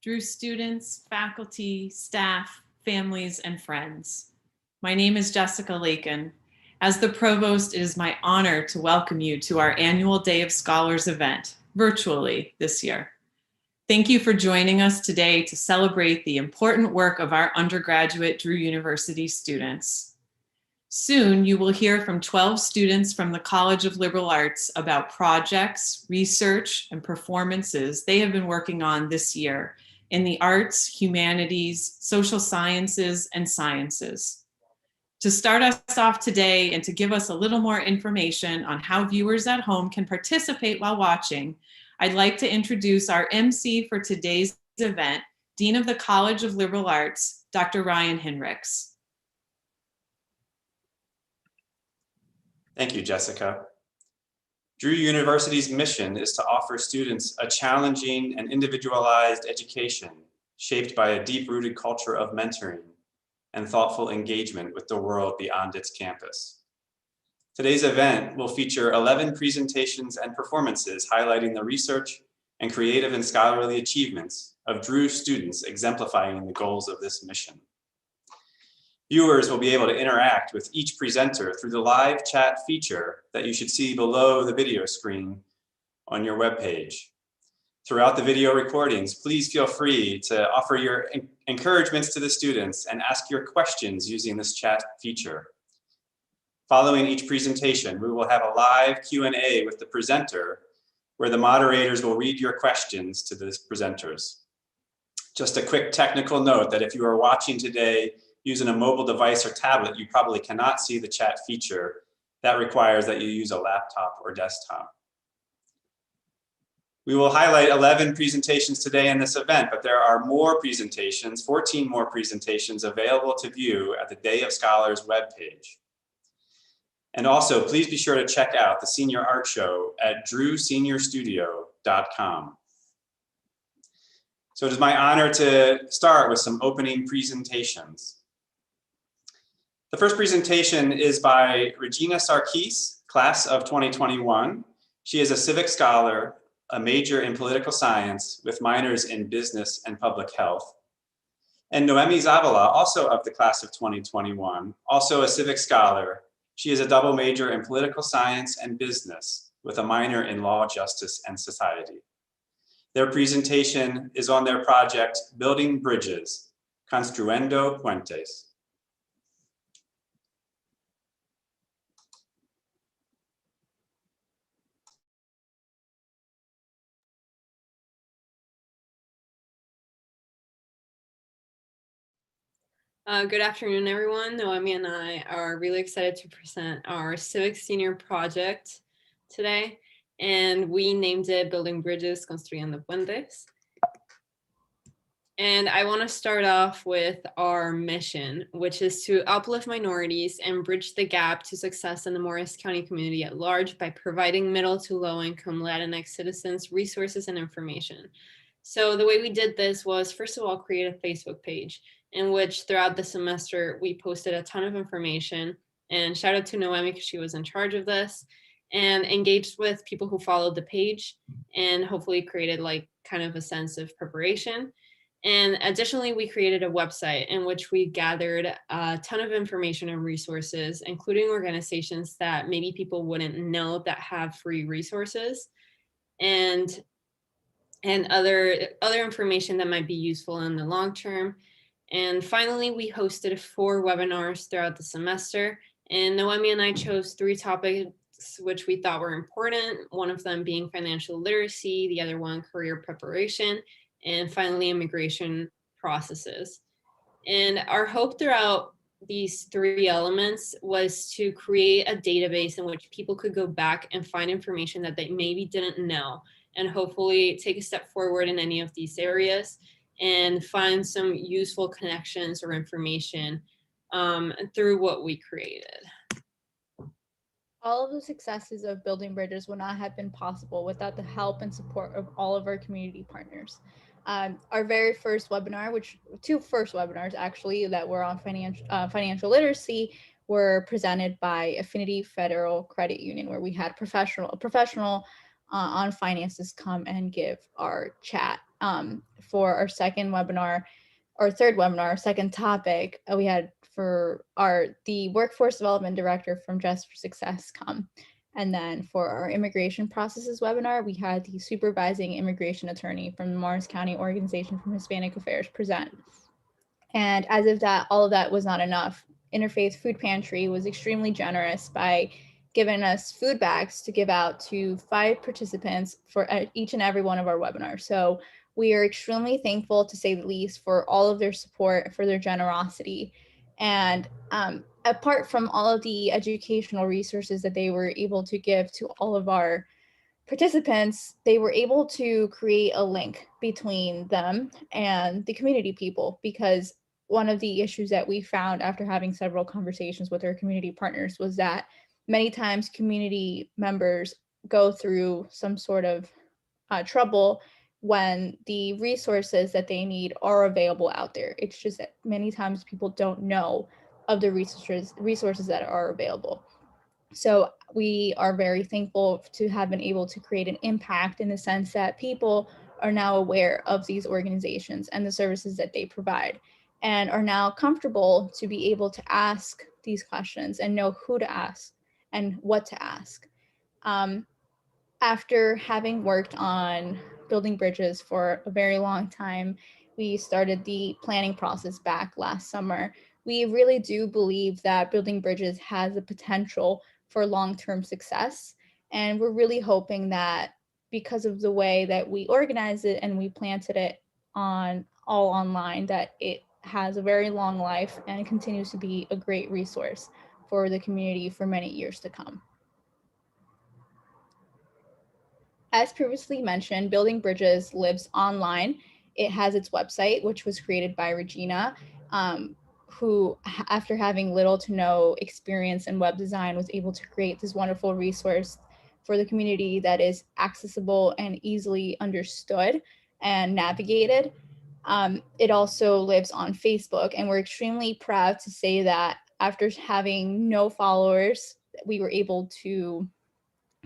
through students, faculty, staff, families, and friends. My name is Jessica Lakin. As the Provost, it is my honor to welcome you to our annual Day of Scholars event, virtually this year. Thank you for joining us today to celebrate the important work of our undergraduate Drew University students. Soon, you will hear from 12 students from the College of Liberal Arts about projects, research, and performances they have been working on this year in the arts, humanities, social sciences, and sciences. To start us off today and to give us a little more information on how viewers at home can participate while watching, I'd like to introduce our MC for today's event, Dean of the College of Liberal Arts, Dr. Ryan Hinrichs. Thank you, Jessica. Drew University's mission is to offer students a challenging and individualized education shaped by a deep-rooted culture of mentoring and thoughtful engagement with the world beyond its campus. Today's event will feature 11 presentations and performances highlighting the research and creative and scholarly achievements of Drew students exemplifying the goals of this mission. Viewers will be able to interact with each presenter through the live chat feature that you should see below the video screen on your webpage. Throughout the video recordings, please feel free to offer your encouragements to the students and ask your questions using this chat feature. Following each presentation, we will have a live Q&A with the presenter where the moderators will read your questions to the presenters. Just a quick technical note that if you are watching today using a mobile device or tablet, you probably cannot see the chat feature. That requires that you use a laptop or desktop. We will highlight 11 presentations today in this event, but there are more presentations, 14 more presentations available to view at the Day of Scholars webpage. And also, please be sure to check out the Senior Art Show at drewseniorstudio.com. So it is my honor to start with some opening presentations. The first presentation is by Regina Sarkis, class of 2021. She is a civic scholar, a major in political science with minors in business and public health. And Noemi Zavala, also of the class of 2021, also a civic scholar. She is a double major in political science and business with a minor in law, justice, and society. Their presentation is on their project, Building Bridges, Construyendo Puentes. Good afternoon, everyone. Noemi and I are really excited to present our Civic Senior project today, and we named it Building Bridges, Construyendo Puentes. And I want to start off with our mission, which is to uplift minorities and bridge the gap to success in the Morris County community at large by providing middle to low-income Latinx citizens resources and information. So the way we did this was, first of all, create a Facebook page in which throughout the semester, we posted a ton of information, and shout out to Noemi because she was in charge of this, and engaged with people who followed the page and hopefully created like kind of a sense of preparation. And additionally, we created a website in which we gathered a ton of information and resources, including organizations that maybe people wouldn't know that have free resources, and other information that might be useful in the long term. And finally, we hosted 4 webinars throughout the semester, and Noemi and I chose 3 topics which we thought were important, one of them being financial literacy, the other one career preparation, and finally immigration processes. And our hope throughout these 3 elements was to create a database in which people could go back and find information that they maybe didn't know, and hopefully take a step forward in any of these areas and find some useful connections or information through what we created. All of the successes of Building Bridges would not have been possible without the help and support of all of our community partners. Our very first webinar, 2 first webinars actually that were on financial literacy, were presented by Affinity Federal Credit Union, where we had a professional on finances come and give our chat for our second webinar, or third webinar, our second topic, we had for the workforce development director from Just for Success come. And then for our immigration processes webinar, we had the supervising immigration attorney from the Morris County Organization for Hispanic Affairs present. And as if all of that was not enough, Interfaith Food Pantry was extremely generous by giving us food bags to give out to 5 participants for each and every one of our webinars. So we are extremely thankful, to say the least, for all of their support, for their generosity. And apart from all of the educational resources that they were able to give to all of our participants, they were able to create a link between them and the community people, because one of the issues that we found after having several conversations with our community partners was that many times community members go through some sort of trouble when the resources that they need are available out there. It's just that many times people don't know of the resources that are available. So we are very thankful to have been able to create an impact, in the sense that people are now aware of these organizations and the services that they provide, and are now comfortable to be able to ask these questions and know who to ask and what to ask. After having worked on building bridges for a very long time, we started the planning process back last summer. We really do believe that building bridges has the potential for long-term success. And we're really hoping that, because of the way that we organized it and we planted it all online, that it has a very long life and continues to be a great resource for the community for many years to come. As previously mentioned, Building Bridges lives online. It has its website, which was created by Regina, who, after having little to no experience in web design, was able to create this wonderful resource for the community that is accessible and easily understood and navigated. It also lives on Facebook, and we're extremely proud to say that after having no followers, we were able to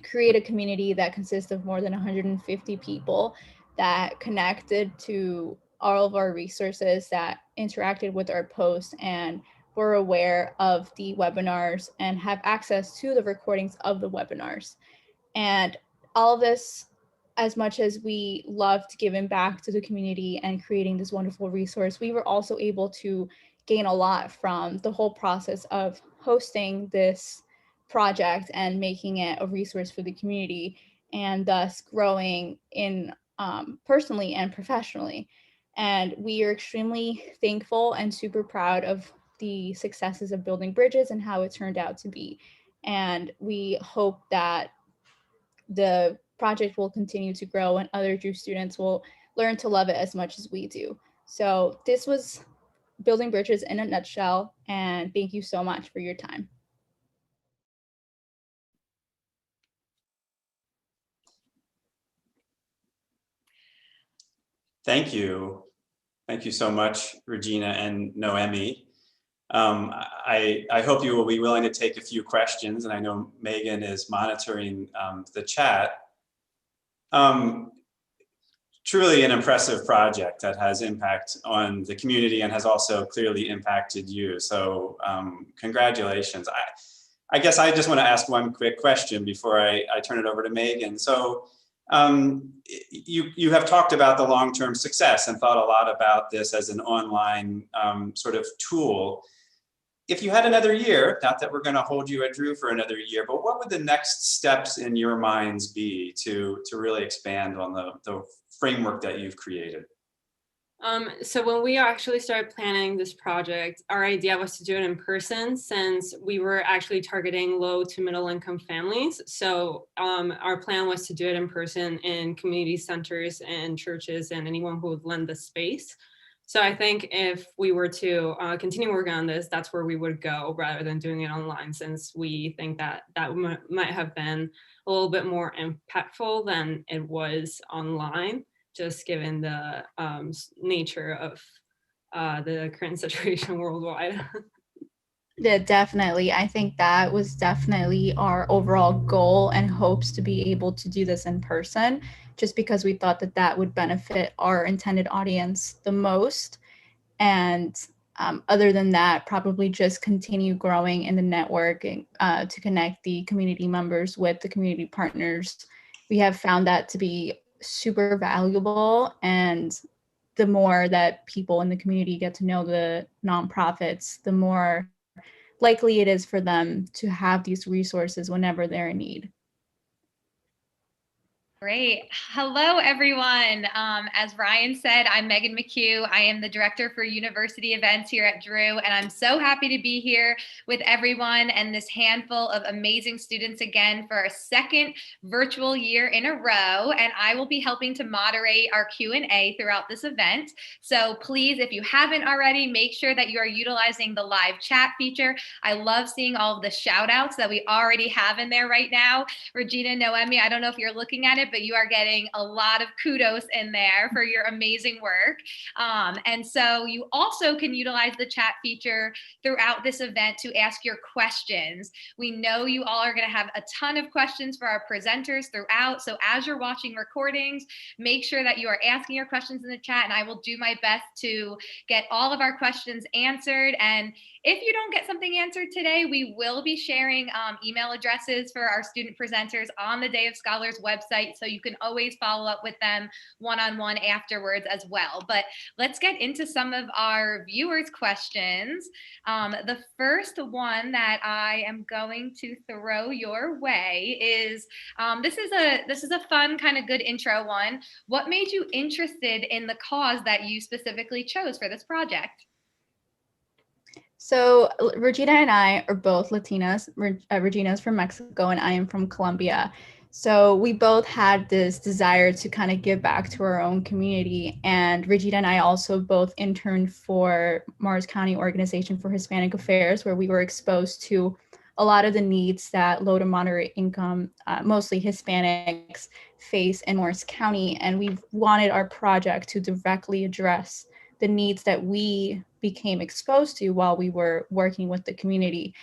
create a community that consists of more than 150 people that connected to all of our resources, that interacted with our posts and were aware of the webinars and have access to the recordings of the webinars. And all of this, as much as we loved giving back to the community and creating this wonderful resource, we were also able to gain a lot from the whole process of hosting this project and making it a resource for the community, and thus growing in personally and professionally. And we are extremely thankful and super proud of the successes of Building Bridges and how it turned out to be. And we hope that the project will continue to grow and other Drew students will learn to love it as much as we do. So this was Building Bridges in a nutshell, and thank you so much for your time. Thank you. Thank you so much, Regina and Noemi. I hope you will be willing to take a few questions, and I know Megan is monitoring the chat. Truly an impressive project that has impact on the community and has also clearly impacted you. So congratulations. I guess I just want to ask one quick question before I turn it over to Megan. So you have talked about the long-term success and thought a lot about this as an online sort of tool. If you had another year, not that we're going to hold you at Drew for another year, but what would the next steps in your minds be to really expand on the framework that you've created? So when we actually started planning this project, our idea was to do it in person, since we were actually targeting low to middle income families. So our plan was to do it in person in community centers and churches and anyone who would lend the space. So I think if we were to continue working on this, that's where we would go rather than doing it online, since we think that that might have been a little bit more impactful than it was online, just given the nature of the current situation worldwide. Yeah, definitely. I think that was definitely our overall goal and hopes, to be able to do this in person, just because we thought that that would benefit our intended audience the most. And other than that, probably just continue growing in the networking to connect the community members with the community partners. We have found that to be super valuable, and the more that people in the community get to know the nonprofits, the more likely it is for them to have these resources whenever they're in need. Great. Hello, everyone. As Ryan said, I'm Megan McHugh. I am the director for university events here at Drew, and I'm so happy to be here with everyone and this handful of amazing students again for our second virtual year in a row. And I will be helping to moderate our Q&A throughout this event. So please, if you haven't already, make sure that you are utilizing the live chat feature. I love seeing all of the shout outs that we already have in there right now. Regina, Noemi, I don't know if you're looking at it, but you are getting a lot of kudos in there for your amazing work. And so you also can utilize the chat feature throughout this event to ask your questions. We know you all are going to have a ton of questions for our presenters throughout. So as you're watching recordings, make sure that you are asking your questions in the chat, and I will do my best to get all of our questions answered. And if you don't get something answered today, we will be sharing email addresses for our student presenters on the Day of Scholars website, so you can always follow up with them one-on-one afterwards as well. But let's get into some of our viewers' questions. The first one that I am going to throw your way is, this is a fun, kind of good intro one. What made you interested in the cause that you specifically chose for this project? So Regina and I are both Latinas. Regina is from Mexico and I am from Colombia. So we both had this desire to kind of give back to our own community. And Regina and I also both interned for Morris County Organization for Hispanic Affairs, where we were exposed to a lot of the needs that low to moderate income, mostly Hispanics, face in Morris County. And we wanted our project to directly address the needs that we became exposed to while we were working with the community.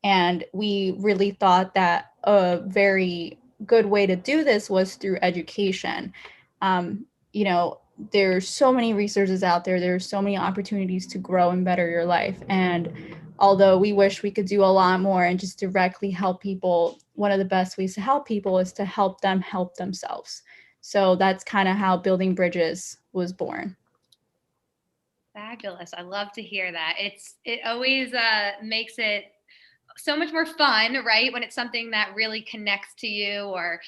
And we really thought that a very good way to do this was through education. You know, there's so many resources out there. There's so many opportunities to grow and better your life. And although we wish we could do a lot more and just directly help people, one of the best ways to help people is to help them help themselves. So that's kind of how Building Bridges was born. Fabulous. I love to hear that. It always makes it so much more fun, right? When it's something that really connects to you, or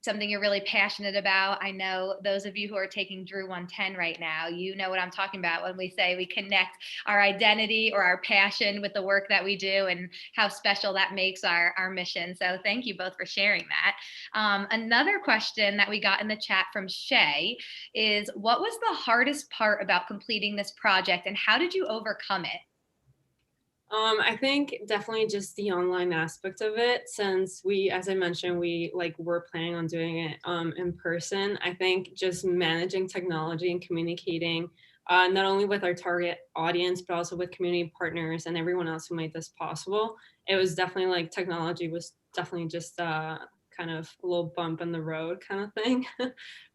something you're really passionate about. I know those of you who are taking Drew 110 right now, you know what I'm talking about when we say we connect our identity or our passion with the work that we do, and how special that makes our mission. So thank you both for sharing that. Another question that we got in the chat from Shay is, what was the hardest part about completing this project, and how did you overcome it? I think definitely just the online aspect of it, since we, as I mentioned, were planning on doing it in person. I think just managing technology and communicating not only with our target audience, but also with community partners and everyone else who made this possible. It was definitely technology was definitely just kind of a little bump in the road kind of thing.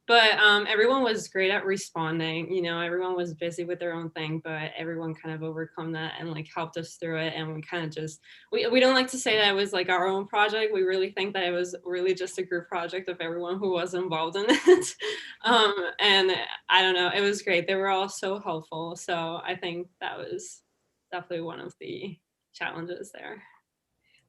But everyone was great at responding. You know, everyone was busy with their own thing, but everyone kind of overcome that and helped us through it. And we kind of just, we don't like to say that it was our own project. We really think that it was really just a group project of everyone who was involved in it. And I don't know, it was great. They were all so helpful. So I think that was definitely one of the challenges there.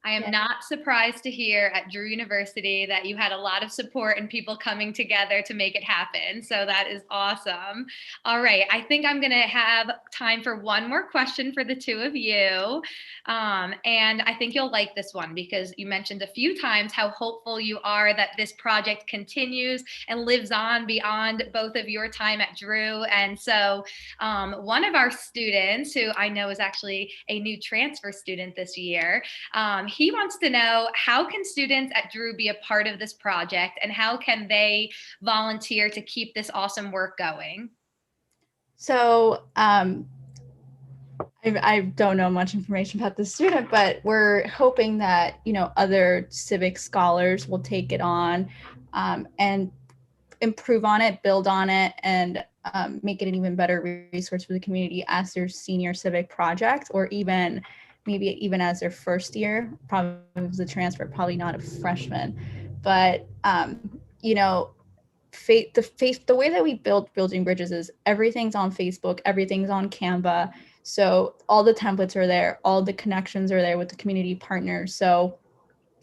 I am not surprised to hear at Drew University that you had a lot of support and people coming together to make it happen. So that is awesome. All right, I think I'm going to have time for one more question for the two of you. And I think you'll like this one, because you mentioned a few times how hopeful you are that this project continues and lives on beyond both of your time at Drew. And so one of our students, who I know is actually a new transfer student this year, he wants to know, how can students at Drew be a part of this project, and how can they volunteer to keep this awesome work going? So I don't know much information about the student, but we're hoping that, other civic scholars will take it on. And improve on it, build on it, and make it an even better resource for the community as their senior civic project, or even maybe even as their first year, probably as a transfer, probably not a freshman. But you know, the way that we build building bridges is everything's on Facebook, everything's on Canva. So all the templates are there, all the connections are there with the community partners. So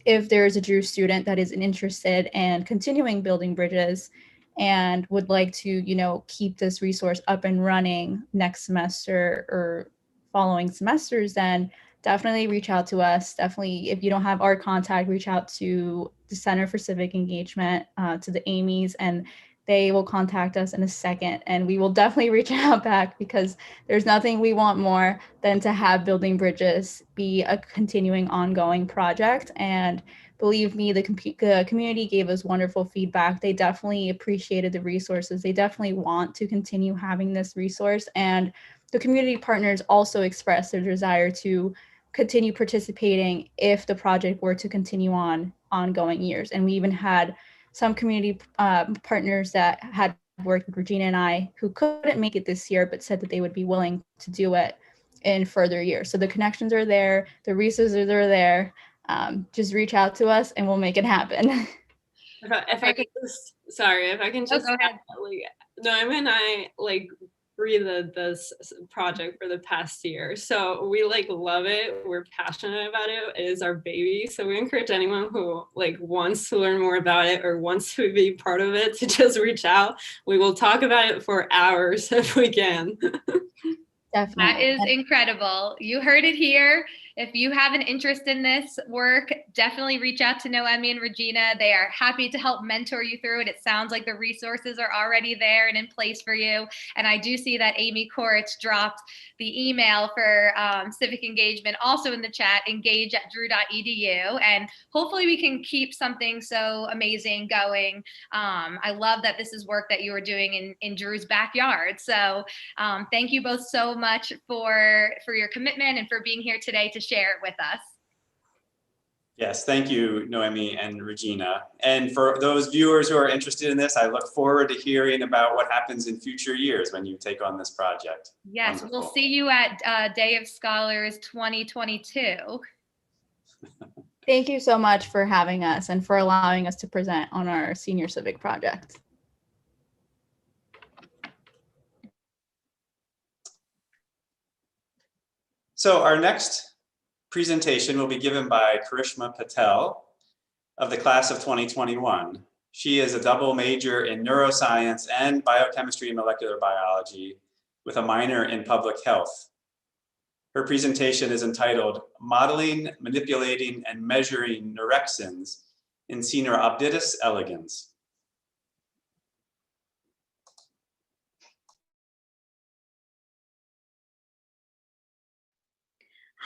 if there's a Drew student that is interested in continuing building bridges and would like to, you know, keep this resource up and running next semester or following semesters, then definitely reach out to us. Definitely, if you don't have our contact, reach out to the Center for Civic Engagement, to the Amy's, and they will contact us in a second. And we will definitely reach out back, because there's nothing we want more than to have building bridges be a continuing, ongoing project. And believe me, the community gave us wonderful feedback. They definitely appreciated the resources. They definitely want to continue having this resource. And the community partners also expressed their desire to continue participating if the project were to continue on ongoing years. And we even had some community partners that had worked with Regina and I who couldn't make it this year, but said that they would be willing to do it in further years. So the connections are there, the resources are there. Just reach out to us and we'll make it happen. If I could just, sorry, if I can just, go ahead. like, Noemi and I like breathed this project for the past year. So we like love it. We're passionate about it. It is our baby. So we encourage anyone who like wants to learn more about it or wants to be part of it to just reach out. We will talk about it for hours if we can. Definitely. That is incredible. You heard it here. If you have an interest in this work, definitely reach out to Noemi and Regina. They are happy to help mentor you through it. It sounds like the resources are already there and in place for you. And I do see that Amy Koritz dropped the email for civic engagement also in the chat, engage@drew.edu. And hopefully we can keep something so amazing going. I love that this is work that you are doing in Drew's backyard. So thank you both so much for your commitment and for being here today to share it with us. Yes, thank you, Noemi and Regina. And for those viewers who are interested in this, I look forward to hearing about what happens in future years when you take on this project. Yes, Wonderful. we'll see you at Day of Scholars 2022. Thank you so much for having us and for allowing us to present on our senior civic project. So our next presentation will be given by Karishma Patel of the class of 2021. She is a double major in neuroscience and biochemistry and molecular biology with a minor in public health. Her presentation is entitled Modeling, Manipulating, and Measuring Neurexins in Caenorhabditis elegans.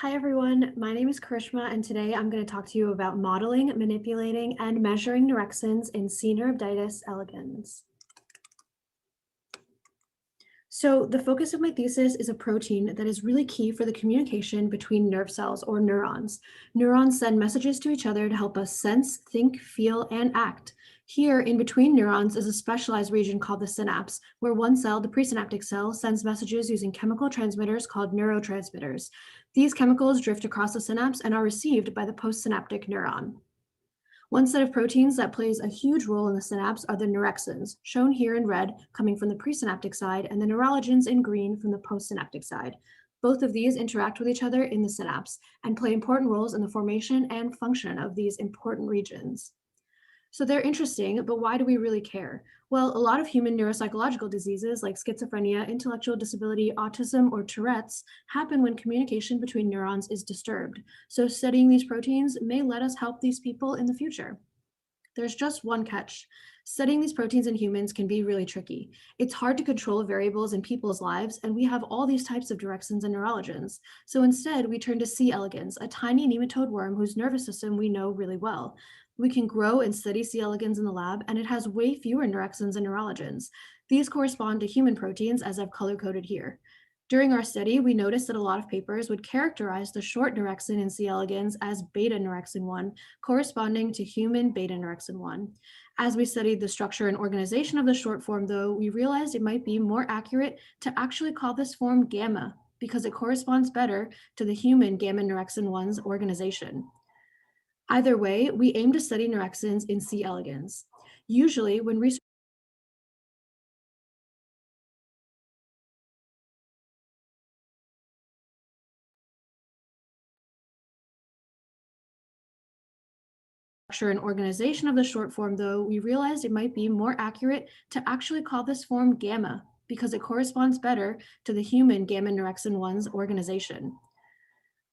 Hi everyone, my name is Karishma and today I'm going to talk to you about modeling, manipulating, and measuring neurexins in Caenorhabditis elegans. So the focus of my thesis is a protein that is really key for the communication between nerve cells or neurons. Neurons send messages to each other to help us sense, think, feel, and act. Here, in between neurons, is a specialized region called the synapse, where one cell, the presynaptic cell, sends messages using chemical transmitters called neurotransmitters. These chemicals drift across the synapse and are received by the postsynaptic neuron. One set of proteins that plays a huge role in the synapse are the neurexins, shown here in red, coming from the presynaptic side, and the neurologens in green from the postsynaptic side. Both of these interact with each other in the synapse and play important roles in the formation and function of these important regions. So they're interesting, but why do we really care? Well, a lot of human neuropsychological diseases like schizophrenia, intellectual disability, autism, or Tourette's happen when communication between neurons is disturbed. So studying these proteins may let us help these people in the future. There's just one catch. Studying these proteins in humans can be really tricky. It's hard to control variables in people's lives, and we have all these types of neurexins and neurologens. So instead, we turn to C. elegans, a tiny nematode worm whose nervous system we know really well. We can grow and study C. elegans in the lab, and it has way fewer neurexins and neurologens. These correspond to human proteins, as I've color-coded here. During our study, we noticed that a lot of papers would characterize the short neurexin in C. elegans as beta neurexin 1, corresponding to human beta neurexin 1. As we studied the structure and organization of the short form, though, we realized it might be more accurate to actually call this form gamma, because it corresponds better to the human gamma neurexin 1's organization. Either way, we aim to study neurexins in C. elegans. Usually, when research structure and organization of the short form, though, we realized it might be more accurate to actually call this form gamma, because it corresponds better to the human gamma neurexin 1's organization.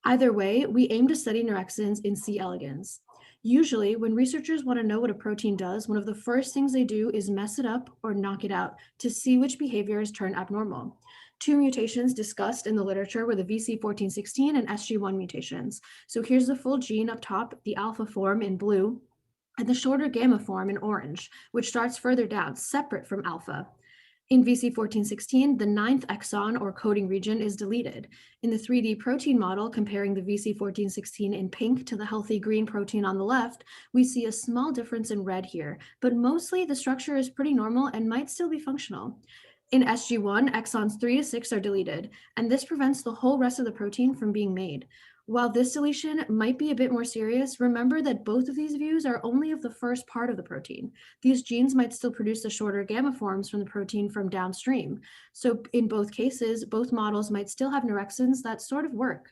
Either way, we aim to study neurexins in C. elegans. Usually, when researchers want to know what a protein does, one of the first things they do is mess it up or knock it out to see which behaviors turn abnormal. Two mutations discussed in the literature were the VC1416 and SG1 mutations. So here's the full gene up top, the alpha form in blue, and the shorter gamma form in orange, which starts further down, separate from alpha. In VC1416, the 9th exon or coding region is deleted. In the 3D protein model, comparing the VC1416 in pink to the healthy green protein on the left, we see a small difference in red here, but mostly the structure is pretty normal and might still be functional. In SG1, exons 3 to 6 are deleted, and this prevents the whole rest of the protein from being made. While this deletion might be a bit more serious, remember that both of these views are only of the first part of the protein. These genes might still produce the shorter gamma forms from the protein from downstream. So in both cases, both models might still have neurexins that sort of work.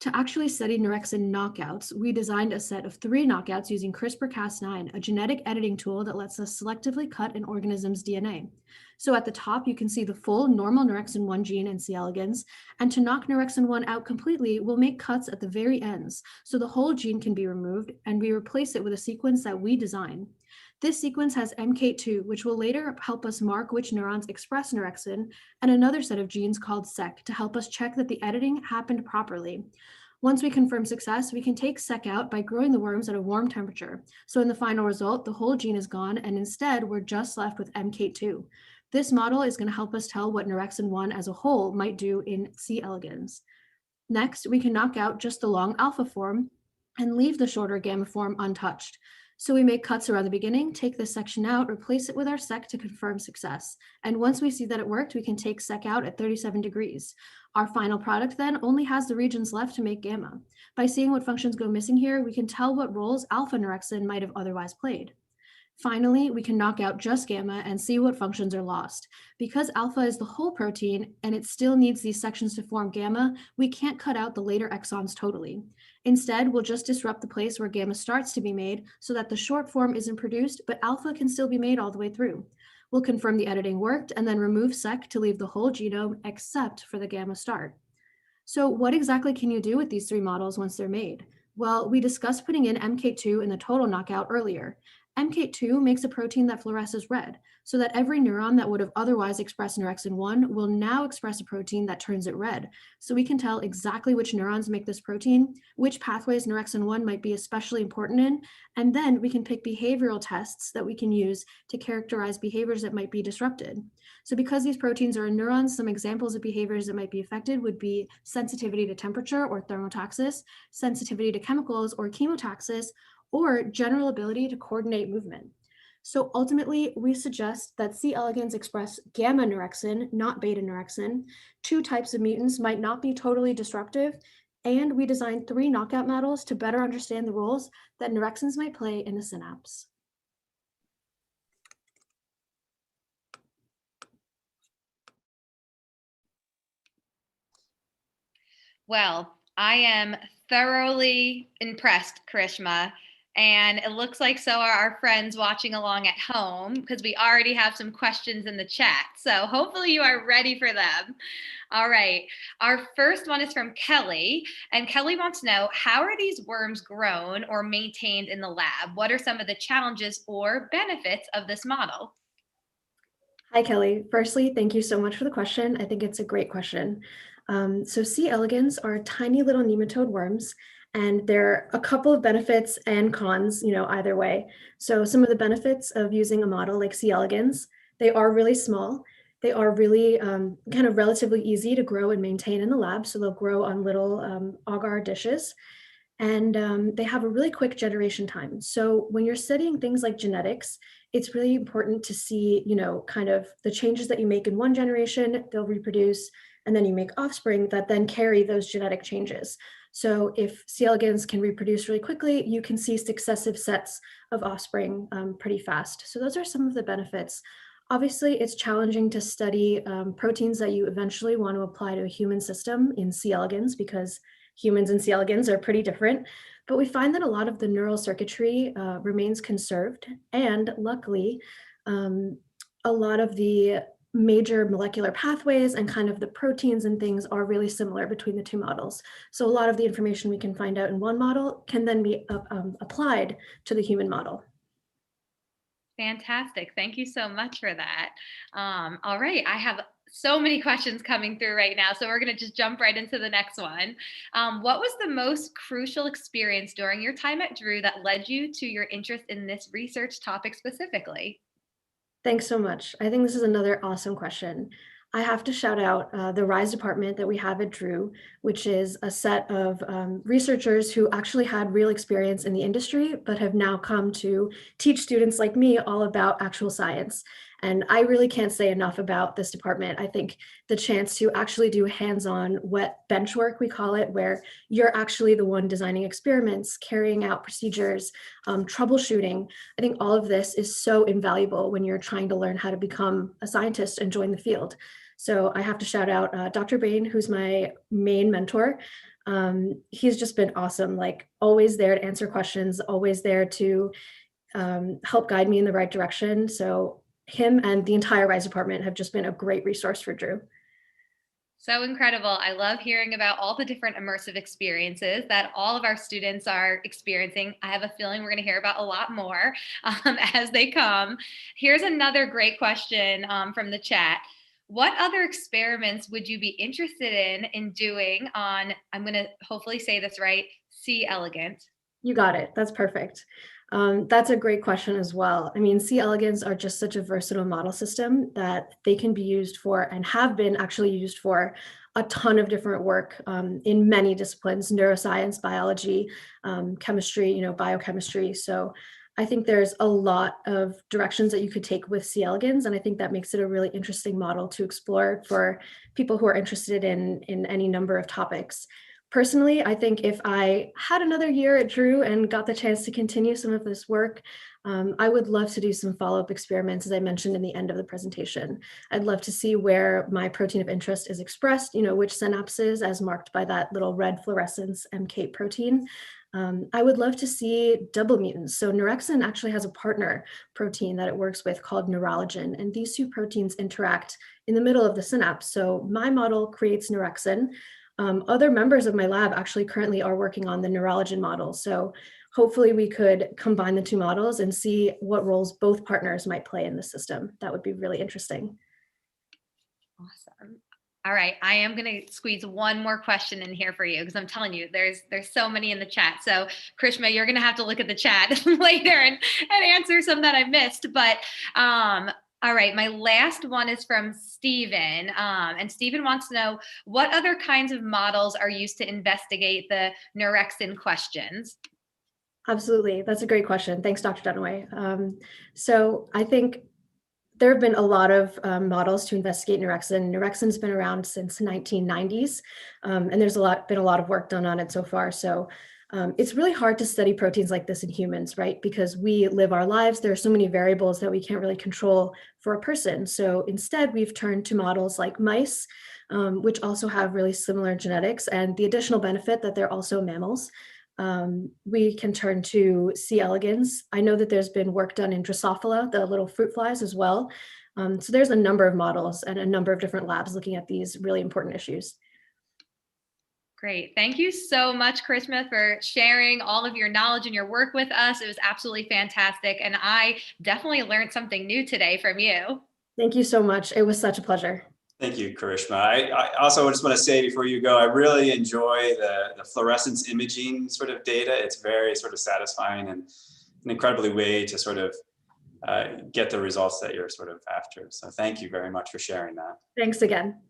To actually study neurexin knockouts, we designed a set of 3 knockouts using CRISPR-Cas9, a genetic editing tool that lets us selectively cut an organism's DNA. So at the top, you can see the full normal neurexin 1 gene in C. elegans, and to knock neurexin 1 out completely, we'll make cuts at the very ends, so the whole gene can be removed, and we replace it with a sequence that we design. This sequence has MK2, which will later help us mark which neurons express neurexin, and another set of genes called SEC to help us check that the editing happened properly. Once we confirm success, we can take SEC out by growing the worms at a warm temperature. So in the final result, the whole gene is gone, and instead we're just left with MK2. This model is going to help us tell what neurexin 1 as a whole might do in C. elegans. Next, we can knock out just the long alpha form and leave the shorter gamma form untouched. So we make cuts around the beginning, take this section out, replace it with our SEC to confirm success. And once we see that it worked, we can take SEC out at 37 degrees. Our final product then only has the regions left to make gamma. By seeing what functions go missing here, we can tell what roles alpha neurexin might have otherwise played. Finally, we can knock out just gamma and see what functions are lost. Because alpha is the whole protein and it still needs these sections to form gamma, we can't cut out the later exons totally. Instead, we'll just disrupt the place where gamma starts to be made so that the short form isn't produced, but alpha can still be made all the way through. We'll confirm the editing worked and then remove SEC to leave the whole genome except for the gamma start. So what exactly can you do with these 3 models once they're made? Well, we discussed putting in MK2 in the total knockout earlier. MK2 makes a protein that fluoresces red, so that every neuron that would have otherwise expressed neurexin 1 will now express a protein that turns it red. So we can tell exactly which neurons make this protein, which pathways neurexin 1 might be especially important in, and then we can pick behavioral tests that we can use to characterize behaviors that might be disrupted. So because these proteins are in neurons, some examples of behaviors that might be affected would be sensitivity to temperature or thermotaxis, sensitivity to chemicals or chemotaxis, or general ability to coordinate movement. So ultimately, we suggest that C. elegans express gamma neurexin, not beta neurexin. 2 types of mutants might not be totally disruptive, and we designed 3 knockout models to better understand the roles that neurexins might play in the synapse. Well, I am thoroughly impressed, Karishma. And it looks like so are our friends watching along at home because we already have some questions in the chat. So hopefully you are ready for them. All right. Our first one is from Kelly. And Kelly wants to know, how are these worms grown or maintained in the lab? What are some of the challenges or benefits of this model? Hi, Kelly. Firstly, thank you so much for the question. I think it's a great question. So C. elegans are tiny little nematode worms, and there are a couple of benefits and cons, either way. So some of the benefits of using a model like C. elegans, they are really small. They are really kind of relatively easy to grow and maintain in the lab. So they'll grow on little agar dishes, and they have a really quick generation time. So when you're studying things like genetics, it's really important to see, kind of the changes that you make in one generation, they'll reproduce, and then you make offspring that then carry those genetic changes. So if C. elegans can reproduce really quickly, you can see successive sets of offspring pretty fast. So those are some of the benefits. Obviously, it's challenging to study proteins that you eventually want to apply to a human system in C. elegans because humans and C. elegans are pretty different. But we find that a lot of the neural circuitry remains conserved. And luckily, a lot of the major molecular pathways and kind of the proteins and things are really similar between the two models. So a lot of the information we can find out in one model can then be applied to the human model. Fantastic. Thank you so much for that. All right. I have so many questions coming through right now. So we're going to just jump right into the next one. What was the most crucial experience during your time at Drew that led you to your interest in this research topic specifically? Thanks so much. I think this is another awesome question. I have to shout out the RISE department that we have at Drew, which is a set of researchers who actually had real experience in the industry, but have now come to teach students like me all about actual science. And I really can't say enough about this department. I think the chance to actually do hands-on wet bench work, we call it, where you're actually the one designing experiments, carrying out procedures, troubleshooting. I think all of this is so invaluable when you're trying to learn how to become a scientist and join the field. So I have to shout out Dr. Bain, who's my main mentor. He's just been awesome, like always there to answer questions, always there to help guide me in the right direction. So him and the entire RISE department have just been a great resource for Drew. So incredible. I love hearing about all the different immersive experiences that all of our students are experiencing. I have a feeling we're going to hear about a lot more as they come. Here's another great question from the chat. What other experiments would you be interested in doing on, I'm going to hopefully say this right, C. elegans? You got it. That's perfect. That's a great question as well. I mean, C. elegans are just such a versatile model system that they can be used for and have been actually used for a ton of different work in many disciplines, neuroscience, biology, chemistry, biochemistry. So I think there's a lot of directions that you could take with C. elegans, and I think that makes it a really interesting model to explore for people who are interested in any number of topics. Personally, I think if I had another year at Drew and got the chance to continue some of this work, I would love to do some follow-up experiments, as I mentioned in the end of the presentation. I'd love to see where my protein of interest is expressed, which synapses as marked by that little red fluorescence MK protein. I would love to see double mutants. So Neurexin actually has a partner protein that it works with called neurologen, and these two proteins interact in the middle of the synapse. So my model creates Neurexin. Other members of my lab actually currently are working on the neurologen model. So hopefully we could combine the two models and see what roles both partners might play in the system. That would be really interesting. Awesome. All right, I am going to squeeze one more question in here for you because I'm telling you, there's so many in the chat. So Krishma, you're going to have to look at the chat later and answer some that I missed. But all right, my last one is from Stephen. And Stephen wants to know, what other kinds of models are used to investigate the Neurexin questions? Absolutely. That's a great question. Thanks, Dr. Dunaway. So I think there have been a lot of models to investigate Neurexin. Neurexin's been around since 1990s, and there's been a lot of work done on it so far. So it's really hard to study proteins like this in humans, right? Because we live our lives. There are so many variables that we can't really control for a person. So instead, we've turned to models like mice, which also have really similar genetics, and the additional benefit that they're also mammals. We can turn to C. elegans. I know that there's been work done in Drosophila, the little fruit flies as well. So there's a number of models and a number of different labs looking at these really important issues. Great. Thank you so much, Krishma, for sharing all of your knowledge and your work with us. It was absolutely fantastic. And I definitely learned something new today from you. Thank you so much. It was such a pleasure. Thank you, Karishma. I also just want to say before you go, I really enjoy the fluorescence imaging sort of data. It's very sort of satisfying and an incredibly way to sort of get the results that you're sort of after. So thank you very much for sharing that. Thanks again.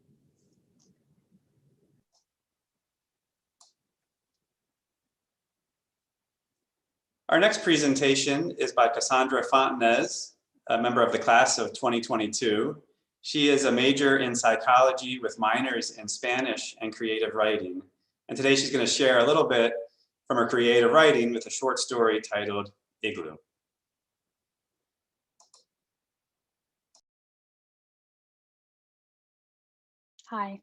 Our next presentation is by Cassandra Fontanez, a member of the class of 2022. She is a major in psychology with minors in Spanish and creative writing. And today she's going to share a little bit from her creative writing with a short story titled Igloo. Hi,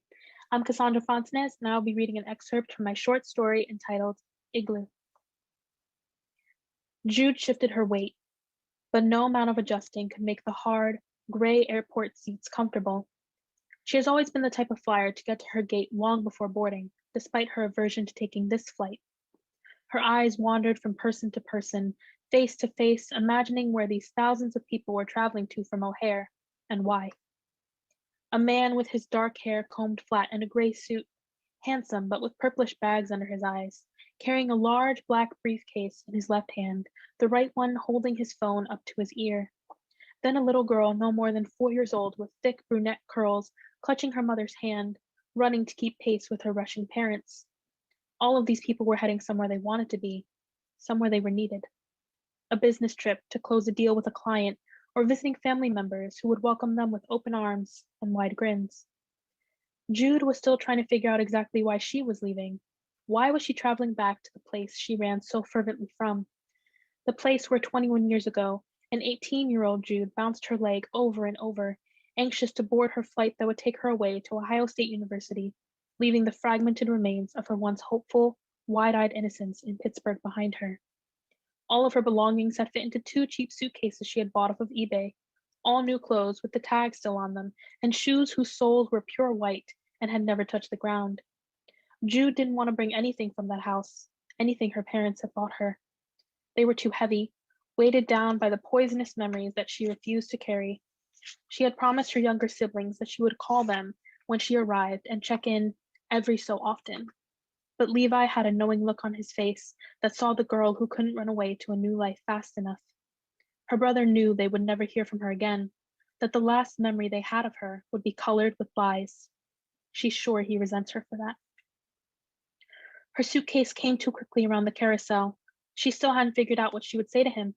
I'm Cassandra Fontanez, and I'll be reading an excerpt from my short story entitled Igloo. Jude shifted her weight, but no amount of adjusting could make the hard, gray airport seats comfortable. She has always been the type of flyer to get to her gate long before boarding, despite her aversion to taking this flight. Her eyes wandered from person to person, face to face, imagining where these thousands of people were traveling to from O'Hare, and why. A man with his dark hair combed flat in a gray suit, handsome but with purplish bags under his eyes, carrying a large black briefcase in his left hand, the right one holding his phone up to his ear. Then a little girl no more than 4 years old with thick brunette curls, clutching her mother's hand, running to keep pace with her rushing parents. All of these people were heading somewhere they wanted to be, somewhere they were needed. A business trip to close a deal with a client, or visiting family members who would welcome them with open arms and wide grins. Jude was still trying to figure out exactly why she was leaving. Why was she traveling back to the place she ran so fervently from? The place where 21 years ago, an 18-year-old Jude bounced her leg over and over, anxious to board her flight that would take her away to Ohio State University, leaving the fragmented remains of her once hopeful, wide-eyed innocence in Pittsburgh behind her. All of her belongings had fit into 2 cheap suitcases she had bought off of eBay, all new clothes with the tags still on them, and shoes whose soles were pure white and had never touched the ground. Jude didn't want to bring anything from that house, anything her parents had bought her. They were too heavy, weighted down by the poisonous memories that she refused to carry. She had promised her younger siblings that she would call them when she arrived and check in every so often. But Levi had a knowing look on his face that saw the girl who couldn't run away to a new life fast enough. Her brother knew they would never hear from her again, that the last memory they had of her would be colored with lies. She's sure he resents her for that. Her suitcase came too quickly around the carousel. She still hadn't figured out what she would say to him.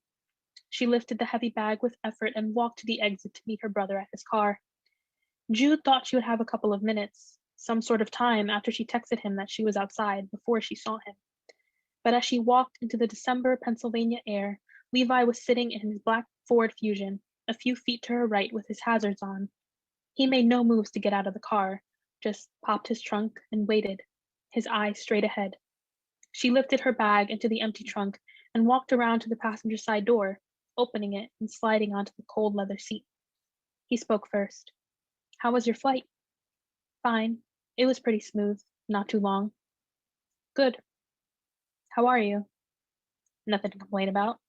She lifted the heavy bag with effort and walked to the exit to meet her brother at his car. Jude thought she would have a couple of minutes, some sort of time after she texted him that she was outside before she saw him. But as she walked into the December Pennsylvania air, Levi was sitting in his black Ford Fusion, a few feet to her right with his hazards on. He made no moves to get out of the car, just popped his trunk and waited, his eyes straight ahead. She lifted her bag into the empty trunk and walked around to the passenger side door, opening it and sliding onto the cold leather seat. He spoke first. "How was your flight?" "Fine. It was pretty smooth, not too long." "Good. How are you?" "Nothing to complain about."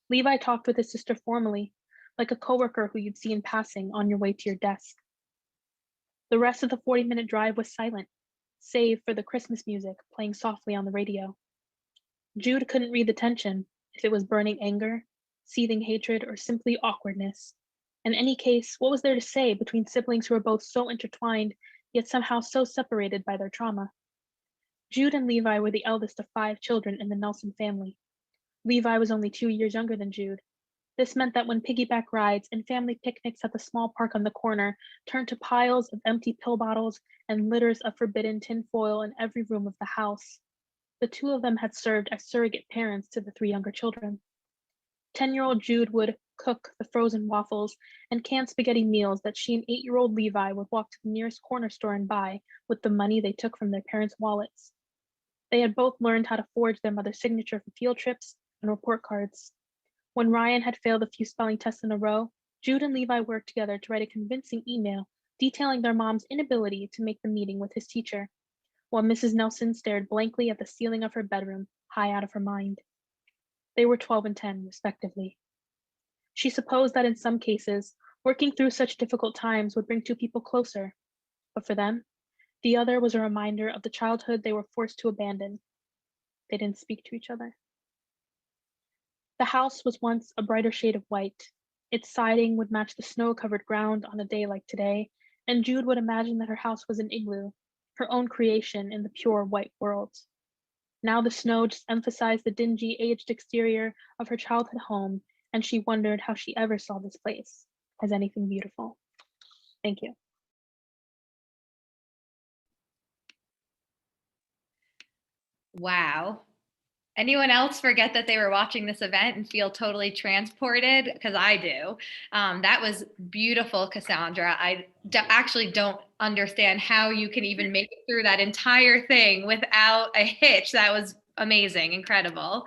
Levi talked with his sister formally, like a coworker who you'd see in passing on your way to your desk. The rest of the 40-minute drive was silent, save for the Christmas music playing softly on the radio. Jude couldn't read the tension, if it was burning anger, seething hatred, or simply awkwardness. In any case, what was there to say between siblings who were both so intertwined, yet somehow so separated by their trauma? Jude and Levi were the eldest of 5 children in the Nelson family. Levi was only 2 years younger than Jude. This meant that when piggyback rides and family picnics at the small park on the corner turned to piles of empty pill bottles and litters of forbidden tinfoil in every room of the house, the 2 of them had served as surrogate parents to the 3 younger children. 10-year-old Jude would cook the frozen waffles and canned spaghetti meals that she and 8-year-old Levi would walk to the nearest corner store and buy with the money they took from their parents' wallets. They had both learned how to forge their mother's signature for field trips and report cards. When Ryan had failed a few spelling tests in a row, Jude and Levi worked together to write a convincing email detailing their mom's inability to make the meeting with his teacher, while Mrs. Nelson stared blankly at the ceiling of her bedroom, high out of her mind. They were 12 and 10, respectively. She supposed that in some cases, working through such difficult times would bring 2 people closer, but for them, the other was a reminder of the childhood they were forced to abandon. They didn't speak to each other. The house was once a brighter shade of white. Its siding would match the snow-covered ground on a day like today, and Jude would imagine that her house was an igloo, her own creation in the pure white world. Now the snow just emphasized the dingy, aged exterior of her childhood home, and she wondered how she ever saw this place as anything beautiful. Thank you. Wow. Anyone else forget that they were watching this event and feel totally transported? Because I do. That was beautiful, Cassandra. I actually don't understand how you can even make it through that entire thing without a hitch. That was amazing, incredible.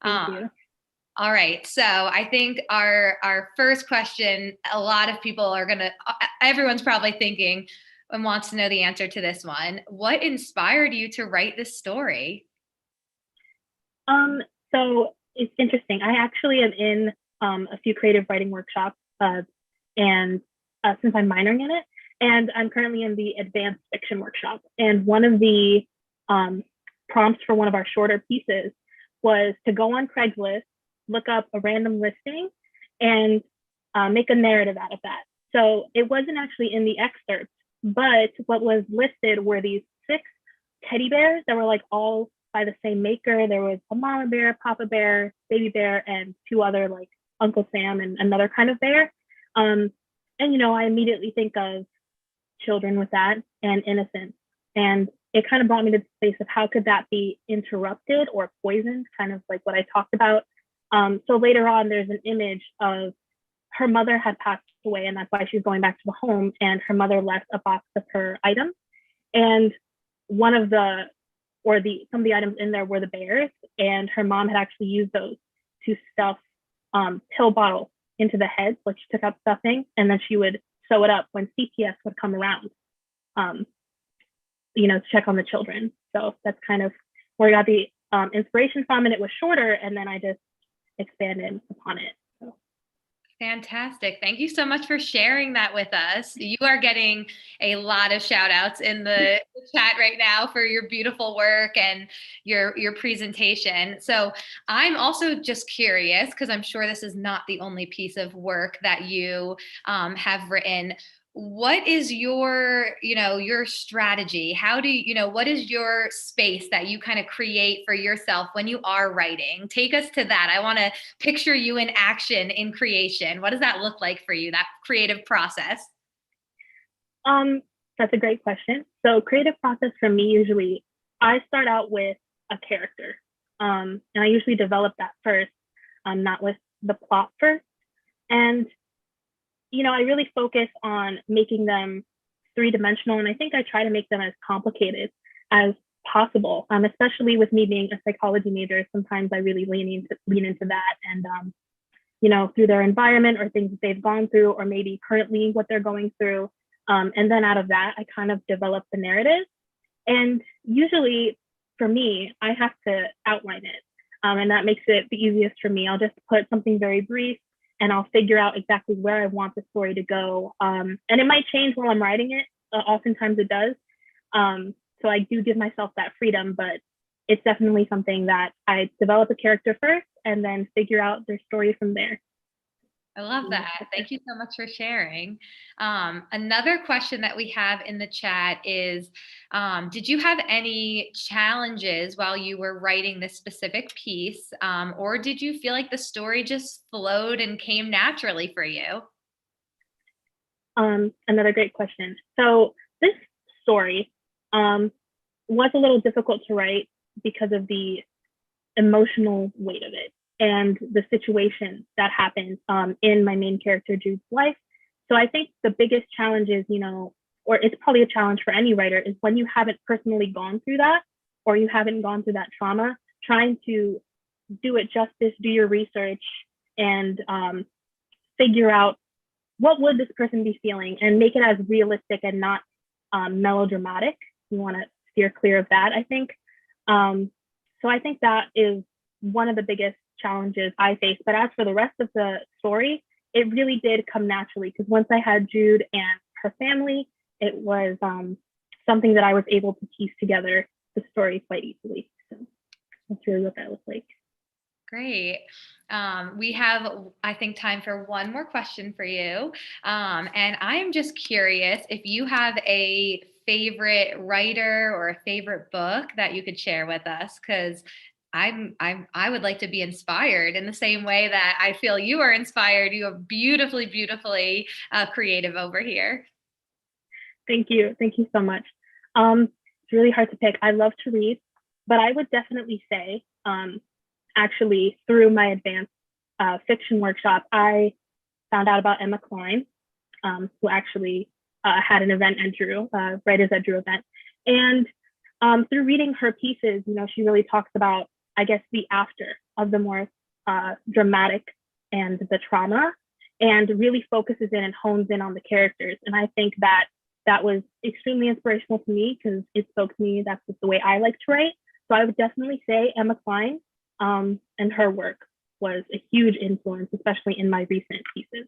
Thank you. All right. So I think our first question, a lot of people are everyone's probably thinking and wants to know the answer to this one. What inspired you to write this story? So it's interesting. I actually am in a few creative writing workshops, and since I'm minoring in it, and I'm currently in the advanced fiction workshop. And one of the prompts for one of our shorter pieces was to go on Craigslist, look up a random listing, and make a narrative out of that. So it wasn't actually in the excerpt, but what was listed were these 6 teddy bears that were like all by the same maker. There was a mama bear, papa bear, baby bear, and 2 other like Uncle Sam and another kind of bear. And I immediately think of children with that and innocence. And it kind of brought me to the space of how could that be interrupted or poisoned, kind of like what I talked about. So later on, there's an image of her mother had passed away, and that's why she's going back to the home. And her mother left a box of her items, and some of the items in there were the bears, and her mom had actually used those to stuff pill bottles into the heads. Like she took out stuffing, and then she would sew it up when CPS would come around, to check on the children. So that's kind of where I got the inspiration from, and it was shorter, and then I just expanded upon it. So. Fantastic. Thank you so much for sharing that with us. You are getting a lot of shout outs in the chat right now for your beautiful work and your presentation. So I'm also just curious, because I'm sure this is not the only piece of work that you have written. What is your strategy? How do what is your space that you kind of create for yourself when you are writing? Take us to that. I want to picture you in action in creation. What does that look like for you, that creative process? That's a great question. So creative process for me, usually I start out with a character. And I usually develop that first, not with the plot first. And I really focus on making them 3-dimensional, and I think I try to make them as complicated as possible, especially with me being a psychology major. Sometimes I really lean into that, and through their environment or things that they've gone through, or maybe currently what they're going through, and then out of that, I kind of develop the narrative. And usually, for me, I have to outline it, and that makes it the easiest for me. I'll just put something very brief, and I'll figure out exactly where I want the story to go. And it might change while I'm writing it. Oftentimes it does. So I do give myself that freedom, but it's definitely something that I develop a character first and then figure out their story from there. I love that. Thank you so much for sharing. Another question that we have in the chat is, did you have any challenges while you were writing this specific piece? Or did you feel like the story just flowed and came naturally for you? Another great question. So this story was a little difficult to write because of the emotional weight of it and the situation that happened in my main character, Jude's life. So I think the biggest challenge is, or it's probably a challenge for any writer, is when you haven't personally gone through that, or you haven't gone through that trauma, trying to do it justice, do your research, and figure out what would this person be feeling and make it as realistic and not melodramatic. You want to steer clear of that, I think. So I think that is one of the biggest challenges I face. But as for the rest of the story, it really did come naturally, because once I had Jude and her family, it was something that I was able to piece together the story quite easily. So that's really what that looks like. Great. We have, I think, time for one more question for you. And I am just curious if you have a favorite writer or a favorite book that you could share with us, because I would like to be inspired in the same way that I feel you are inspired. You are beautifully, beautifully creative over here. Thank you. Thank you so much. It's really hard to pick. I love to read, but I would definitely say, actually, through my advanced fiction workshop, I found out about Emma Cline, who actually had an event at Drew, Writers at Drew event. And through reading her pieces, she really talks about, I guess, the after of the more dramatic and the trauma, and really focuses in and hones in on the characters. And I think that was extremely inspirational to me because it spoke to me. That's just the way I like to write. So I would definitely say Emma Cline, and her work was a huge influence, especially in my recent pieces.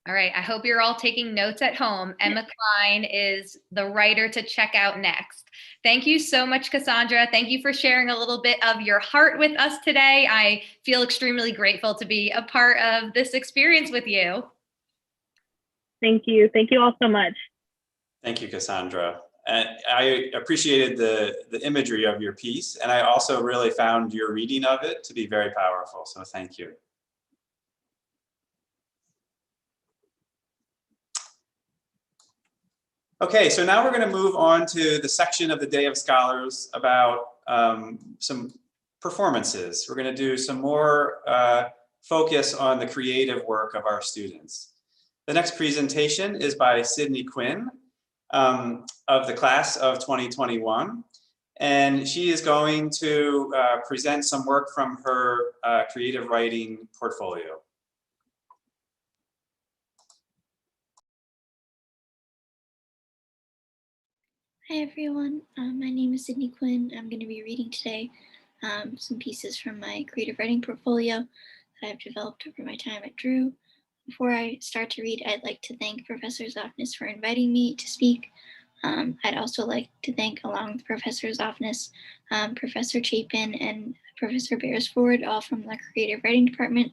All right. I hope you're all taking notes at home. Emma Cline is the writer to check out next. Thank you so much, Cassandra. Thank you for sharing a little bit of your heart with us today. I feel extremely grateful to be a part of this experience with you. Thank you. Thank you all so much. Thank you, Cassandra. And I appreciated the imagery of your piece, and I also really found your reading of it to be very powerful, so thank you. Okay, so now we're going to move on to the section of the Day of Scholars about some performances. We're going to do some more focus on the creative work of our students. The next presentation is by Sydney Quinn, of the class of 2021, and she is going to present some work from her creative writing portfolio. Hi everyone, my name is Sydney Quinn. I'm going to be reading today some pieces from my creative writing portfolio that I've developed over my time at Drew. Before I start to read, I'd like to thank Professor Zofnis for inviting me to speak. I'd also like to thank, along with Professor Zofnis, Professor Chapin and Professor Beresford, all from the creative writing department,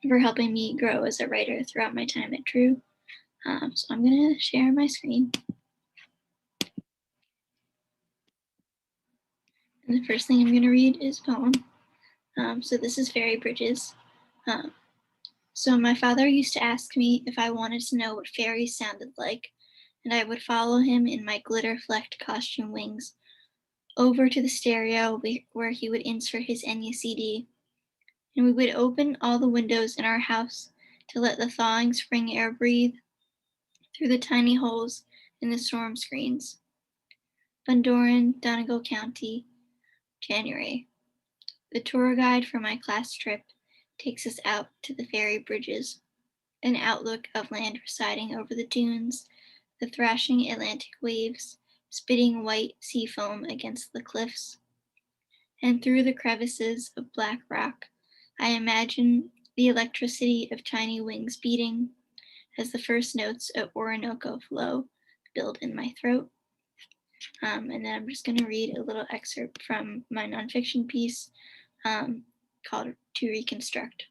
for helping me grow as a writer throughout my time at Drew. So I'm going to share my screen. And the first thing I'm going to read is a poem. So this is Fairy Bridges. So my father used to ask me if I wanted to know what fairies sounded like, and I would follow him in my glitter-flecked costume wings over to the stereo where he would insert his Enya CD, and we would open all the windows in our house to let the thawing spring air breathe through the tiny holes in the storm screens. Bundoran, Donegal County, January. The tour guide for my class trip takes us out to the Fairy Bridges, an outlook of land residing over the dunes, the thrashing Atlantic waves spitting white sea foam against the cliffs. And through the crevices of black rock, I imagine the electricity of tiny wings beating as the first notes of Orinoco flow build in my throat. And then I'm just going to read a little excerpt from my nonfiction piece called To Reconstruct.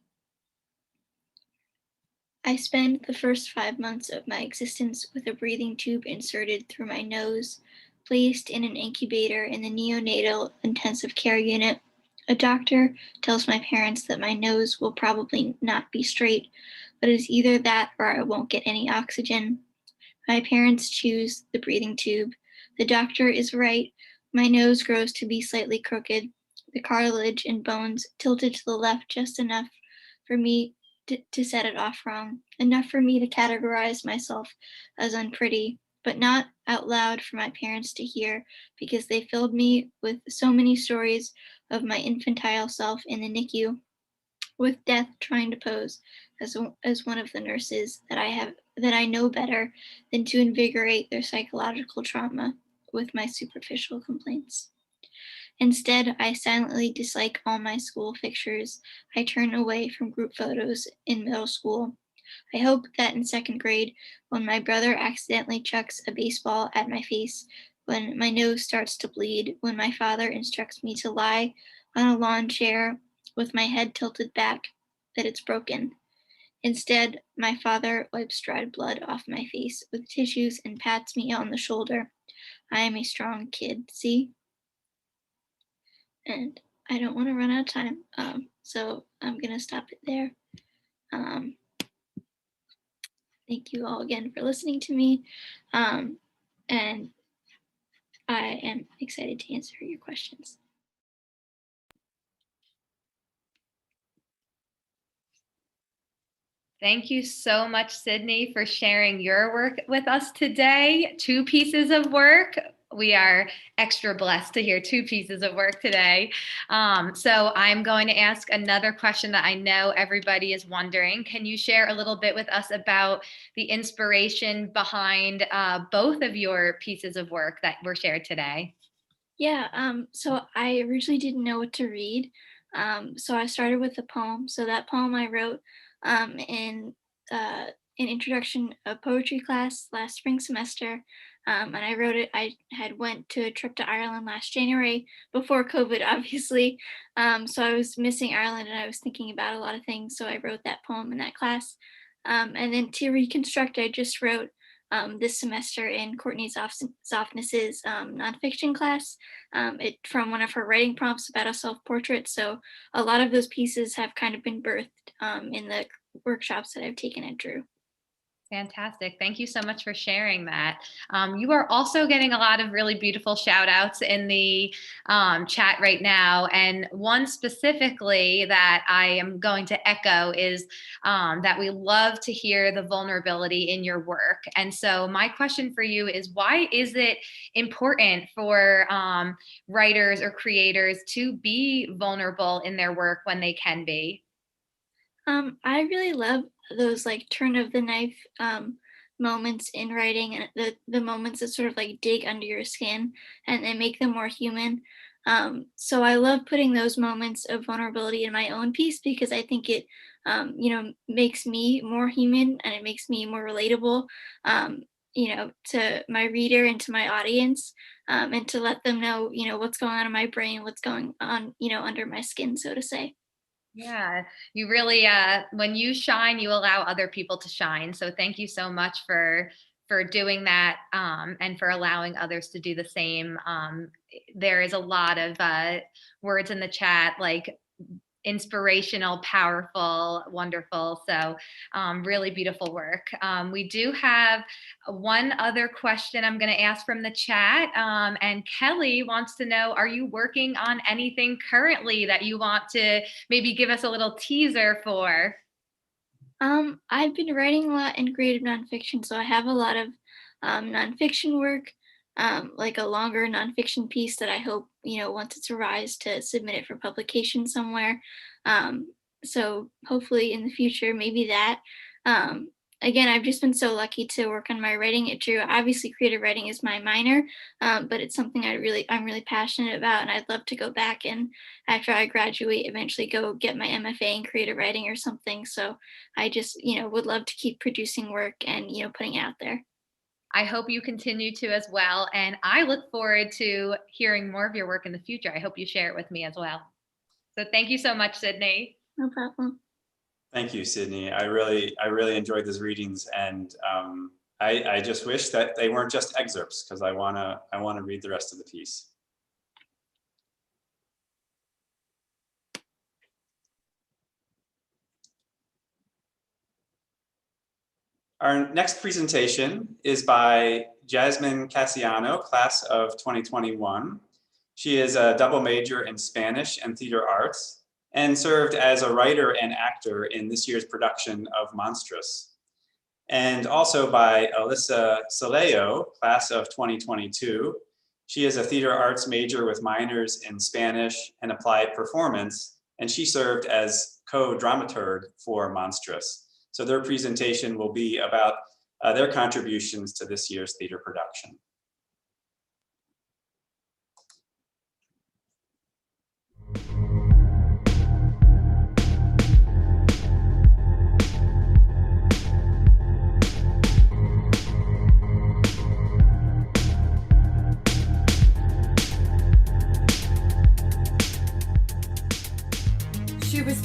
I spend the first 5 months of my existence with a breathing tube inserted through my nose, placed in an incubator in the neonatal intensive care unit. A doctor tells my parents that my nose will probably not be straight, but it's either that or I won't get any oxygen. My parents choose the breathing tube. The doctor is right. My nose grows to be slightly crooked, the cartilage and bones tilted to the left just enough for me to set it off wrong, enough for me to categorize myself as unpretty, but not out loud for my parents to hear, because they filled me with so many stories of my infantile self in the NICU, with death trying to pose as one of the nurses that I know better than to invigorate their psychological trauma with my superficial complaints. Instead, I silently dislike all my school pictures. I turn away from group photos in middle school. I hope that in second grade, when my brother accidentally chucks a baseball at my face, when my nose starts to bleed, when my father instructs me to lie on a lawn chair with my head tilted back, that it's broken. Instead, my father wipes dried blood off my face with tissues and pats me on the shoulder. I am a strong kid, see? And I don't want to run out of time, so I'm going to stop it there. Thank you all again for listening to me, and I am excited to answer your questions. Thank you so much, Sydney, for sharing your work with us today. 2 pieces of work. We are extra blessed to hear 2 pieces of work today. So I'm going to ask another question that I know everybody is wondering. Can you share a little bit with us about the inspiration behind both of your pieces of work that were shared today? Yeah, so I originally didn't know what to read. So I started with a poem. So that poem I wrote in an introduction of poetry class last spring semester. And I wrote it, I had went to a trip to Ireland last January before COVID, obviously. So I was missing Ireland and I was thinking about a lot of things. So I wrote that poem in that class. And then to reconstruct, I just wrote this semester in Courtney Softness's nonfiction class, from one of her writing prompts about a self-portrait. So a lot of those pieces have kind of been birthed in the workshops that I've taken at Drew. Fantastic. Thank you so much for sharing that. You are also getting a lot of really beautiful shout outs in the chat right now. And one specifically that I am going to echo is that we love to hear the vulnerability in your work. And so my question for you is, why is it important for writers or creators to be vulnerable in their work when they can be? I really love those like turn of the knife moments in writing, and the moments that sort of like dig under your skin and make them more human. So I love putting those moments of vulnerability in my own piece because I think it makes me more human and it makes me more relatable to my reader and to my audience, and to let them know what's going on in my brain, what's going on under my skin, so to say. Yeah, you really, when you shine, you allow other people to shine. So thank you so much for doing that, and for allowing others to do the same. There is a lot of words in the chat, like inspirational, powerful, wonderful. So really beautiful work. We do have one other question I'm going to ask from the chat. And Kelly wants to know, are you working on anything currently that you want to maybe give us a little teaser for? I've been writing a lot in creative nonfiction, so I have a lot of nonfiction work, like a longer nonfiction piece that I hope, once it's revised, to submit it for publication somewhere. So hopefully in the future, maybe that. Again, I've just been so lucky to work on my writing at Drew. Obviously, creative writing is my minor, but it's something I'm really passionate about, and I'd love to go back and, after I graduate, eventually go get my MFA in creative writing or something. So I just, would love to keep producing work and, putting it out there. I hope you continue to as well. And I look forward to hearing more of your work in the future. I hope you share it with me as well. So thank you so much, Sydney. No problem. Thank you, Sydney. I really enjoyed these readings, and I just wish that they weren't just excerpts, because I wanna read the rest of the piece. Our next presentation is by Jasmine Casiano, class of 2021. She is a double major in Spanish and theater arts, and served as a writer and actor in this year's production of Monstrous. And also by Alyssa Saleo, class of 2022. She is a theater arts major with minors in Spanish and applied performance, and she served as co-dramaturg for Monstrous. So their presentation will be about their contributions to this year's theater production.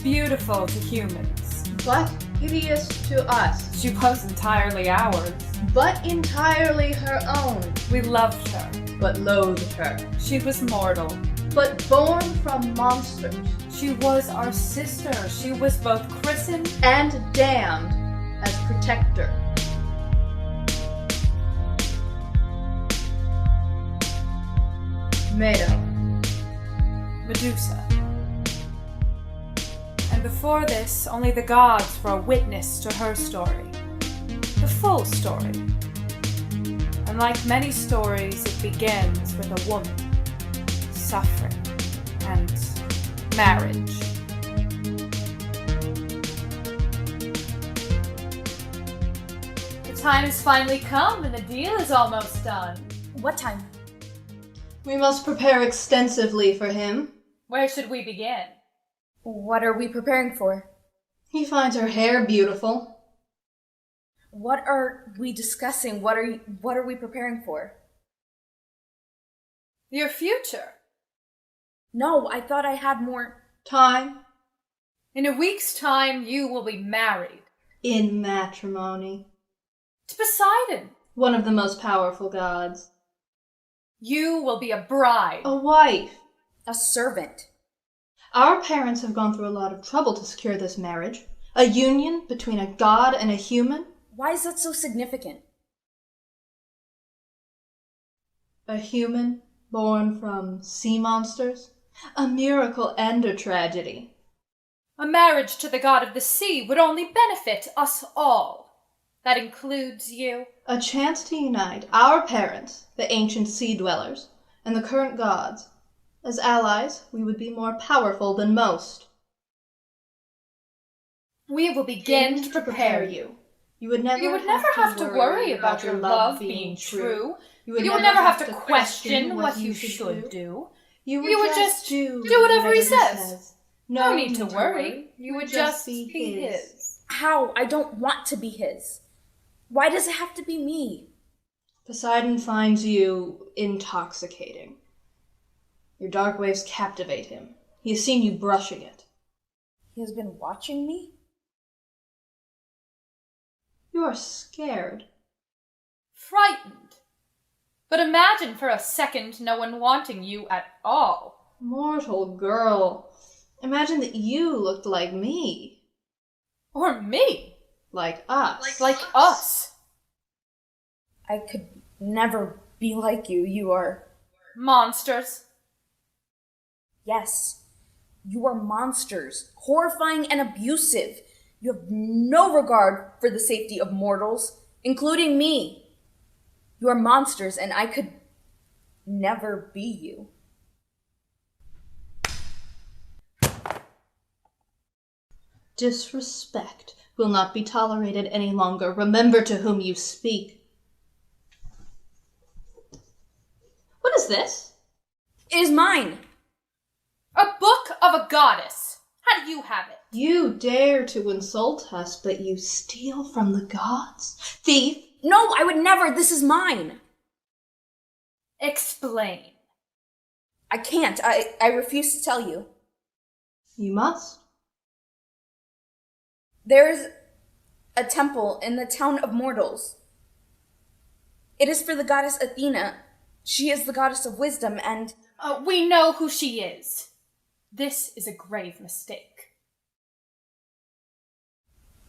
beautiful to humans, but hideous to us, she was entirely ours, but entirely her own. We loved her, but loathed her. She was mortal, but born from monsters. She was our sister. She was both christened and damned as protector. Meadow. Medusa. And before this, only the gods were a witness to her story. The full story. And like many stories, it begins with a woman, suffering, and marriage. The time has finally come and the deal is almost done. What time? We must prepare extensively for him. Where should we begin? What are we preparing for? He finds her hair beautiful. What are we discussing? What are we preparing for? Your future. No, I thought I had more time. In a week's time, you will be married. In matrimony. To Poseidon. One of the most powerful gods. You will be a bride. A wife. A servant. Our parents have gone through a lot of trouble to secure this marriage. A union between a god and a human. Why is that so significant? A human born from sea monsters. A miracle and a tragedy. A marriage to the god of the sea would only benefit us all. That includes you. A chance to unite our parents, the ancient sea dwellers, and the current gods. As allies, we would be more powerful than most. We will begin to prepare you. You would never have to worry about your love being true. You would never have to question what you should do. You would just do whatever he says. No need to worry. You would just be his. How? I don't want to be his. Why does it have to be me? Poseidon finds you intoxicating. Your dark waves captivate him. He has seen you brushing it. He has been watching me? You are scared. Frightened. But imagine for a second no one wanting you at all. Mortal girl. Imagine that you looked like me. Or me. Like us. Like us. I could never be like you. You are... monsters. Yes. You are monsters. Horrifying and abusive. You have no regard for the safety of mortals, including me. You are monsters, and I could never be you. Disrespect will not be tolerated any longer. Remember to whom you speak. What is this? It is mine. A book of a goddess. How do you have it? You dare to insult us, but you steal from the gods? Thief! No, I would never. This is mine. Explain. I can't. I refuse to tell you. You must. There is a temple in the town of mortals. It is for the goddess Athena. She is the goddess of wisdom, and... we know who she is. This is a grave mistake.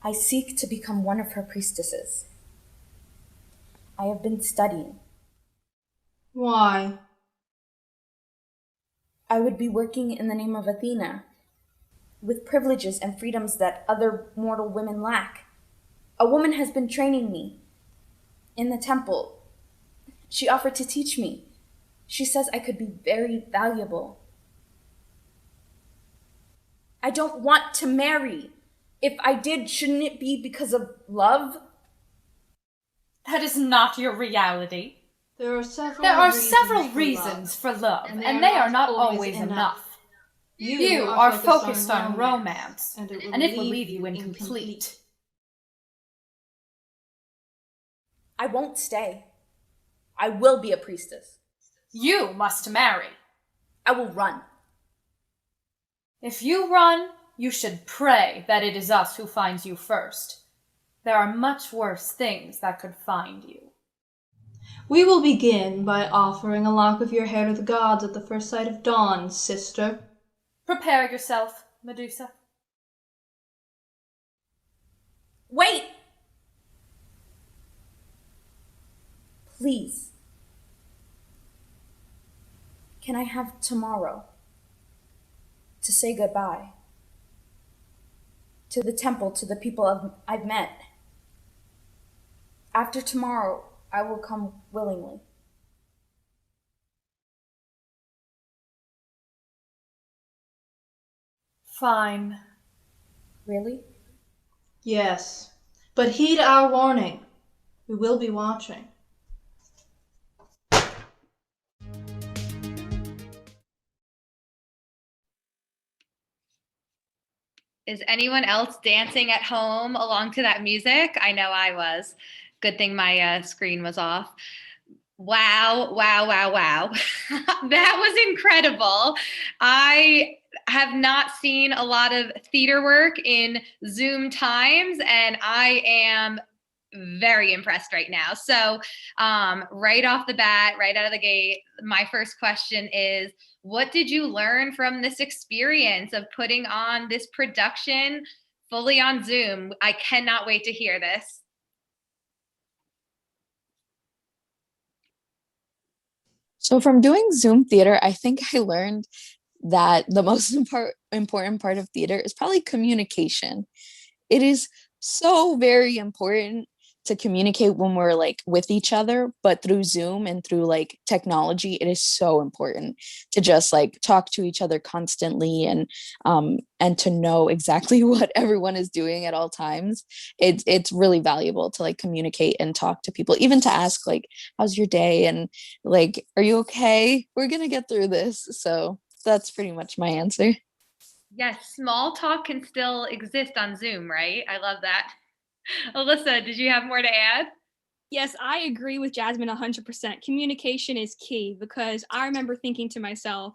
I seek to become one of her priestesses. I have been studying. Why? I would be working in the name of Athena, with privileges and freedoms that other mortal women lack. A woman has been training me in the temple. She offered to teach me. She says I could be very valuable. I don't want to marry. If I did, shouldn't it be because of love? That is not your reality. There are several reasons for love, and they are not always enough. You are focused on romance, and it will leave you incomplete. I won't stay. I will be a priestess. You must marry. I will run. If you run, you should pray that it is us who finds you first. There are much worse things that could find you. We will begin by offering a lock of your hair to the gods at the first sight of dawn, sister. Prepare yourself, Medusa. Wait! Please. Can I have tomorrow to say goodbye? To the temple, to the people I've met. After tomorrow, I will come willingly. Fine. Really? Yes, but heed our warning. We will be watching. Is anyone else dancing at home along to that music? I know I was. Good thing my screen was off. Wow, wow, wow, wow. That was incredible. I have not seen a lot of theater work in Zoom times, and I am very impressed right now. So right off the bat, right out of the gate, my first question is, what did you learn from this experience of putting on this production fully on Zoom? I cannot wait to hear this. So from doing Zoom theater, I think I learned that the most important part of theater is probably communication. It is so very important to communicate when we're like with each other, but through Zoom and through like technology, it is so important to just like talk to each other constantly and to know exactly what everyone is doing at all times. It's really valuable to like communicate and talk to people, even to ask like, how's your day? And like, are you okay? We're gonna get through this. So that's pretty much my answer. Yes, small talk can still exist on Zoom, right? I love that. Alyssa, did you have more to add? Yes, I agree with Jasmine 100%. Communication is key because I remember thinking to myself,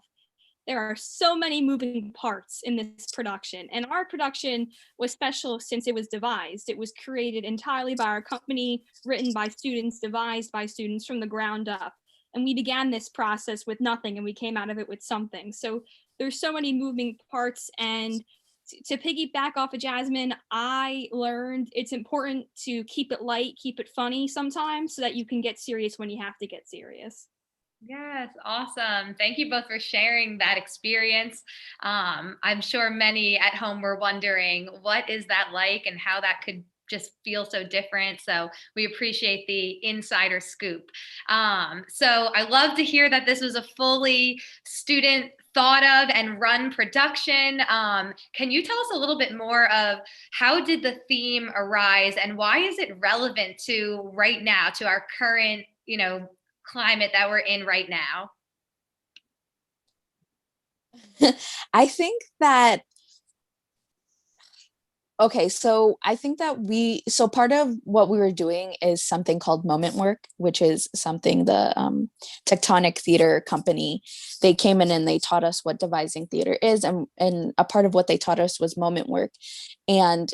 there are so many moving parts in this production. And our production was special since it was devised. It was created entirely by our company, written by students, devised by students from the ground up. And we began this process with nothing and we came out of it with something. So there's so many moving parts. And to piggyback off of Jasmine, I learned it's important to keep it light, keep it funny sometimes so that you can get serious when you have to get serious. Yes, awesome. Thank you both for sharing that experience. I'm sure many at home were wondering, what is that like and how that could just feel so different. So we appreciate the insider scoop. So I love to hear that this was a fully student thought of and run production. Can you tell us a little bit more of how did the theme arise and why is it relevant to right now, to our current, climate that we're in right now? I think that Okay, so I think that so part of what we were doing is something called moment work, which is something the Tectonic Theater Company, they came in and they taught us what devising theater is. And a part of what they taught us was moment work. And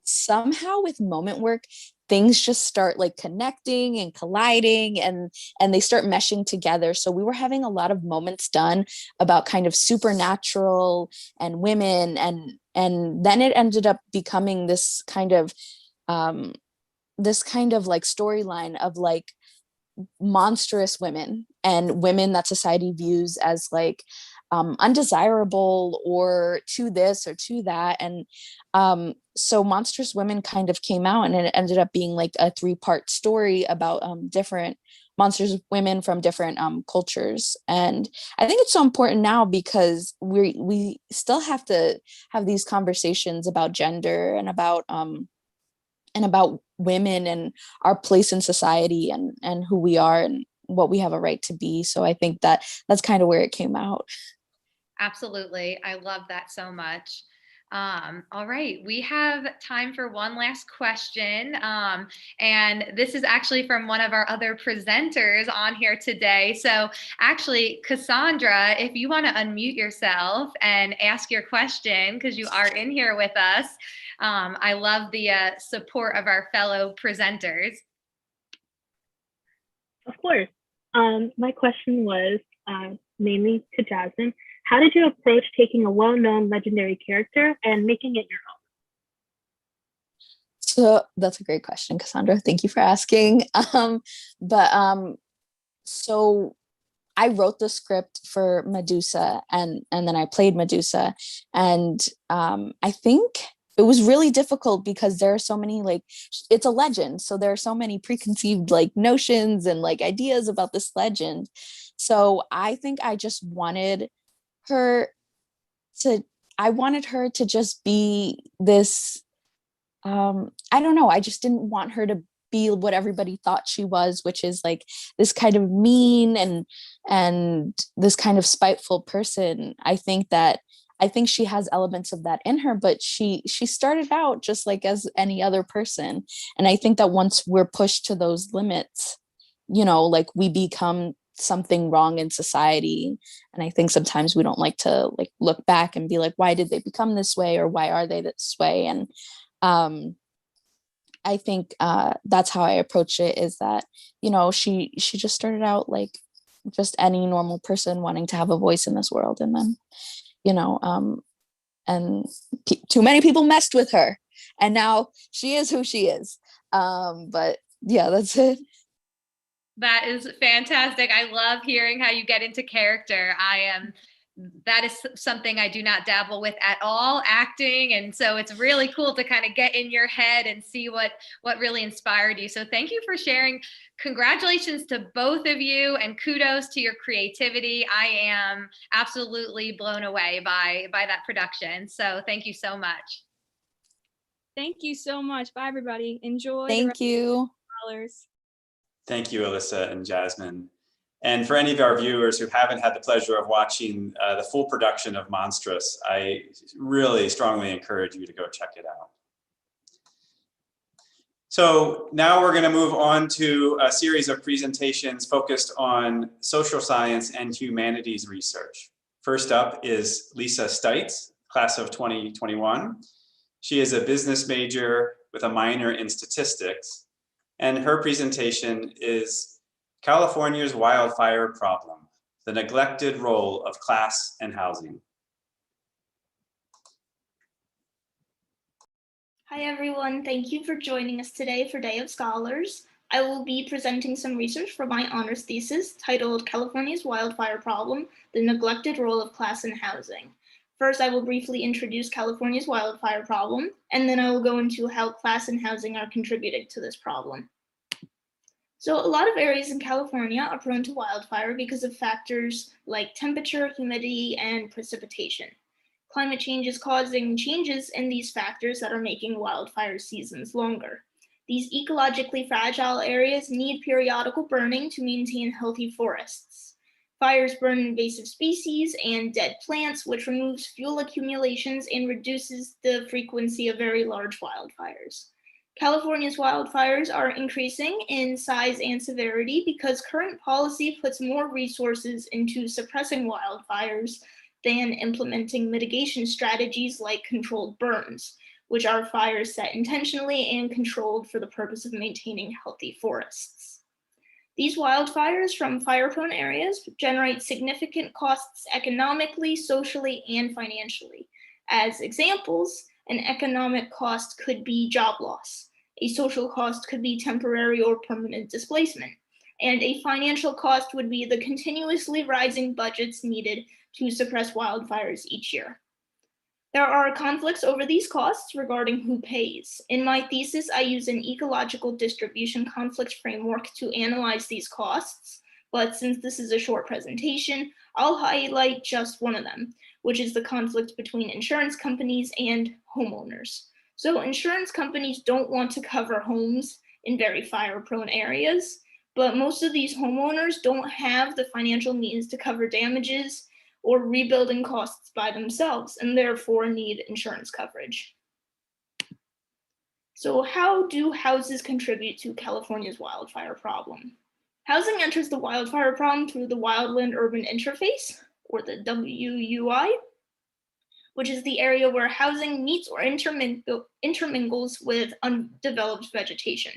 somehow with moment work, things just start like connecting and colliding and they start meshing together. So we were having a lot of moments done about kind of supernatural and women, and then it ended up becoming this kind of like storyline of like monstrous women and women that society views as like undesirable or to this or to that. And so monstrous women kind of came out and it ended up being like a 3-part story about different monstrous women from different cultures. And I think it's so important now because we still have to have these conversations about gender and about women and our place in society and who we are and what we have a right to be. So I think that that's kind of where it came out. Absolutely. I love that so much. All right, we have time for one last question. And this is actually from one of our other presenters on here today. So actually, Cassandra, if you want to unmute yourself and ask your question, because you are in here with us. I love the support of our fellow presenters. Of course. My question was mainly to Jasmine. How did you approach taking a well-known legendary character and making it your own? So that's a great question, Cassandra. Thank you for asking. So I wrote the script for Medusa, and then I played Medusa, and I think it was really difficult because there are so many, like, it's a legend, so there are so many preconceived like notions and like ideas about this legend. So I think I just wanted her to just be this, I don't know, I just didn't want her to be what everybody thought she was, which is like this kind of mean and this kind of spiteful person. I think she has elements of that in her, but she started out just like as any other person. And I think that once we're pushed to those limits, like we become something wrong in society. And I think sometimes we don't like to like look back and be like, why did they become this way, or why are they this way? And I think that's how I approach it, is that, she just started out like just any normal person wanting to have a voice in this world. And then, too many people messed with her, and now she is who she is. But yeah, that's it. That is fantastic. I love hearing how you get into character. That is something I do not dabble with at all, acting. And so it's really cool to kind of get in your head and see what really inspired you. So thank you for sharing. Congratulations to both of you, and kudos to your creativity. I am absolutely blown away by that production. So thank you so much. Thank you so much. Bye, everybody. Enjoy. Thank you. Thank you, Alyssa and Jasmine. And for any of our viewers who haven't had the pleasure of watching the full production of Monstrous, I really strongly encourage you to go check it out. So now we're going to move on to a series of presentations focused on social science and humanities research. First up is Lisa Stites, class of 2021. She is a business major with a minor in statistics, and her presentation is California's Wildfire Problem, the neglected role of class and housing. Hi everyone, thank you for joining us today for Day of Scholars. I will be presenting some research for my honors thesis titled California's Wildfire Problem, the Neglected Role of Class and Housing. First, I will briefly introduce California's wildfire problem, and then I will go into how class and housing are contributing to this problem. So a lot of areas in California are prone to wildfire because of factors like temperature, humidity, and precipitation. Climate change is causing changes in these factors that are making wildfire seasons longer. These ecologically fragile areas need periodical burning to maintain healthy forests. Fires burn invasive species and dead plants, which removes fuel accumulations and reduces the frequency of very large wildfires. California's wildfires are increasing in size and severity because current policy puts more resources into suppressing wildfires than implementing mitigation strategies like controlled burns, which are fires set intentionally and controlled for the purpose of maintaining healthy forests. These wildfires from fire-prone areas generate significant costs economically, socially, and financially. As examples, an economic cost could be job loss. A social cost could be temporary or permanent displacement. And a financial cost would be the continuously rising budgets needed to suppress wildfires each year. There are conflicts over these costs regarding who pays. In my thesis, I use an ecological distribution conflict framework to analyze these costs, but since this is a short presentation, I'll highlight just one of them, which is the conflict between insurance companies and homeowners. So insurance companies don't want to cover homes in very fire-prone areas, but most of these homeowners don't have the financial means to cover damages or rebuilding costs by themselves and therefore need insurance coverage. So how do houses contribute to California's wildfire problem? Housing enters the wildfire problem through the wildland-urban interface, or the WUI, which is the area where housing meets or intermingles with undeveloped vegetation.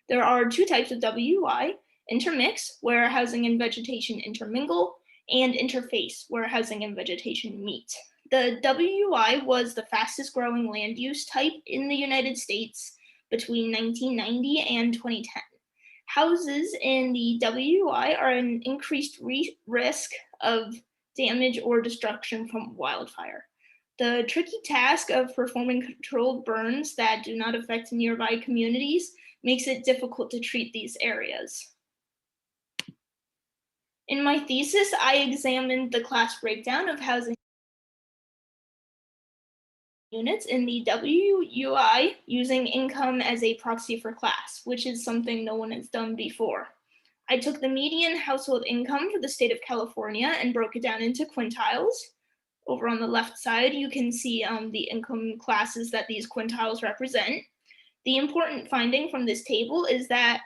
There are two types of WUI: intermix, where housing and vegetation intermingle, and interface, where housing and vegetation meet. The WUI was the fastest growing land use type in the United States between 1990 and 2010. Houses in the WUI are an increased risk of damage or destruction from wildfire. The tricky task of performing controlled burns that do not affect nearby communities makes it difficult to treat these areas. In my thesis, I examined the class breakdown of housing units in the WUI using income as a proxy for class, which is something no one has done before. I took the median household income for the state of California and broke it down into quintiles. Over on the left side, you can see the income classes that these quintiles represent. The important finding from this table is that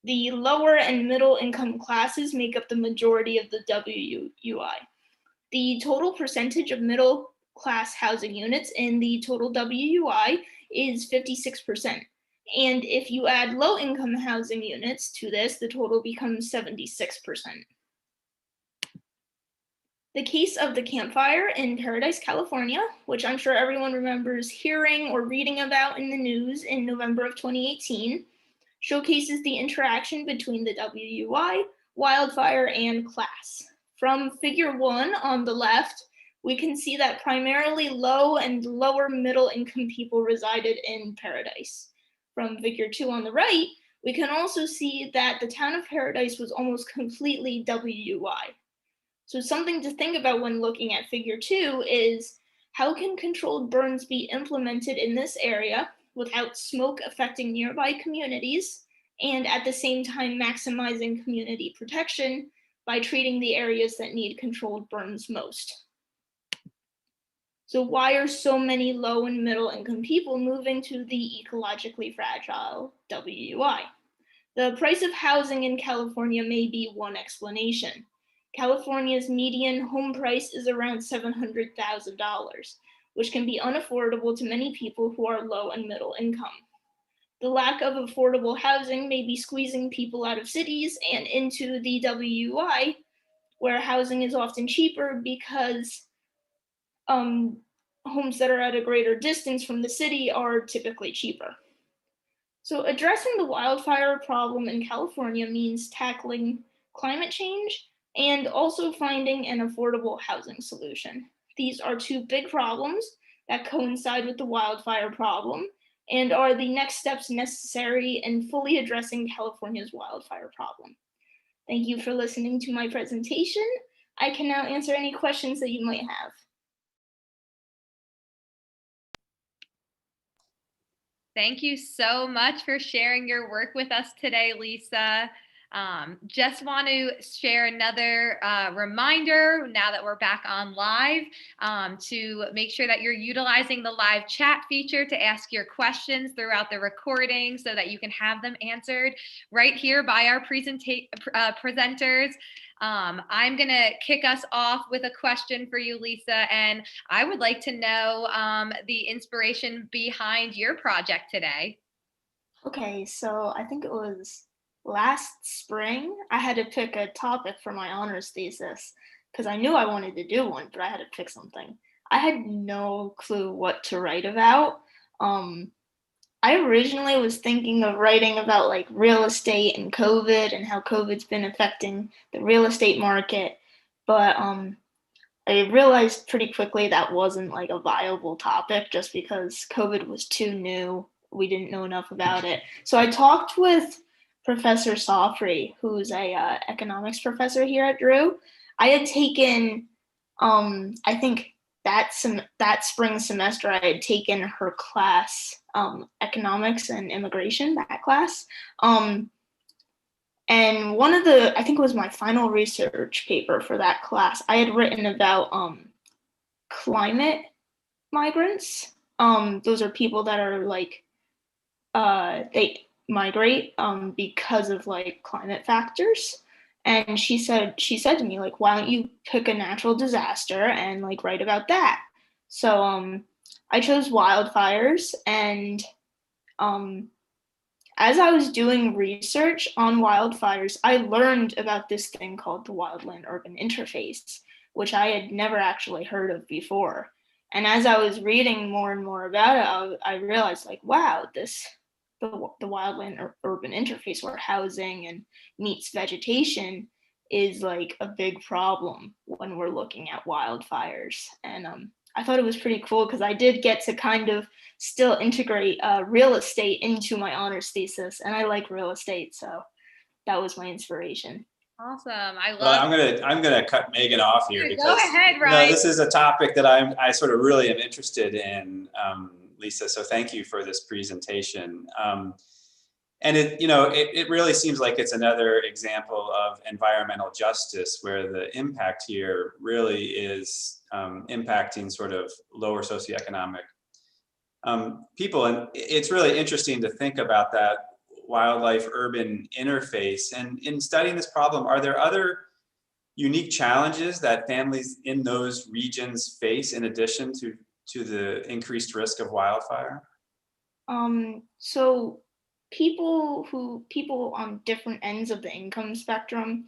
the lower and middle income classes make up the majority of the WUI. The total percentage of middle class housing units in the total WUI is 56%. And if you add low income housing units to this, the total becomes 76%. The case of the campfire in Paradise, California, which I'm sure everyone remembers hearing or reading about in the news in November of 2018, showcases the interaction between the WUI, wildfire, and class. From figure 1 on the left, we can see that primarily low and lower middle income people resided in Paradise. From figure 2 on the right, we can also see that the town of Paradise was almost completely WUI. So something to think about when looking at figure 2 is how can controlled burns be implemented in this area without smoke affecting nearby communities and at the same time maximizing community protection by treating the areas that need controlled burns most. So why are so many low and middle income people moving to the ecologically fragile WUI? The price of housing in California may be one explanation. California's median home price is around $700,000, which can be unaffordable to many people who are low and middle income. The lack of affordable housing may be squeezing people out of cities and into the WUI, where housing is often cheaper because homes that are at a greater distance from the city are typically cheaper. So addressing the wildfire problem in California means tackling climate change and also finding an affordable housing solution. These are two big problems that coincide with the wildfire problem and are the next steps necessary in fully addressing California's wildfire problem. Thank you for listening to my presentation. I can now answer any questions that you might have. Thank you so much for sharing your work with us today, Lisa. Just want to share another reminder now that we're back on live to make sure that you're utilizing the live chat feature to ask your questions throughout the recording so that you can have them answered right here by our presenters. I'm going to kick us off with a question for you, Lisa, and I would like to know the inspiration behind your project today. Okay, so I think it was last spring, I had to pick a topic for my honors thesis because I knew I wanted to do one, but I had to pick something. I had no clue what to write about. I originally was thinking of writing about like real estate and COVID and how COVID's been affecting the real estate market, but I realized pretty quickly that wasn't like a viable topic just because COVID was too new. We didn't know enough about it. So I talked with Professor Sofri, who's a economics professor here at Drew. I had taken, I think that spring semester, I had taken her class, economics and immigration, that class. And one of the, I think it was my final research paper for that class, I had written about climate migrants. Those are people that are like, they migrate because of like climate factors. And she said to me, like, why don't you pick a natural disaster and like write about that? So I chose wildfires, and as I was doing research on wildfires, I learned about this thing called the wildland urban interface, which I had never actually heard of before. And as I was reading more and more about it, I realized, like, wow, the wildland urban interface where housing and meets vegetation is like a big problem when we're looking at wildfires. And I thought it was pretty cool because I did get to kind of still integrate real estate into my honors thesis, and I like real estate, so that was my inspiration. Awesome. I love. Well, I'm gonna cut Megan off here because go ahead, Ryan. this is a topic that I sort of really am interested in, Lisa. So thank you for this presentation. And it really seems like it's another example of environmental justice where the impact here really is impacting sort of lower socioeconomic people. And it's really interesting to think about that wildlife urban interface. And in studying this problem, are there other unique challenges that families in those regions face in addition to the increased risk of wildfire? So people on different ends of the income spectrum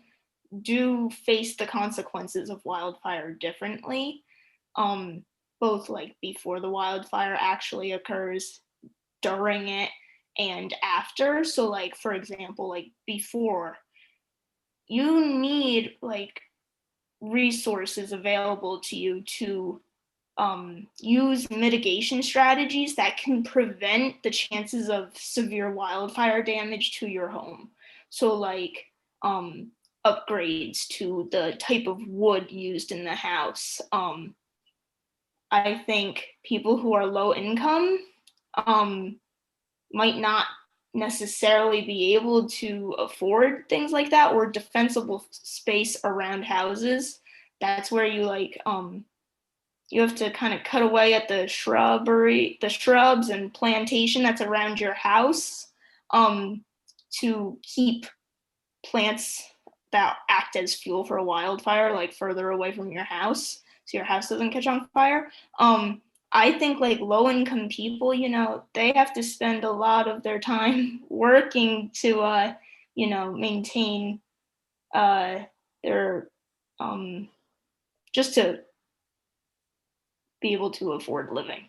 do face the consequences of wildfire differently, both like before the wildfire actually occurs, during it, and after. So like, for example, like before, you need like resources available to you to use mitigation strategies that can prevent the chances of severe wildfire damage to your home. So like upgrades to the type of wood used in the house. I think people who are low income might not necessarily be able to afford things like that, or defensible space around houses. That's where you like you have to kind of cut away at the shrubs and plantation that's around your house to keep plants that act as fuel for a wildfire like further away from your house so your house doesn't catch on fire. I think like low income people, they have to spend a lot of their time working to maintain their just to be able to afford living.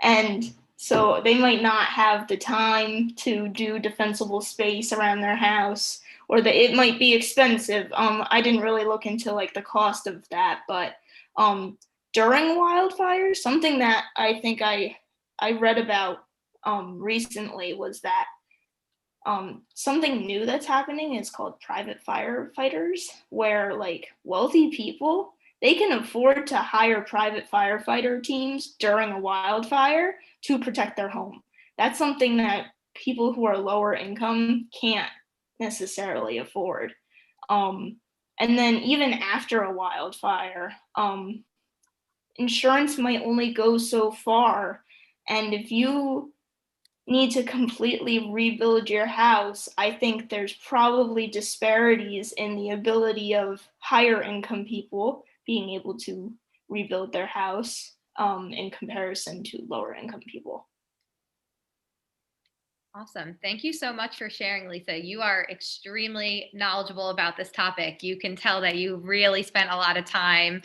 And so they might not have the time to do defensible space around their house, or that it might be expensive. I didn't really look into like the cost of that, but during wildfires, something that I think I read about recently was that something new that's happening is called private firefighters, where like wealthy people, they can afford to hire private firefighter teams during a wildfire to protect their home. That's something that people who are lower income can't necessarily afford. And then even after a wildfire, insurance might only go so far. And if you need to completely rebuild your house, I think there's probably disparities in the ability of higher income people being able to rebuild their house in comparison to lower income people. Awesome. Thank you so much for sharing, Lisa. You are extremely knowledgeable about this topic. You can tell that you really spent a lot of time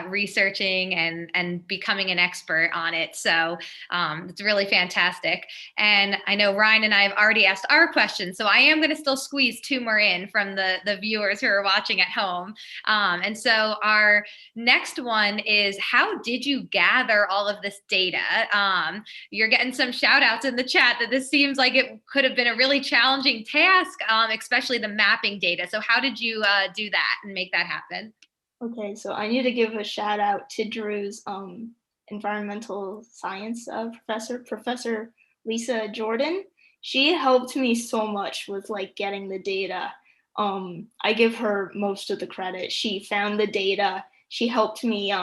researching and becoming an expert on it. So it's really fantastic. And I know Ryan and I have already asked our questions, so I am going to still squeeze two more in from the viewers who are watching at home. And so our next one is, how did you gather all of this data? You're getting some shout outs in the chat that this seems like it could have been a really challenging task, especially the mapping data. So how did you do that and make that happen? Okay, so I need to give a shout out to Drew's environmental science professor, Professor Lisa Jordan. she helped me so much with like getting the data. I give her most of the credit. She found the data. She helped me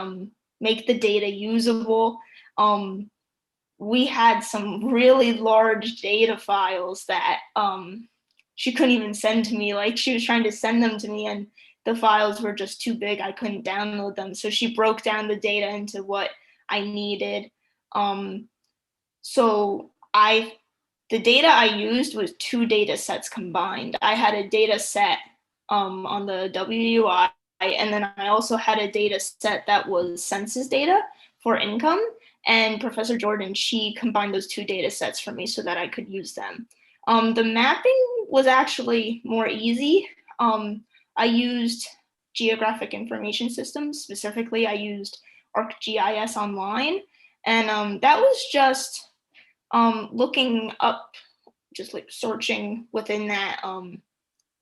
make the data usable. We had some really large data files that she couldn't even send to me. Like she was trying to send them to me and the files were just too big. I couldn't download them. So she broke down the data into what I needed. So the data I used was 2 data sets combined. I had a data set on the WUI, and then I also had a data set that was census data for income. And Professor Jordan, she combined those 2 data sets for me so that I could use them. The mapping was actually more easy. I used geographic information systems. Specifically, I used ArcGIS Online. And that was just looking up, just like searching within that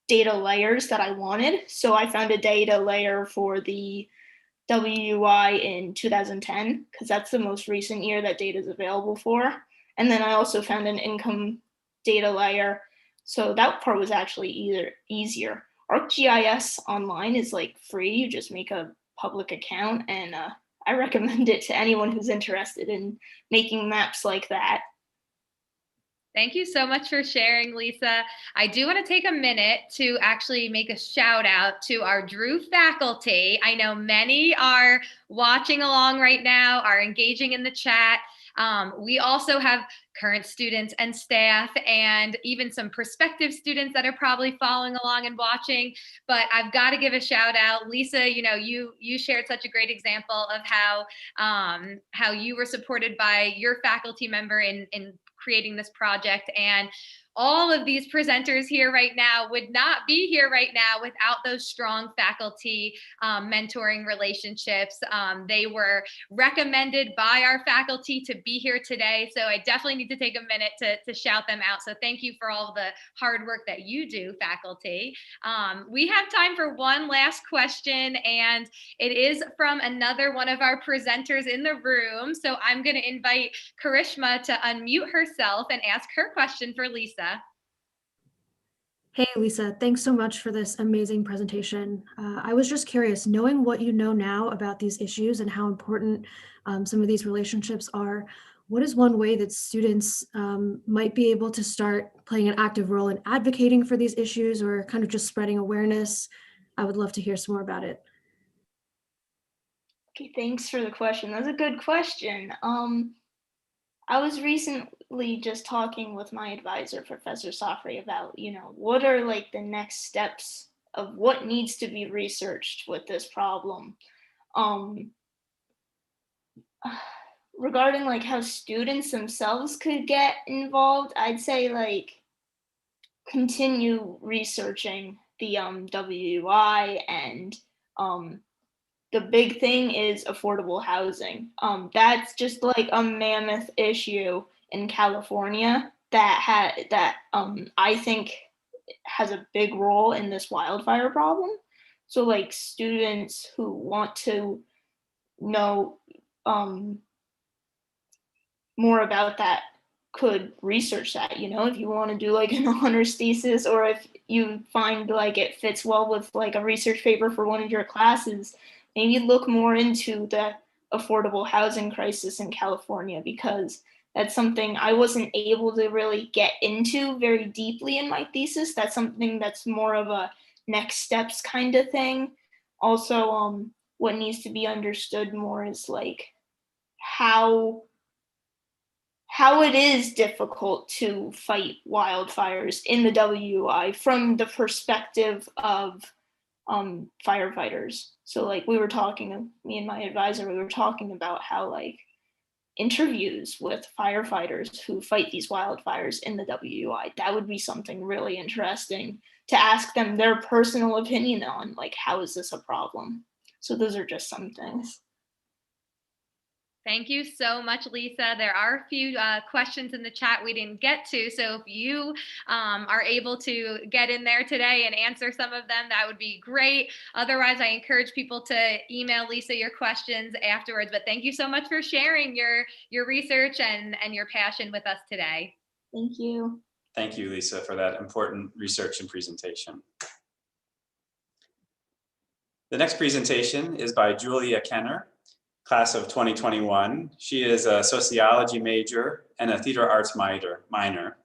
data layers that I wanted. So I found a data layer for the WUI in 2010, because that's the most recent year that data is available for. And then I also found an income data layer. So that part was actually easier. ArcGIS Online is like free. You just make a public account, and I recommend it to anyone who's interested in making maps like that. Thank you so much for sharing, Lisa. I do want to take a minute to actually make a shout out to our Drew faculty. I know many are watching along right now, are engaging in the chat. We also have current students and staff and even some prospective students that are probably following along and watching. But I've got to give a shout out. Lisa, you know, you shared such a great example of how you were supported by your faculty member in creating this project, and all of these presenters here right now would not be here right now without those strong faculty mentoring relationships. They were recommended by our faculty to be here today, so I definitely need to take a minute to shout them out. So thank you for all the hard work that you do, faculty. We have time for one last question, and it is from another one of our presenters in the room. So I'm going to invite Karishma to unmute herself and ask her question for Lisa. Hey, Lisa, thanks so much for this amazing presentation. I was just curious, knowing what you know now about these issues and how important some of these relationships are, what is one way that students might be able to start playing an active role in advocating for these issues or kind of just spreading awareness? I would love to hear some more about it. Okay, thanks for the question. That's a good question. I was recently just talking with my advisor, Professor Safri, about, you know, what are like the next steps of what needs to be researched with this problem. Regarding like how students themselves could get involved, I'd say like continue researching the WUI, and the big thing is affordable housing. That's just like a mammoth issue in California that I think has a big role in this wildfire problem. So like students who want to know more about that could research that, you know, if you want to do like an honors thesis, or if you find like it fits well with like a research paper for one of your classes, maybe look more into the affordable housing crisis in California, because that's something I wasn't able to really get into very deeply in my thesis. That's something that's more of a next steps kind of thing. Also, what needs to be understood more is like how it is difficult to fight wildfires in the WUI from the perspective of firefighters. So like we were talking, me and my advisor, we were talking about how like interviews with firefighters who fight these wildfires in the WUI, that would be something really interesting to ask them their personal opinion on, like, how is this a problem? So those are just some things. Thank you so much, Lisa. There are a few questions in the chat we didn't get to. So if you are able to get in there today and answer some of them, that would be great. Otherwise, I encourage people to email Lisa your questions afterwards. But thank you so much for sharing your research and your passion with us today. Thank you. Thank you, Lisa, for that important research and presentation. The next presentation is by Julia Kenner, class of 2021. She is a sociology major and a theater arts minor.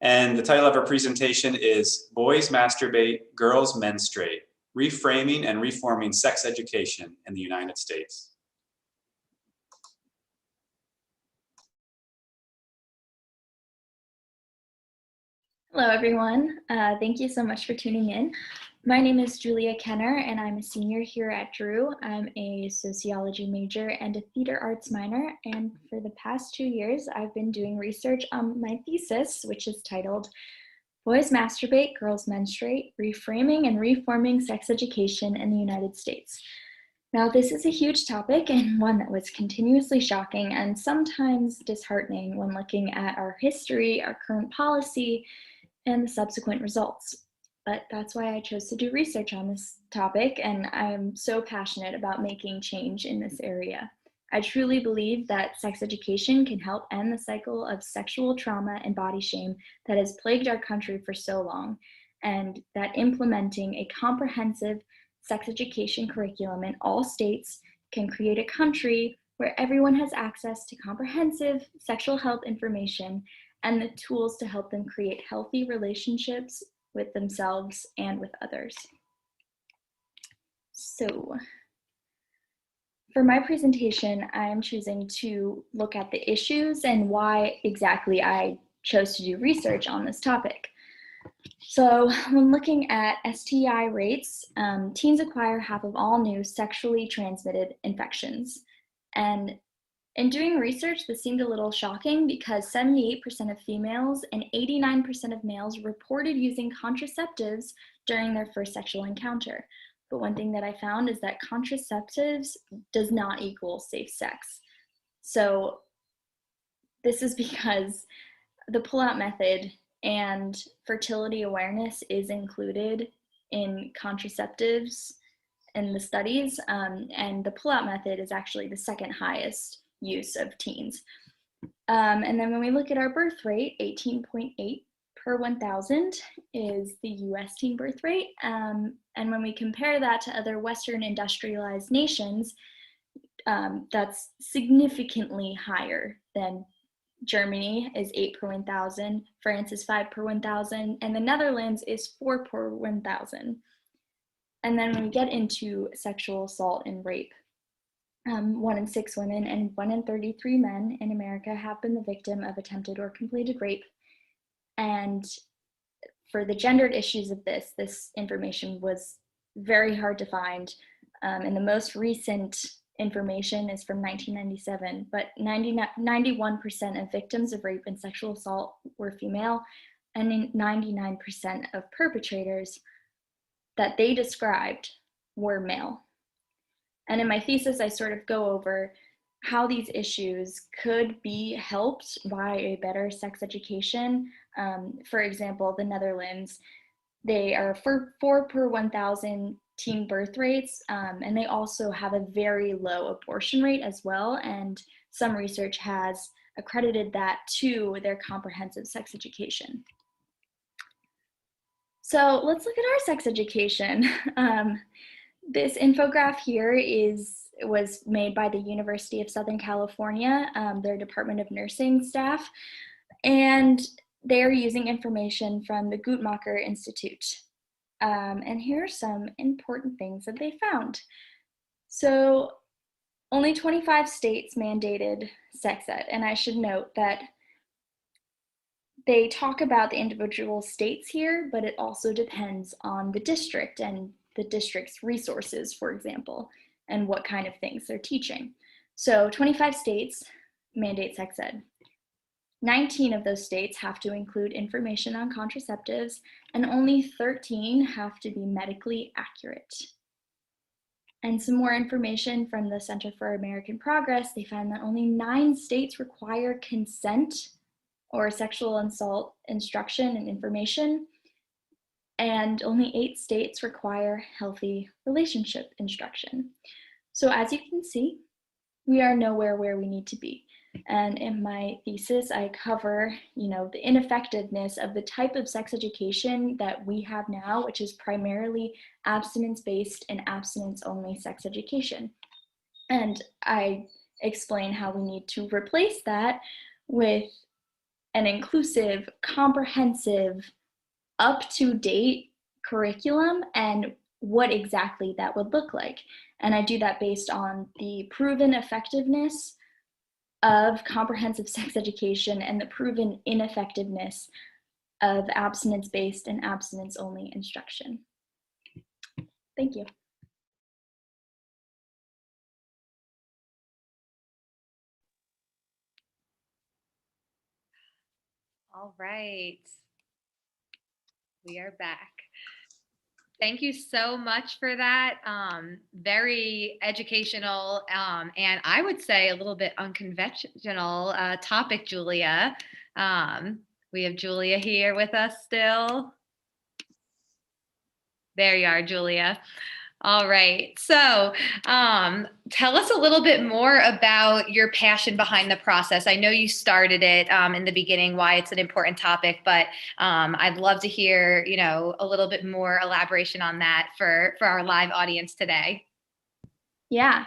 And the title of her presentation is Boys Masturbate, Girls Menstruate, Reframing and Reforming Sex Education in the United States. Hello, everyone. Thank you so much for tuning in. My name is Julia Kenner, and I'm a senior here at Drew. I'm a sociology major and a theater arts minor, and for the past 2 years, I've been doing research on my thesis, which is titled Boys Masturbate, Girls Menstruate, Reframing and Reforming Sex Education in the United States. Now, this is a huge topic and one that was continuously shocking and sometimes disheartening when looking at our history, our current policy, and the subsequent results. But that's why I chose to do research on this topic, and I am so passionate about making change in this area. I truly believe that sex education can help end the cycle of sexual trauma and body shame that has plagued our country for so long, and that implementing a comprehensive sex education curriculum in all states can create a country where everyone has access to comprehensive sexual health information and the tools to help them create healthy relationships with themselves and with others. So, for my presentation, I am choosing to look at the issues and why exactly I chose to do research on this topic. So, when looking at STI rates, teens acquire half of all new sexually transmitted infections. And in doing research, this seemed a little shocking because 78% of females and 89% of males reported using contraceptives during their first sexual encounter. But one thing that I found is that contraceptives does not equal safe sex. So this is because the pull-out method and fertility awareness is included in contraceptives in the studies, and the pull-out method is actually the second highest use of teens. And then when we look at our birth rate, 18.8 per 1,000 is the US teen birth rate. And when we compare that to other Western industrialized nations, that's significantly higher than Germany is 8 per 1,000, France is 5 per 1,000, and the Netherlands is 4 per 1,000. And then when we get into sexual assault and rape, 1 in 6 women and 1 in 33 men in America have been the victim of attempted or completed rape. And for the gendered issues of this information was very hard to find. And the most recent information is from 1997, but 91% of victims of rape and sexual assault were female, and 99% of perpetrators that they described were male. And in my thesis, I sort of go over how these issues could be helped by a better sex education. For example, the Netherlands, they are 4 per 1,000 teen birth rates, and they also have a very low abortion rate as well. And some research has accredited that to their comprehensive sex education. So let's look at our sex education. This infographic here was made by the University of Southern California, their Department of Nursing staff, and they're using information from the Guttmacher Institute. And here are some important things that they found. So only 25 states mandated sex ed, and I should note that they talk about the individual states here, but it also depends on the district and the district's resources, for example, and what kind of things they're teaching. So 25 states mandate sex ed. 19 of those states have to include information on contraceptives, and only 13 have to be medically accurate. And some more information from the Center for American Progress, they found that only 9 states require consent or sexual assault instruction and information, and only 8 states require healthy relationship instruction. So as you can see, we are nowhere where we need to be. And in my thesis, I cover, the ineffectiveness of the type of sex education that we have now, which is primarily abstinence-based and abstinence-only sex education. And I explain how we need to replace that with an inclusive, comprehensive, up-to-date curriculum and what exactly that would look like. And I do that based on the proven effectiveness of comprehensive sex education and the proven ineffectiveness of abstinence-based and abstinence-only instruction. Thank you. All right. We are back. Thank you so much for that. Very educational and I would say a little bit unconventional topic, Julia. We have Julia here with us still. There you are, Julia. All right. So tell us a little bit more about your passion behind the process. I know you started it in the beginning, why it's an important topic, but I'd love to hear, a little bit more elaboration on that for our live audience today. Yeah.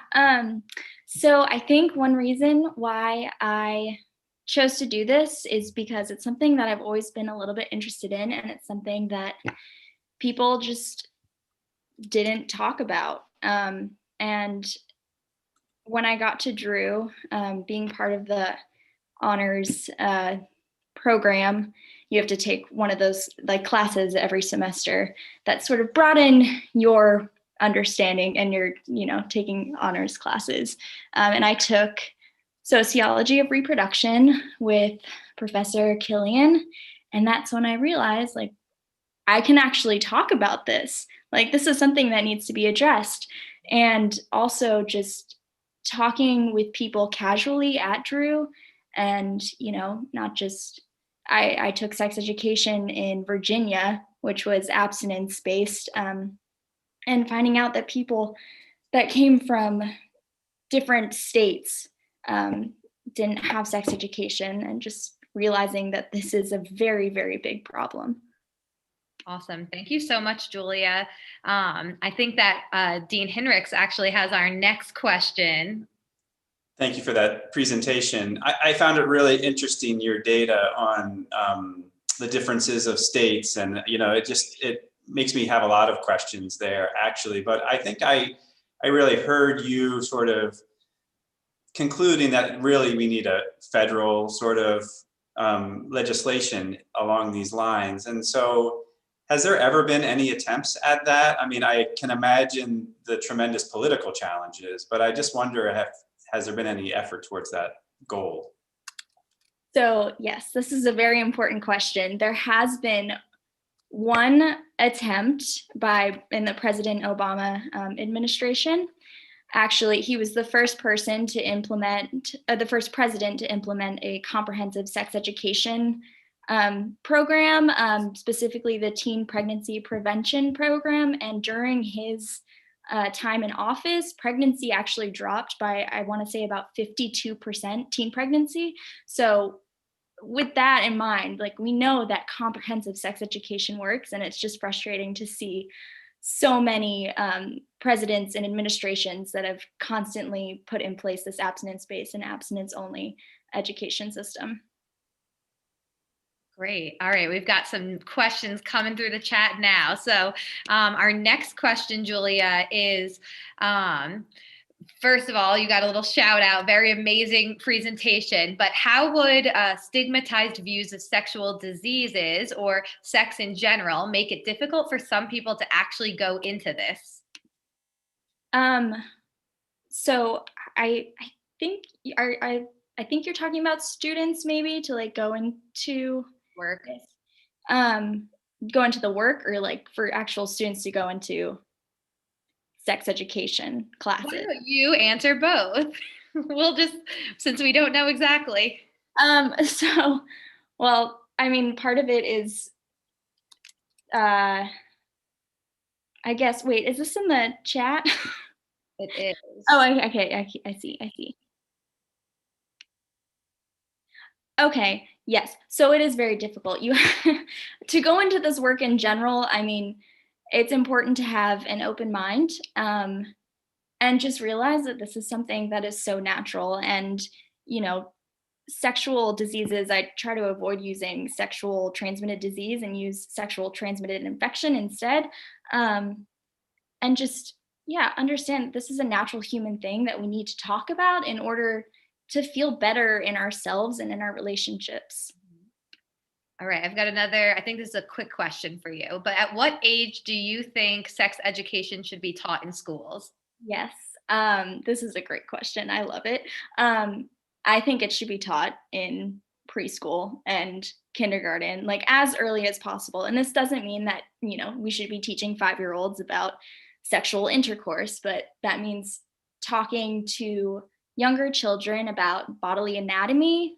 So I think one reason why I chose to do this is because it's something that I've always been a little bit interested in, and it's something that people just didn't talk about. And when I got to Drew, being part of the honors program, you have to take one of those classes every semester that sort of broaden your understanding, and you're taking honors classes. And I took sociology of reproduction with Professor Killian, and that's when I realized I can actually talk about this. This is something that needs to be addressed. And also just talking with people casually at Drew, and, not just, I took sex education in Virginia, which was abstinence-based, and finding out that people that came from different states didn't have sex education, and just realizing that this is a very, very big problem. Awesome. Thank you so much, Julia. I think that Dean Hinrichs actually has our next question. Thank you for that presentation. I found it really interesting, your data on the differences of states, and it makes me have a lot of questions there actually, but I think I really heard you sort of concluding that really we need a federal sort of legislation along these lines. And so has there ever been any attempts at that? I mean, I can imagine the tremendous political challenges, but I just wonder, has there been any effort towards that goal? So yes, this is a very important question. There has been one attempt in the President Obama administration. Actually, he was the first person to implement, the first president to implement a comprehensive sex education program, specifically the Teen Pregnancy Prevention Program. And during his time in office, pregnancy actually dropped by, I want to say, about 52% teen pregnancy. So with that in mind, we know that comprehensive sex education works, and it's just frustrating to see so many presidents and administrations that have constantly put in place this abstinence-based and abstinence-only education system. Great. All right. We've got some questions coming through the chat now. So our next question, Julia, is, first of all, you got a little shout out, very amazing presentation, but how would stigmatized views of sexual diseases or sex in general make it difficult for some people to actually go into this? So I think you're talking about students maybe to go into work, go into the work, or for actual students to go into sex education classes. Why don't you answer both? We'll just, since we don't know exactly. So, well, I mean, part of it is, I guess, wait, is this in the chat? It is. Oh, okay, I see. Okay, yes. So it is very difficult. You to go into this work in general, I mean, it's important to have an open mind, and just realize that this is something that is so natural. And, you know, sexual diseases, I try to avoid using sexual transmitted disease and use sexual transmitted infection instead. And just, yeah, understand that this is a natural human thing that we need to talk about in order to feel better in ourselves and in our relationships. All right, I've got another, I think this is a quick question for you, but at what age do you think sex education should be taught in schools? Yes, this is a great question. I love it. I think it should be taught in preschool and kindergarten, like as early as possible. And this doesn't mean that, you know, we should be teaching 5-year-olds about sexual intercourse, but that means talking to younger children about bodily anatomy,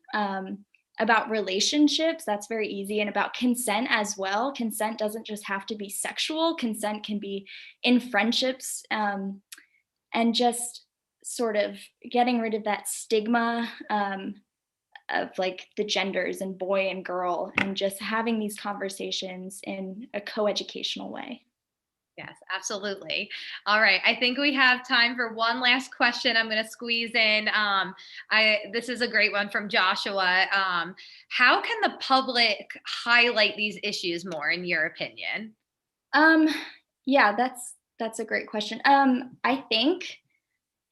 about relationships. That's very easy. And about consent as well. Consent doesn't just have to be sexual. Consent can be in friendships, and just sort of getting rid of that stigma of like the genders and boy and girl, and just having these conversations in a co-educational way. Yes, absolutely. All right. I think we have time for one last question. I'm going to squeeze in. This is a great one from Joshua. How can the public highlight these issues more, in your opinion? Yeah, that's a great question. I think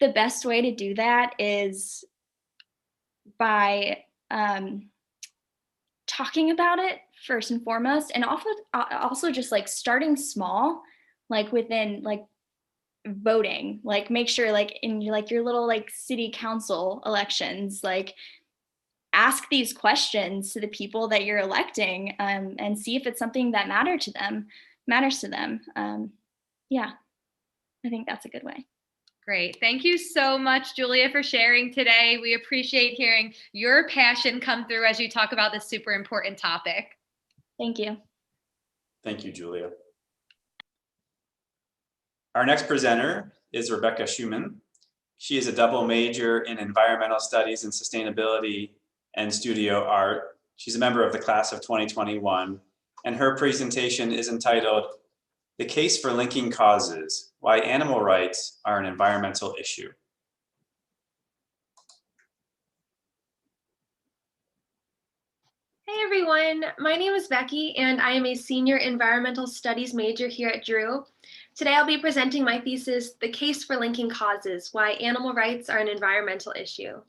the best way to do that is by talking about it first and foremost, and also just like starting small, like within like voting, like make sure like in like your little like city council elections, like ask these questions to the people that you're electing, and see if it's something that matters to them. Yeah, I think that's a good way. Great. Thank you so much, Julia, for sharing today. We appreciate hearing your passion come through as you talk about this super important topic. Thank you. Thank you, Julia. Our next presenter is Rebecca Schumann. She is a double major in environmental studies and sustainability and studio art. She's a member of the class of 2021, and her presentation is entitled "The Case for Linking Causes: Why Animal Rights Are an Environmental Issue." Hey everyone, my name is Becky and I am a senior environmental studies major here at Drew. Today I'll be presenting my thesis, "The Case for Linking Causes: Why Animal Rights Are an Environmental Issue."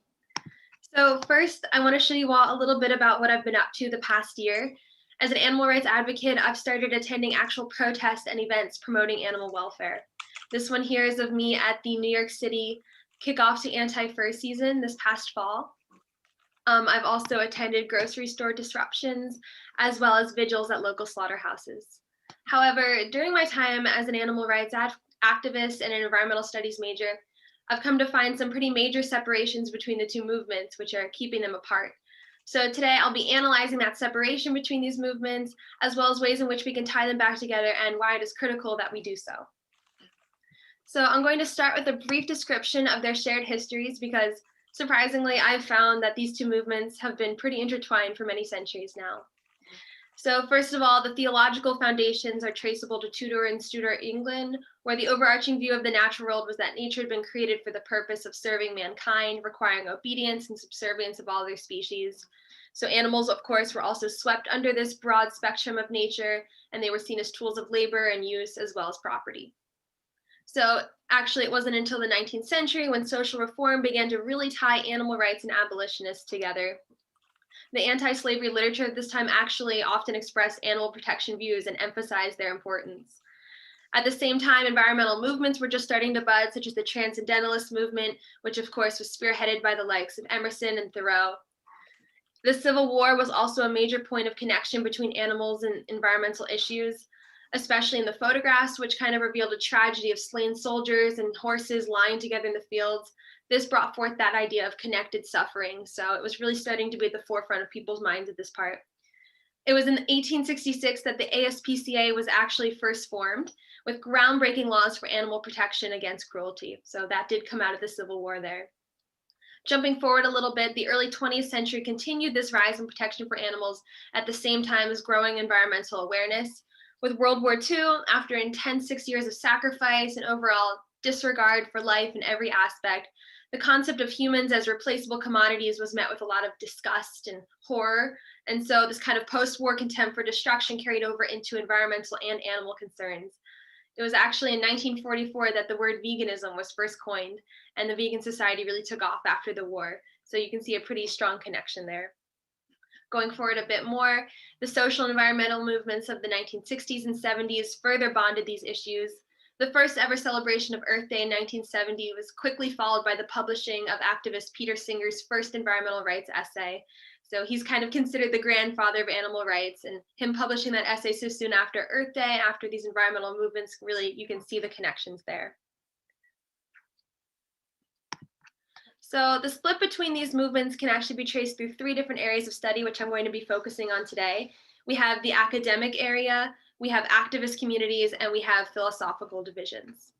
So first, I want to show you all a little bit about what I've been up to the past year. As an animal rights advocate, I've started attending actual protests and events promoting animal welfare. This one here is of me at the New York City kickoff to anti-fur season this past fall. I've also attended grocery store disruptions as well as vigils at local slaughterhouses. However, during my time as an animal rights activist and an environmental studies major, I've come to find some pretty major separations between the two movements, which are keeping them apart. So today I'll be analyzing that separation between these movements, as well as ways in which we can tie them back together and why it is critical that we do so. So I'm going to start with a brief description of their shared histories because, surprisingly, I've found that these two movements have been pretty intertwined for many centuries now. So first of all, the theological foundations are traceable to Tudor and Stuart England, where the overarching view of the natural world was that nature had been created for the purpose of serving mankind, requiring obedience and subservience of all their species. So animals, of course, were also swept under this broad spectrum of nature, and they were seen as tools of labor and use as well as property. So actually, it wasn't until the 19th century when social reform began to really tie animal rights and abolitionists together. The anti-slavery literature at this time actually often expressed animal protection views and emphasized their importance. At the same time, environmental movements were just starting to bud, such as the Transcendentalist movement, which of course was spearheaded by the likes of Emerson and Thoreau. The Civil War was also a major point of connection between animals and environmental issues, especially in the photographs, which kind of revealed a tragedy of slain soldiers and horses lying together in the fields. This brought forth that idea of connected suffering. So it was really starting to be at the forefront of people's minds at this part. It was in 1866 that the ASPCA was actually first formed, with groundbreaking laws for animal protection against cruelty. So that did come out of the Civil War there. Jumping forward a little bit, the early 20th century continued this rise in protection for animals at the same time as growing environmental awareness. With World War II, after intense 6 years of sacrifice and overall disregard for life in every aspect, the concept of humans as replaceable commodities was met with a lot of disgust and horror. And so this kind of post-war contempt for destruction carried over into environmental and animal concerns. It was actually in 1944 that the word veganism was first coined, and the vegan society really took off after the war. So you can see a pretty strong connection there. Going forward a bit more, the social and environmental movements of the 1960s and 70s further bonded these issues. The first ever celebration of Earth Day in 1970 was quickly followed by the publishing of activist Peter Singer's first environmental rights essay. So he's kind of considered the grandfather of animal rights, and him publishing that essay so soon after Earth Day, after these environmental movements, really, you can see the connections there. So the split between these movements can actually be traced through 3 different areas of study, which I'm going to be focusing on today. We have the academic area, we have activist communities, and we have philosophical divisions.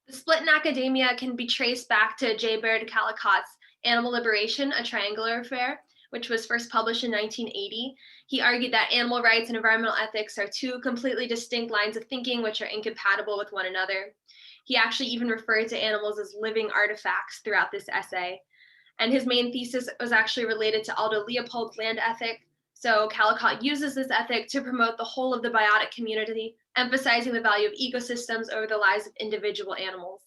The split in academia can be traced back to J. Baird Callicott's Animal Liberation, a Triangular Affair, which was first published in 1980. He argued that animal rights and environmental ethics are 2 completely distinct lines of thinking which are incompatible with one another. He actually even referred to animals as living artifacts throughout this essay. And his main thesis was actually related to Aldo Leopold's land ethic. So Callicott uses this ethic to promote the whole of the biotic community, emphasizing the value of ecosystems over the lives of individual animals.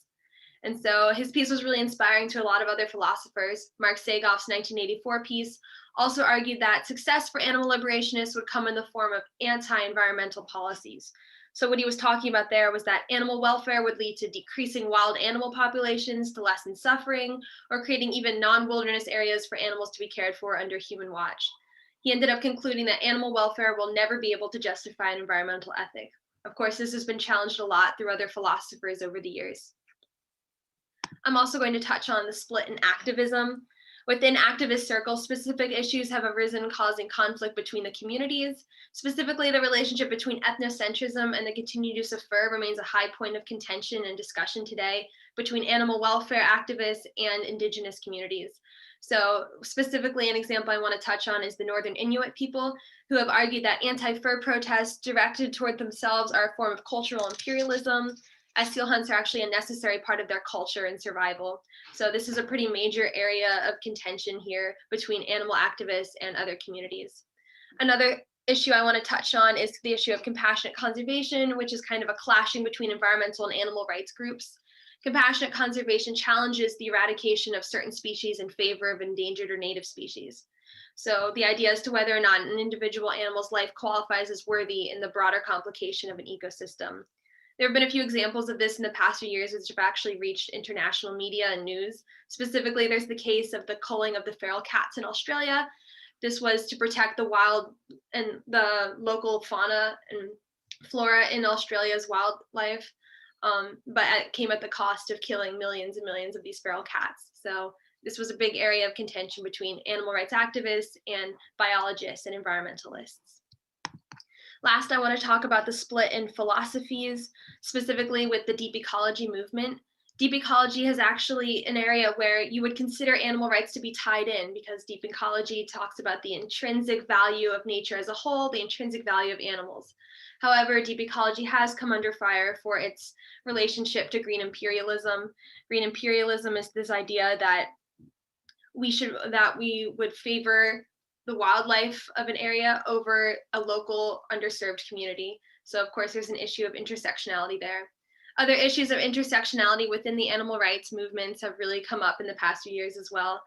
And so his piece was really inspiring to a lot of other philosophers. Mark Sagoff's 1984 piece also argued that success for animal liberationists would come in the form of anti-environmental policies. So what he was talking about there was that animal welfare would lead to decreasing wild animal populations to lessen suffering, or creating even non-wilderness areas for animals to be cared for under human watch. He ended up concluding that animal welfare will never be able to justify an environmental ethic. Of course, this has been challenged a lot through other philosophers over the years. I'm also going to touch on the split in activism. Within activist circles, specific issues have arisen causing conflict between the communities. Specifically, the relationship between ethnocentrism and the continued use of fur remains a high point of contention and discussion today between animal welfare activists and indigenous communities. So specifically, an example I want to touch on is the Northern Inuit people, who have argued that anti-fur protests directed toward themselves are a form of cultural imperialism, as seal hunts are actually a necessary part of their culture and survival. So this is a pretty major area of contention here between animal activists and other communities. Another issue I want to touch on is the issue of compassionate conservation, which is kind of a clashing between environmental and animal rights groups. Compassionate conservation challenges the eradication of certain species in favor of endangered or native species. So the idea as to whether or not an individual animal's life qualifies as worthy in the broader complication of an ecosystem. There have been a few examples of this in the past few years, which have actually reached international media and news. Specifically, there's the case of the culling of the feral cats in Australia. This was to protect the wild and the local fauna and flora in Australia's wildlife, but it came at the cost of killing millions and millions of these feral cats. So this was a big area of contention between animal rights activists and biologists and environmentalists. Last, I want to talk about the split in philosophies, specifically with the deep ecology movement. Deep ecology is actually an area where you would consider animal rights to be tied in, because deep ecology talks about the intrinsic value of nature as a whole, the intrinsic value of animals. However, deep ecology has come under fire for its relationship to green imperialism. Green imperialism is this idea that we would favor the wildlife of an area over a local underserved community. So of course, there's an issue of intersectionality there. Other issues of intersectionality within the animal rights movements have really come up in the past few years as well.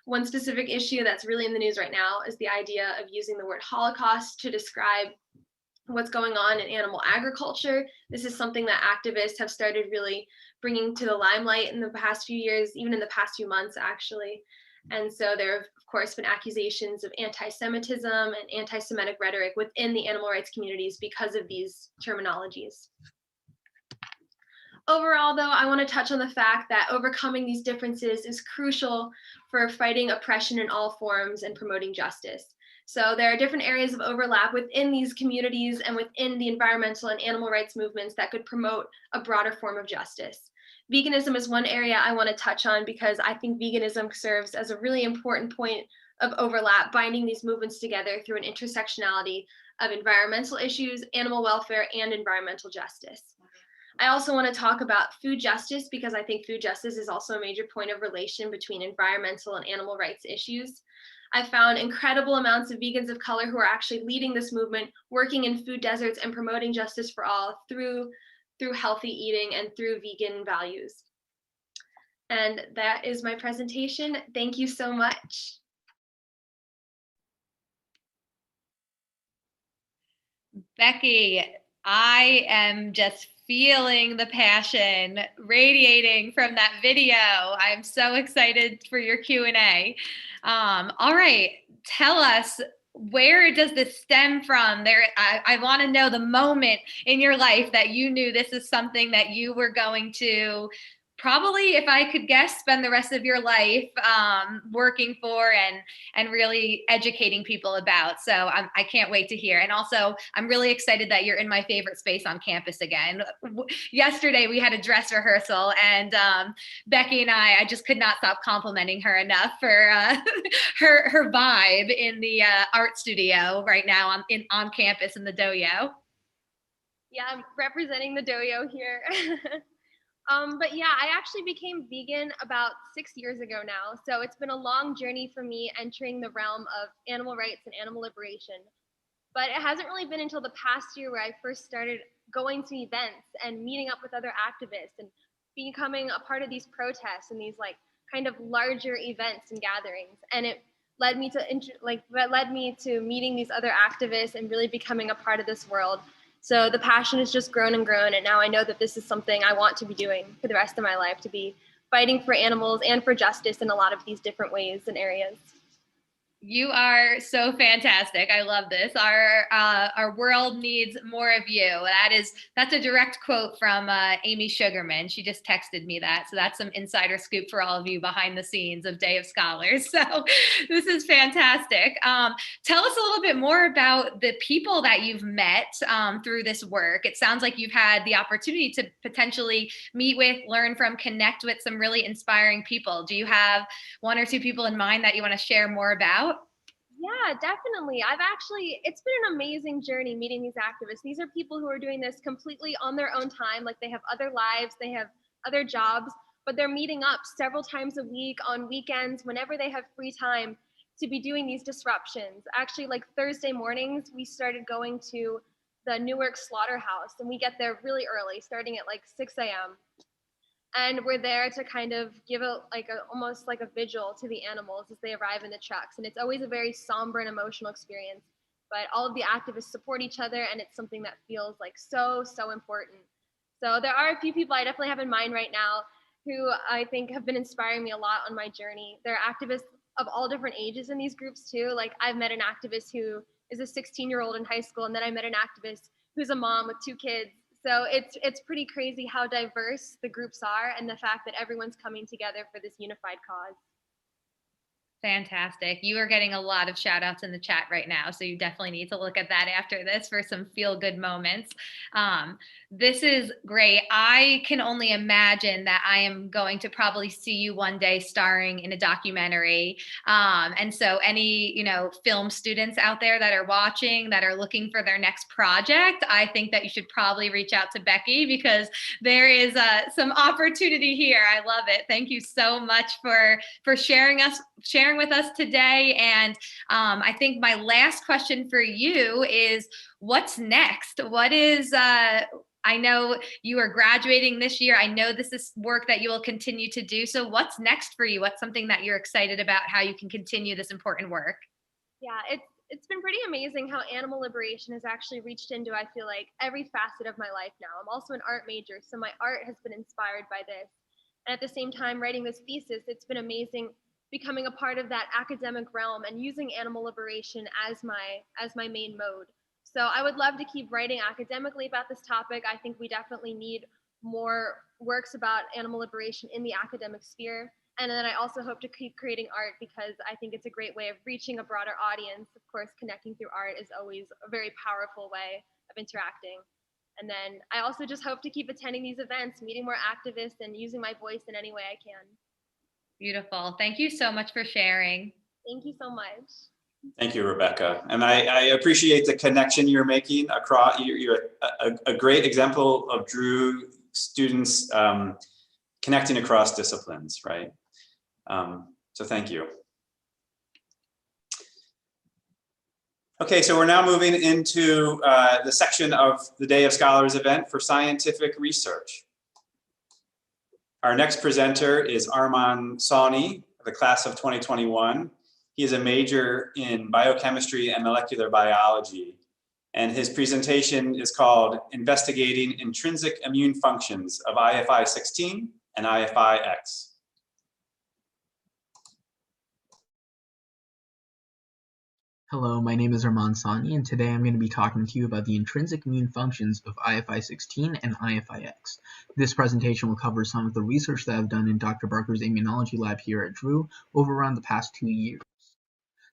One specific issue that's really in the news right now is the idea of using the word Holocaust to describe what's going on in animal agriculture. This is something that activists have started really bringing to the limelight in the past few years, even in the past few months, actually. And so there have, of course, been accusations of anti-Semitism and anti-Semitic rhetoric within the animal rights communities because of these terminologies. Overall, though, I want to touch on the fact that overcoming these differences is crucial for fighting oppression in all forms and promoting justice. So there are different areas of overlap within these communities and within the environmental and animal rights movements that could promote a broader form of justice. Veganism is one area I want to touch on because I think veganism serves as a really important point of overlap, binding these movements together through an intersectionality of environmental issues, animal welfare, and environmental justice. I also want to talk about food justice because I think food justice is also a major point of relation between environmental and animal rights issues. I found incredible amounts of vegans of color who are actually leading this movement, working in food deserts and promoting justice for all through healthy eating and through vegan values. And that is my presentation. Thank you so much. Becky, I am just feeling the passion radiating from that video. I'm so excited for your Q&A. All right, tell us, where does this stem from? I want to know the moment in your life that you knew this is something that you were going to probably, if I could guess, spend the rest of your life working for and really educating people about. So I can't wait to hear. And also, I'm really excited that you're in my favorite space on campus again. Yesterday, we had a dress rehearsal, and Becky and I just could not stop complimenting her enough for her vibe in the art studio right now on campus in the dojo. Yeah, I'm representing the dojo here. But yeah, I actually became vegan about 6 years ago now. So it's been a long journey for me entering the realm of animal rights and animal liberation. But it hasn't really been until the past year where I first started going to events and meeting up with other activists and becoming a part of these protests and these like kind of larger events and gatherings. And it led me to meeting these other activists and really becoming a part of this world. So the passion has just grown and grown, and now I know that this is something I want to be doing for the rest of my life, to be fighting for animals and for justice in a lot of these different ways and areas. You are so fantastic. I love this. Our world needs more of you. That's a direct quote from Amy Sugarman. She just texted me that. So that's some insider scoop for all of you behind the scenes of Day of Scholars. So this is fantastic. Tell us a little bit more about the people that you've met through this work. It sounds like you've had the opportunity to potentially meet with, learn from, connect with some really inspiring people. Do you have one or two people in mind that you want to share more about? Yeah, definitely. It's been an amazing journey meeting these activists. These are people who are doing this completely on their own time. Like they have other lives, they have other jobs, but they're meeting up several times a week on weekends, whenever they have free time, to be doing these disruptions. Actually, like Thursday mornings, we started going to the Newark slaughterhouse, and we get there really early, starting at like 6 a.m. And we're there to kind of give almost like a vigil to the animals as they arrive in the trucks. And it's always a very somber and emotional experience, but all of the activists support each other, and it's something that feels like so important. So there are a few people I definitely have in mind right now who I think have been inspiring me a lot on my journey. There are activists of all different ages in these groups too. Like I've met an activist who is a 16-year-old in high school, and then I met an activist who's a mom with 2 kids. So it's pretty crazy how diverse the groups are, and the fact that everyone's coming together for this unified cause. Fantastic. You are getting a lot of shout outs in the chat right now. So you definitely need to look at that after this for some feel good moments. This is great. I can only imagine that I am going to probably see you one day starring in a documentary. And so any, film students out there that are watching, that are looking for their next project, I think that you should probably reach out to Becky, because there is some opportunity here. I love it. Thank you so much for sharing with us today. And I think my last question for you is, what's next? What is, I know you are graduating this year. I know this is work that you will continue to do. So what's next for you? What's something that you're excited about, how you can continue this important work? Yeah, it's been pretty amazing how animal liberation has actually reached into, I feel like, every facet of my life now. I'm also an art major, so my art has been inspired by this. And at the same time, writing this thesis, it's been amazing becoming a part of that academic realm and using animal liberation as my main mode. So I would love to keep writing academically about this topic. I think we definitely need more works about animal liberation in the academic sphere. And then I also hope to keep creating art because I think it's a great way of reaching a broader audience. Of course, connecting through art is always a very powerful way of interacting. And then I also just hope to keep attending these events, meeting more activists, and using my voice in any way I can. Beautiful. Thank you so much for sharing. Thank you so much. Thank you, Rebecca. And I appreciate the connection you're making across. You're a great example of Drew students connecting across disciplines, right? So thank you. Okay, so we're now moving into the section of the Day of Scholars event for scientific research. Our next presenter is Arman Sawhney, of the class of 2021. He is a major in biochemistry and molecular biology, and his presentation is called Investigating Intrinsic Immune Functions of IFI-16 and IFI-X. Hello, my name is Arman Sawhney, and today I'm going to be talking to you about the intrinsic immune functions of IFI-16 and IFI-X. This presentation will cover some of the research that I've done in Dr. Barker's immunology lab here at Drew over around the past 2 years.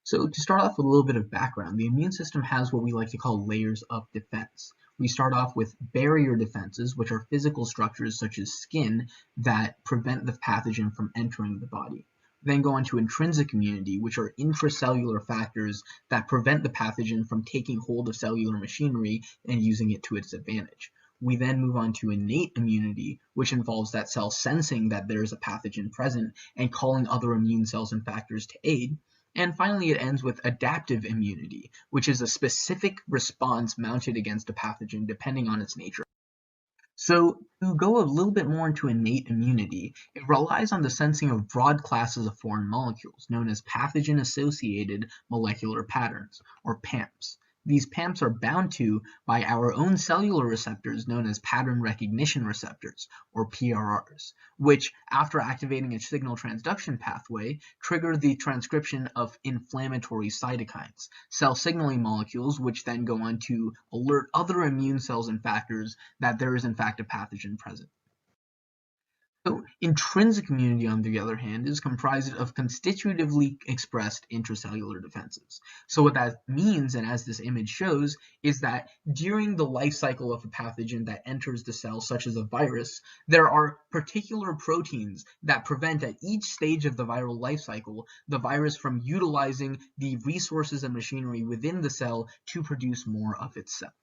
So to start off with a little bit of background, the immune system has what we like to call layers of defense. We start off with barrier defenses, which are physical structures such as skin that prevent the pathogen from entering the body. Then go on to intrinsic immunity, which are intracellular factors that prevent the pathogen from taking hold of cellular machinery and using it to its advantage. We then move on to innate immunity, which involves that cell sensing that there is a pathogen present and calling other immune cells and factors to aid. And finally, it ends with adaptive immunity, which is a specific response mounted against a pathogen depending on its nature. So to go a little bit more into innate immunity, it relies on the sensing of broad classes of foreign molecules, known as pathogen-associated molecular patterns, or PAMPs. These PAMPs are bound to by our own cellular receptors known as pattern recognition receptors, or PRRs, which, after activating a signal transduction pathway, trigger the transcription of inflammatory cytokines, cell signaling molecules which then go on to alert other immune cells and factors that there is in fact a pathogen present. So intrinsic immunity, on the other hand, is comprised of constitutively expressed intracellular defenses. So what that means, and as this image shows, is that during the life cycle of a pathogen that enters the cell, such as a virus, there are particular proteins that prevent at each stage of the viral life cycle the virus from utilizing the resources and machinery within the cell to produce more of itself.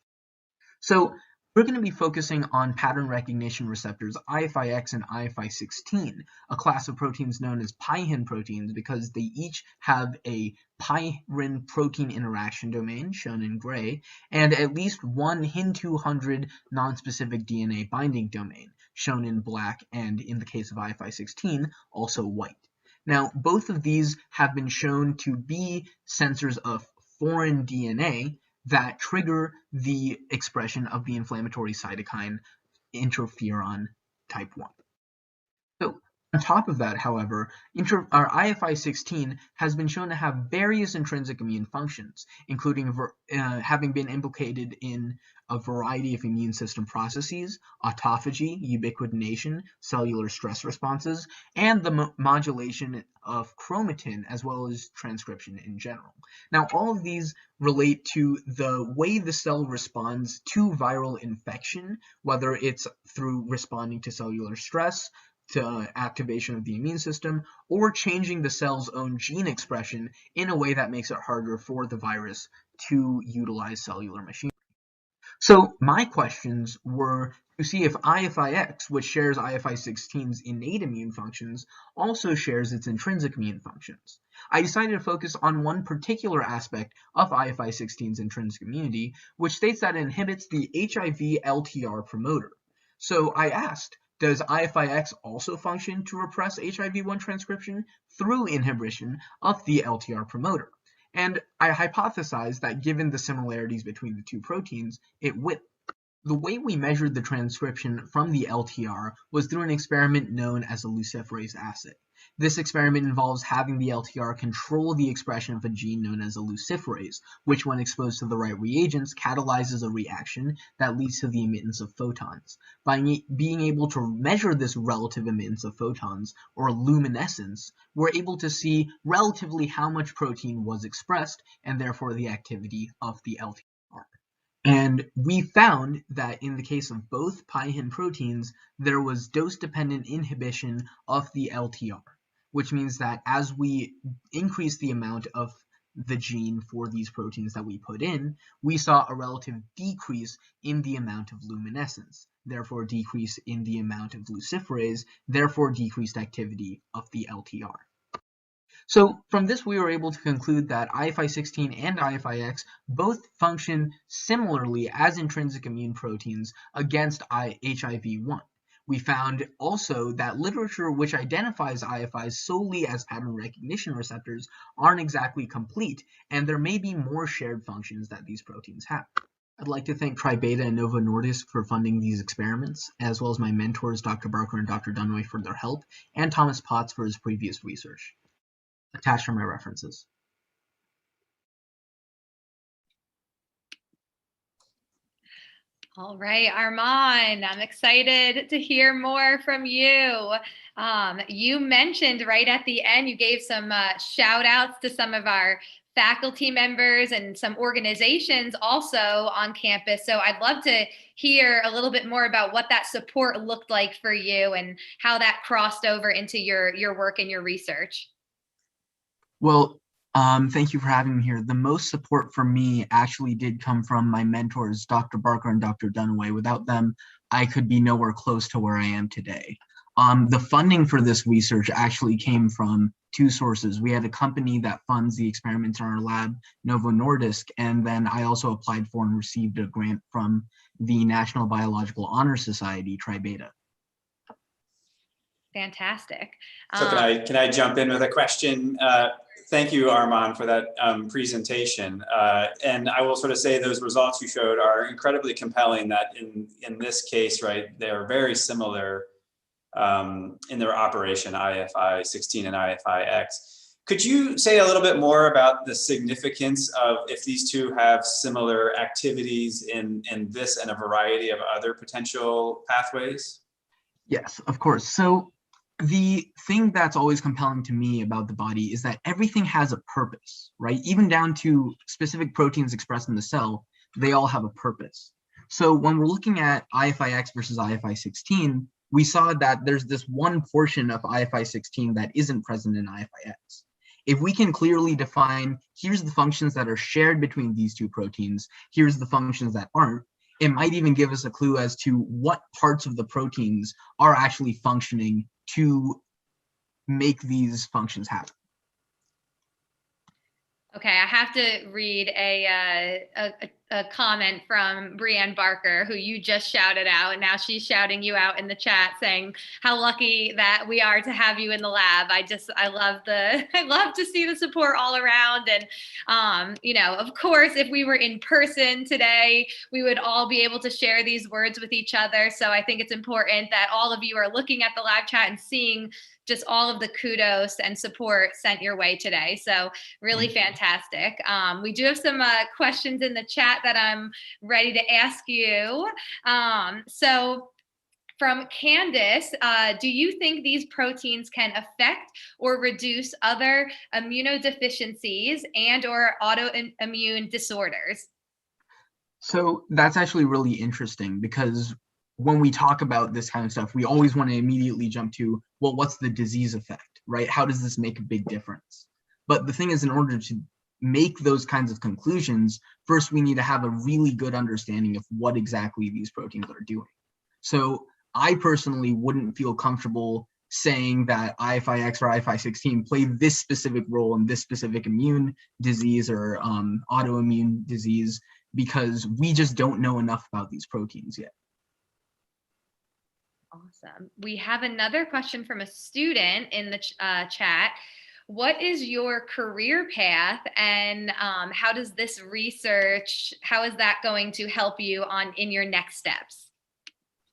So we're going to be focusing on pattern recognition receptors IFI-X and IFI-16, a class of proteins known as pi-HIN proteins because they each have a pi-RIN protein interaction domain, shown in gray, and at least one HIN200 nonspecific DNA binding domain, shown in black, and in the case of IFI-16, also white. Now, both of these have been shown to be sensors of foreign DNA that trigger the expression of the inflammatory cytokine interferon type 1. So on top of that, however, our IFI-16 has been shown to have various intrinsic immune functions, including having been implicated in a variety of immune system processes, autophagy, ubiquitination, cellular stress responses, and the modulation of chromatin, as well as transcription in general. Now, all of these relate to the way the cell responds to viral infection, whether it's through responding to cellular stress, to activation of the immune system, or changing the cell's own gene expression in a way that makes it harder for the virus to utilize cellular machinery. So my questions were to see if IFI-X, which shares IFI-16's innate immune functions, also shares its intrinsic immune functions. I decided to focus on one particular aspect of IFI-16's intrinsic immunity, which states that it inhibits the HIV LTR promoter. So I asked, does IFI-X also function to repress HIV-1 transcription through inhibition of the LTR promoter? And I hypothesized that given the similarities between the two proteins, it would. The way we measured the transcription from the LTR was through an experiment known as a luciferase assay. This experiment involves having the LTR control the expression of a gene known as a luciferase, which when exposed to the right reagents catalyzes a reaction that leads to the emittance of photons. By being able to measure this relative emittance of photons, or luminescence, we're able to see relatively how much protein was expressed and therefore the activity of the LTR. And we found that in the case of both PIHIN proteins, there was dose-dependent inhibition of the LTR, which means that as we increase the amount of the gene for these proteins that we put in, we saw a relative decrease in the amount of luminescence, therefore decrease in the amount of luciferase, therefore decreased activity of the LTR. So from this, we were able to conclude that IFI16 and IFIX both function similarly as intrinsic immune proteins against HIV-1. We found also that literature which identifies IFIs solely as pattern recognition receptors aren't exactly complete, and there may be more shared functions that these proteins have. I'd like to thank TriBeta and Novo Nordisk for funding these experiments, as well as my mentors, Dr. Barker and Dr. Dunaway, for their help, and Thomas Potts for his previous research. Attached are my references. All right, Armand, I'm excited to hear more from you. You mentioned right at the end, you gave some shout outs to some of our faculty members and some organizations also on campus. So I'd love to hear a little bit more about what that support looked like for you and how that crossed over into your work and your research. Well, thank you for having me here. The most support for me actually did come from my mentors, Dr. Barker and Dr. Dunaway. Without them, I could be nowhere close to where I am today. The funding for this research actually came from two sources. We had a company that funds the experiments in our lab, Novo Nordisk, and then I also applied for and received a grant from the National Biological Honor Society, TriBeta. Fantastic. So can I jump in with a question? Thank you, Armand, for that presentation. And I will sort of say those results you showed are incredibly compelling, that in this case, right, they're very similar in their operation, IFI16 and IFIX. Could you say a little bit more about the significance of if these two have similar activities in this and a variety of other potential pathways? Yes, of course. So the thing that's always compelling to me about the body is that everything has a purpose, right? Even down to specific proteins expressed in the cell, they all have a purpose. So when we're looking at IFIX versus IFI16, we saw that there's this one portion of IFI16 that isn't present in IFIX. If we can clearly define, here's the functions that are shared between these two proteins, here's the functions that aren't, it might even give us a clue as to what parts of the proteins are actually functioning to make these functions happen. Okay, I have to read a comment from Brianne Barker, who you just shouted out, and now she's shouting you out in the chat, saying how lucky that we are to have you in the lab. I love to see the support all around, and you know, of course, if we were in person today, we would all be able to share these words with each other. So I think it's important that all of you are looking at the live chat and seeing just all of the kudos and support sent your way today. So really fantastic. We do have some questions in the chat that I'm ready to ask you. So from Candace, do you think these proteins can affect or reduce other immunodeficiencies and or autoimmune disorders? So that's actually really interesting, because when we talk about this kind of stuff, we always want to immediately jump to, well, what's the disease effect, right? How does this make a big difference? But the thing is, in order to make those kinds of conclusions, first we need to have a really good understanding of what exactly these proteins are doing. So I personally wouldn't feel comfortable saying that IFIX or IFI16 play this specific role in this specific immune disease or autoimmune disease, because we just don't know enough about these proteins yet. Awesome. We have another question from a student in the chat. what is your career path, and how does this research, how is that going to help you in your next steps?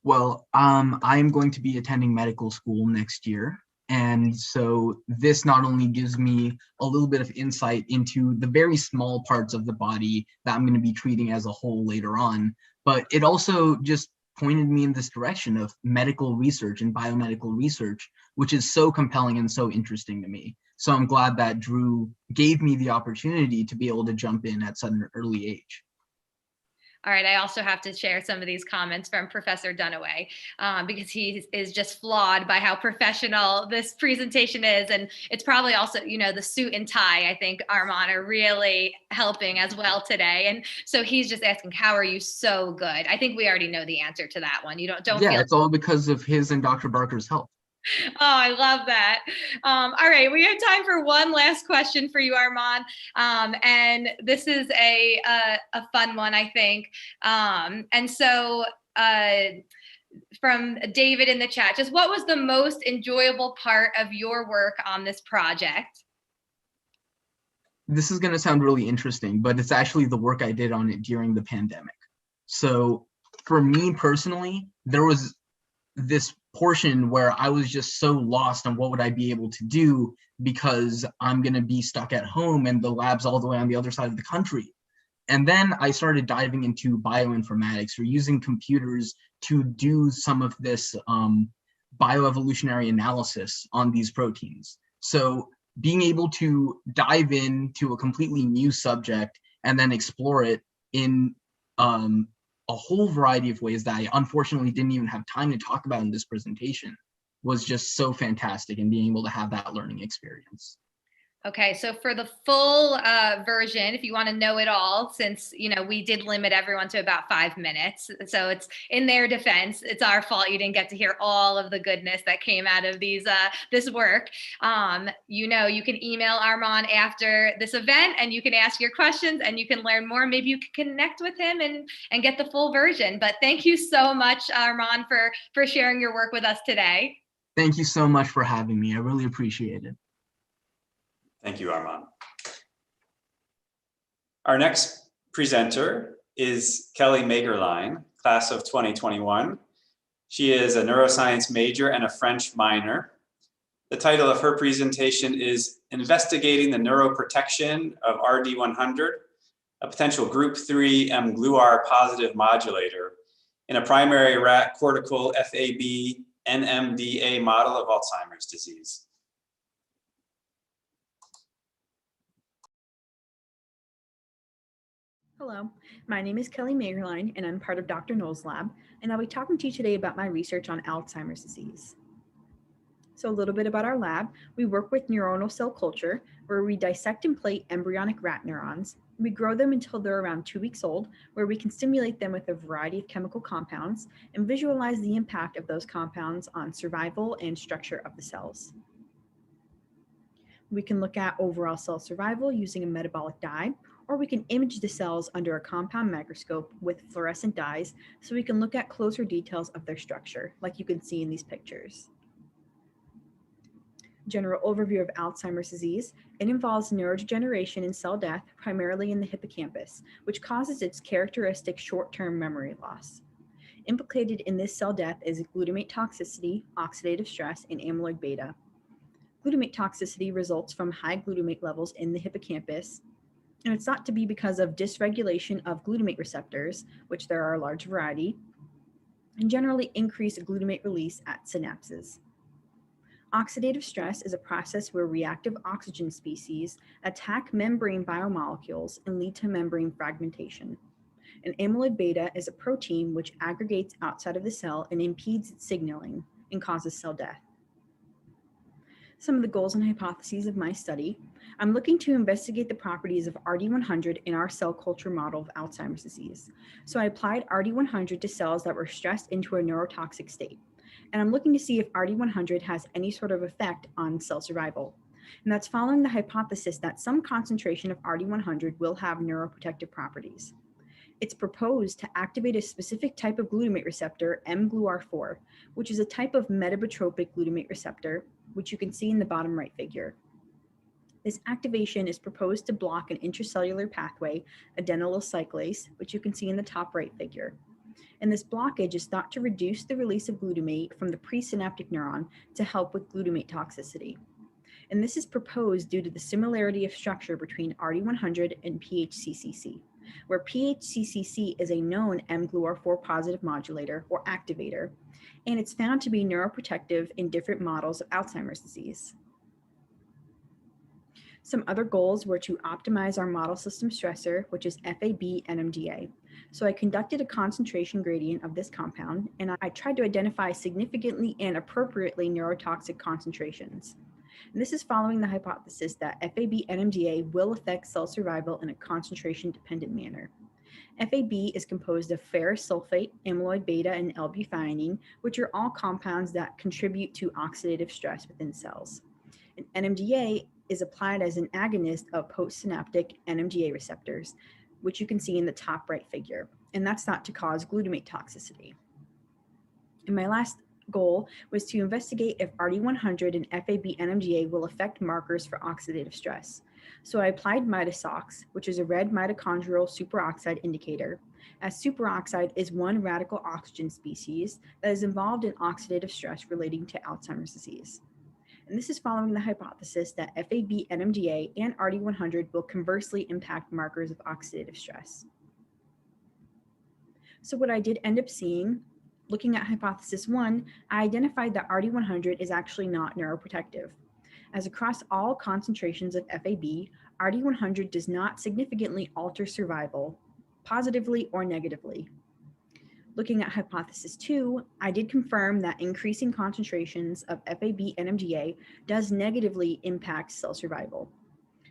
Well, I'm going to be attending medical school next year. And so this not only gives me a little bit of insight into the very small parts of the body that I'm going to be treating as a whole later on, but it also just pointed me in this direction of medical research and biomedical research, which is so compelling and so interesting to me. So I'm glad that Drew gave me the opportunity to be able to jump in at such an early age. All right, I also have to share some of these comments from Professor Dunaway because he is just flawed by how professional this presentation is. And it's probably also, the suit and tie, I think, Armand, are really helping as well today. And so he's just asking, how are you so good? I think we already know the answer to that one. You don't Yeah, feel it's all because of his and Dr. Barker's help. Oh, I love that. All right, we have time for one last question for you, Armand. And this is a fun one, I think. And so from David in the chat, just what was the most enjoyable part of your work on this project? This is going to sound really interesting, but it's actually the work I did on it during the pandemic. So for me personally, there was this portion where I was just so lost on what would I be able to do because I'm going to be stuck at home and the lab's all the way on the other side of the country. And then I started diving into bioinformatics, or using computers to do some of this bioevolutionary analysis on these proteins. So being able to dive into a completely new subject and then explore it in a whole variety of ways that I unfortunately didn't even have time to talk about in this presentation was just so fantastic, and being able to have that learning experience. Okay, so for the full version, if you want to know it all, since we did limit everyone to about 5 minutes, so it's in their defense, it's our fault you didn't get to hear all of the goodness that came out of these this work. You can email Armand after this event, and you can ask your questions, and you can learn more. Maybe you can connect with him and get the full version. But thank you so much, Armand, for sharing your work with us today. Thank you so much for having me. I really appreciate it. Thank you, Armand. Our next presenter is Kelly Magerlein, class of 2021. She is a neuroscience major and a French minor. The title of her presentation is Investigating the Neuroprotection of RD100, a potential group 3 mGluR positive modulator in a primary rat cortical FAB NMDA model of Alzheimer's disease. Hello, my name is Kelly Magerlein, and I'm part of Dr. Knoll's lab, and I'll be talking to you today about my research on Alzheimer's disease. So a little bit about our lab. We work with neuronal cell culture, where we dissect and plate embryonic rat neurons. We grow them until they're around 2 weeks old, where we can stimulate them with a variety of chemical compounds and visualize the impact of those compounds on survival and structure of the cells. We can look at overall cell survival using a metabolic dye, or we can image the cells under a compound microscope with fluorescent dyes so we can look at closer details of their structure, like you can see in these pictures. General overview of Alzheimer's disease. It involves neurodegeneration and cell death, primarily in the hippocampus, which causes its characteristic short-term memory loss. Implicated in this cell death is glutamate toxicity, oxidative stress, and amyloid beta. Glutamate toxicity results from high glutamate levels in the hippocampus, and it's thought to be because of dysregulation of glutamate receptors, which there are a large variety, and generally increased glutamate release at synapses. Oxidative stress is a process where reactive oxygen species attack membrane biomolecules and lead to membrane fragmentation. And amyloid beta is a protein which aggregates outside of the cell and impedes its signaling and causes cell death. Some of the goals and hypotheses of my study. I'm looking to investigate the properties of RD100 in our cell culture model of Alzheimer's disease. So I applied RD100 to cells that were stressed into a neurotoxic state. And I'm looking to see if RD100 has any sort of effect on cell survival. And that's following the hypothesis that some concentration of RD100 will have neuroprotective properties. It's proposed to activate a specific type of glutamate receptor, mGluR4, which is a type of metabotropic glutamate receptor, which you can see in the bottom right figure. This activation is proposed to block an intracellular pathway, adenylyl cyclase, which you can see in the top right figure. And this blockage is thought to reduce the release of glutamate from the presynaptic neuron to help with glutamate toxicity. And this is proposed due to the similarity of structure between RD100 and PHCCC, where PHCCC is a known mGluR4 positive modulator or activator, and it's found to be neuroprotective in different models of Alzheimer's disease. Some other goals were to optimize our model system stressor, which is FAB-NMDA. So I conducted a concentration gradient of this compound, and I tried to identify significantly and appropriately neurotoxic concentrations. And this is following the hypothesis that FAB-NMDA will affect cell survival in a concentration-dependent manner. FAB is composed of ferrous sulfate, amyloid beta, and L-buthionine, which are all compounds that contribute to oxidative stress within cells. And NMDA is applied as an agonist of postsynaptic NMDA receptors, which you can see in the top right figure, and that's thought to cause glutamate toxicity. And my last goal was to investigate if RD100 and FAB-NMDA will affect markers for oxidative stress. So I applied mitosox, which is a red mitochondrial superoxide indicator, as superoxide is one radical oxygen species that is involved in oxidative stress relating to Alzheimer's disease. And this is following the hypothesis that FAB-NMDA and RD100 will conversely impact markers of oxidative stress. So what I did end up seeing, looking at hypothesis 1, I identified that RD100 is actually not neuroprotective, as across all concentrations of FAB, RD100 does not significantly alter survival, positively or negatively. Looking at hypothesis 2, I did confirm that increasing concentrations of FAB-NMDA does negatively impact cell survival,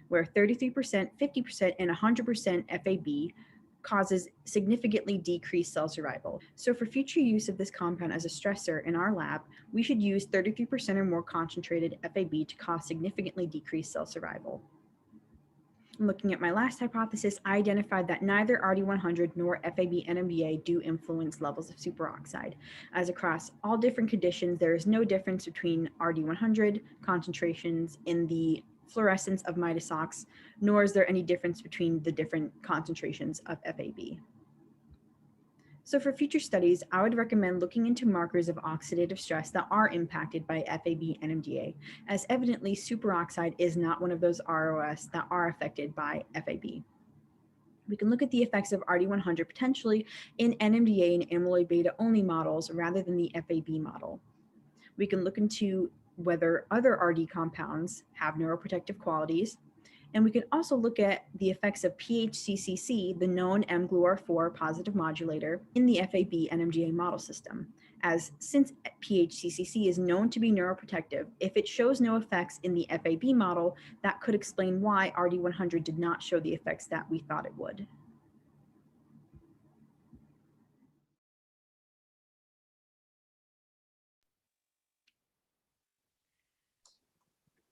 where 33%, 50%, and 100% FAB causes significantly decreased cell survival. So for future use of this compound as a stressor in our lab, we should use 33% or more concentrated FAB to cause significantly decreased cell survival. Looking at my last hypothesis, I identified that neither RD100 nor FAB-NMDA do influence levels of superoxide, as across all different conditions, there is no difference between RD100 concentrations in the fluorescence of mitosox, nor is there any difference between the different concentrations of FAB. So for future studies, I would recommend looking into markers of oxidative stress that are impacted by FAB-NMDA, as evidently superoxide is not one of those ROS that are affected by FAB. We can look at the effects of RD100 potentially in NMDA and amyloid beta only models rather than the FAB model. We can look into whether other RD compounds have neuroprotective qualities, and we can also look at the effects of PHCCC, the known mGluR4 positive modulator, in the FAB-NMDA model system, as since PHCCC is known to be neuroprotective, if it shows no effects in the FAB model, that could explain why RD100 did not show the effects that we thought it would.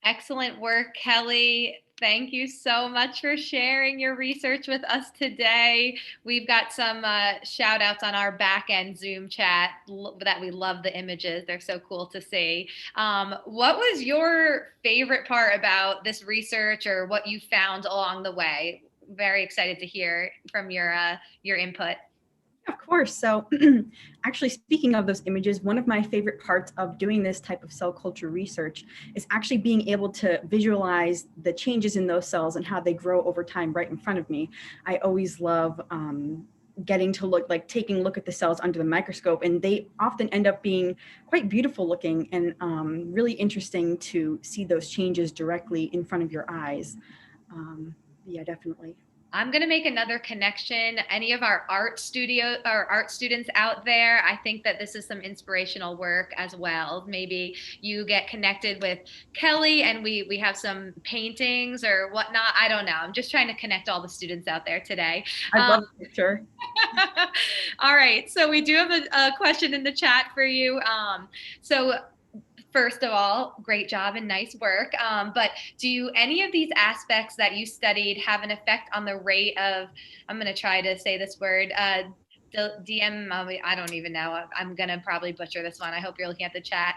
Excellent work, Kelly. Thank you so much for sharing your research with us today. We've got some shout outs on our back end Zoom chat that we love the images. They're so cool to see. What was your favorite part about this research or what you found along the way? Very excited to hear from your input. Of course. So actually, speaking of those images, one of my favorite parts of doing this type of cell culture research is actually being able to visualize the changes in those cells and how they grow over time right in front of me. I always love getting to taking a look at the cells under the microscope, and they often end up being quite beautiful looking and really interesting to see those changes directly in front of your eyes. Yeah, definitely. I'm going to make another connection. Any of our art students out there, I think that this is some inspirational work as well. Maybe you get connected with Kelly and we have some paintings or whatnot. I don't know. I'm just trying to connect all the students out there today. I'd love to, sure. All right. So we do have a question in the chat for you. First of all, great job and nice work. But do any of these aspects that you studied have an effect on the rate of, I'm going to try to say this word, I don't even know. I'm going to probably butcher this one. I hope you're looking at the chat.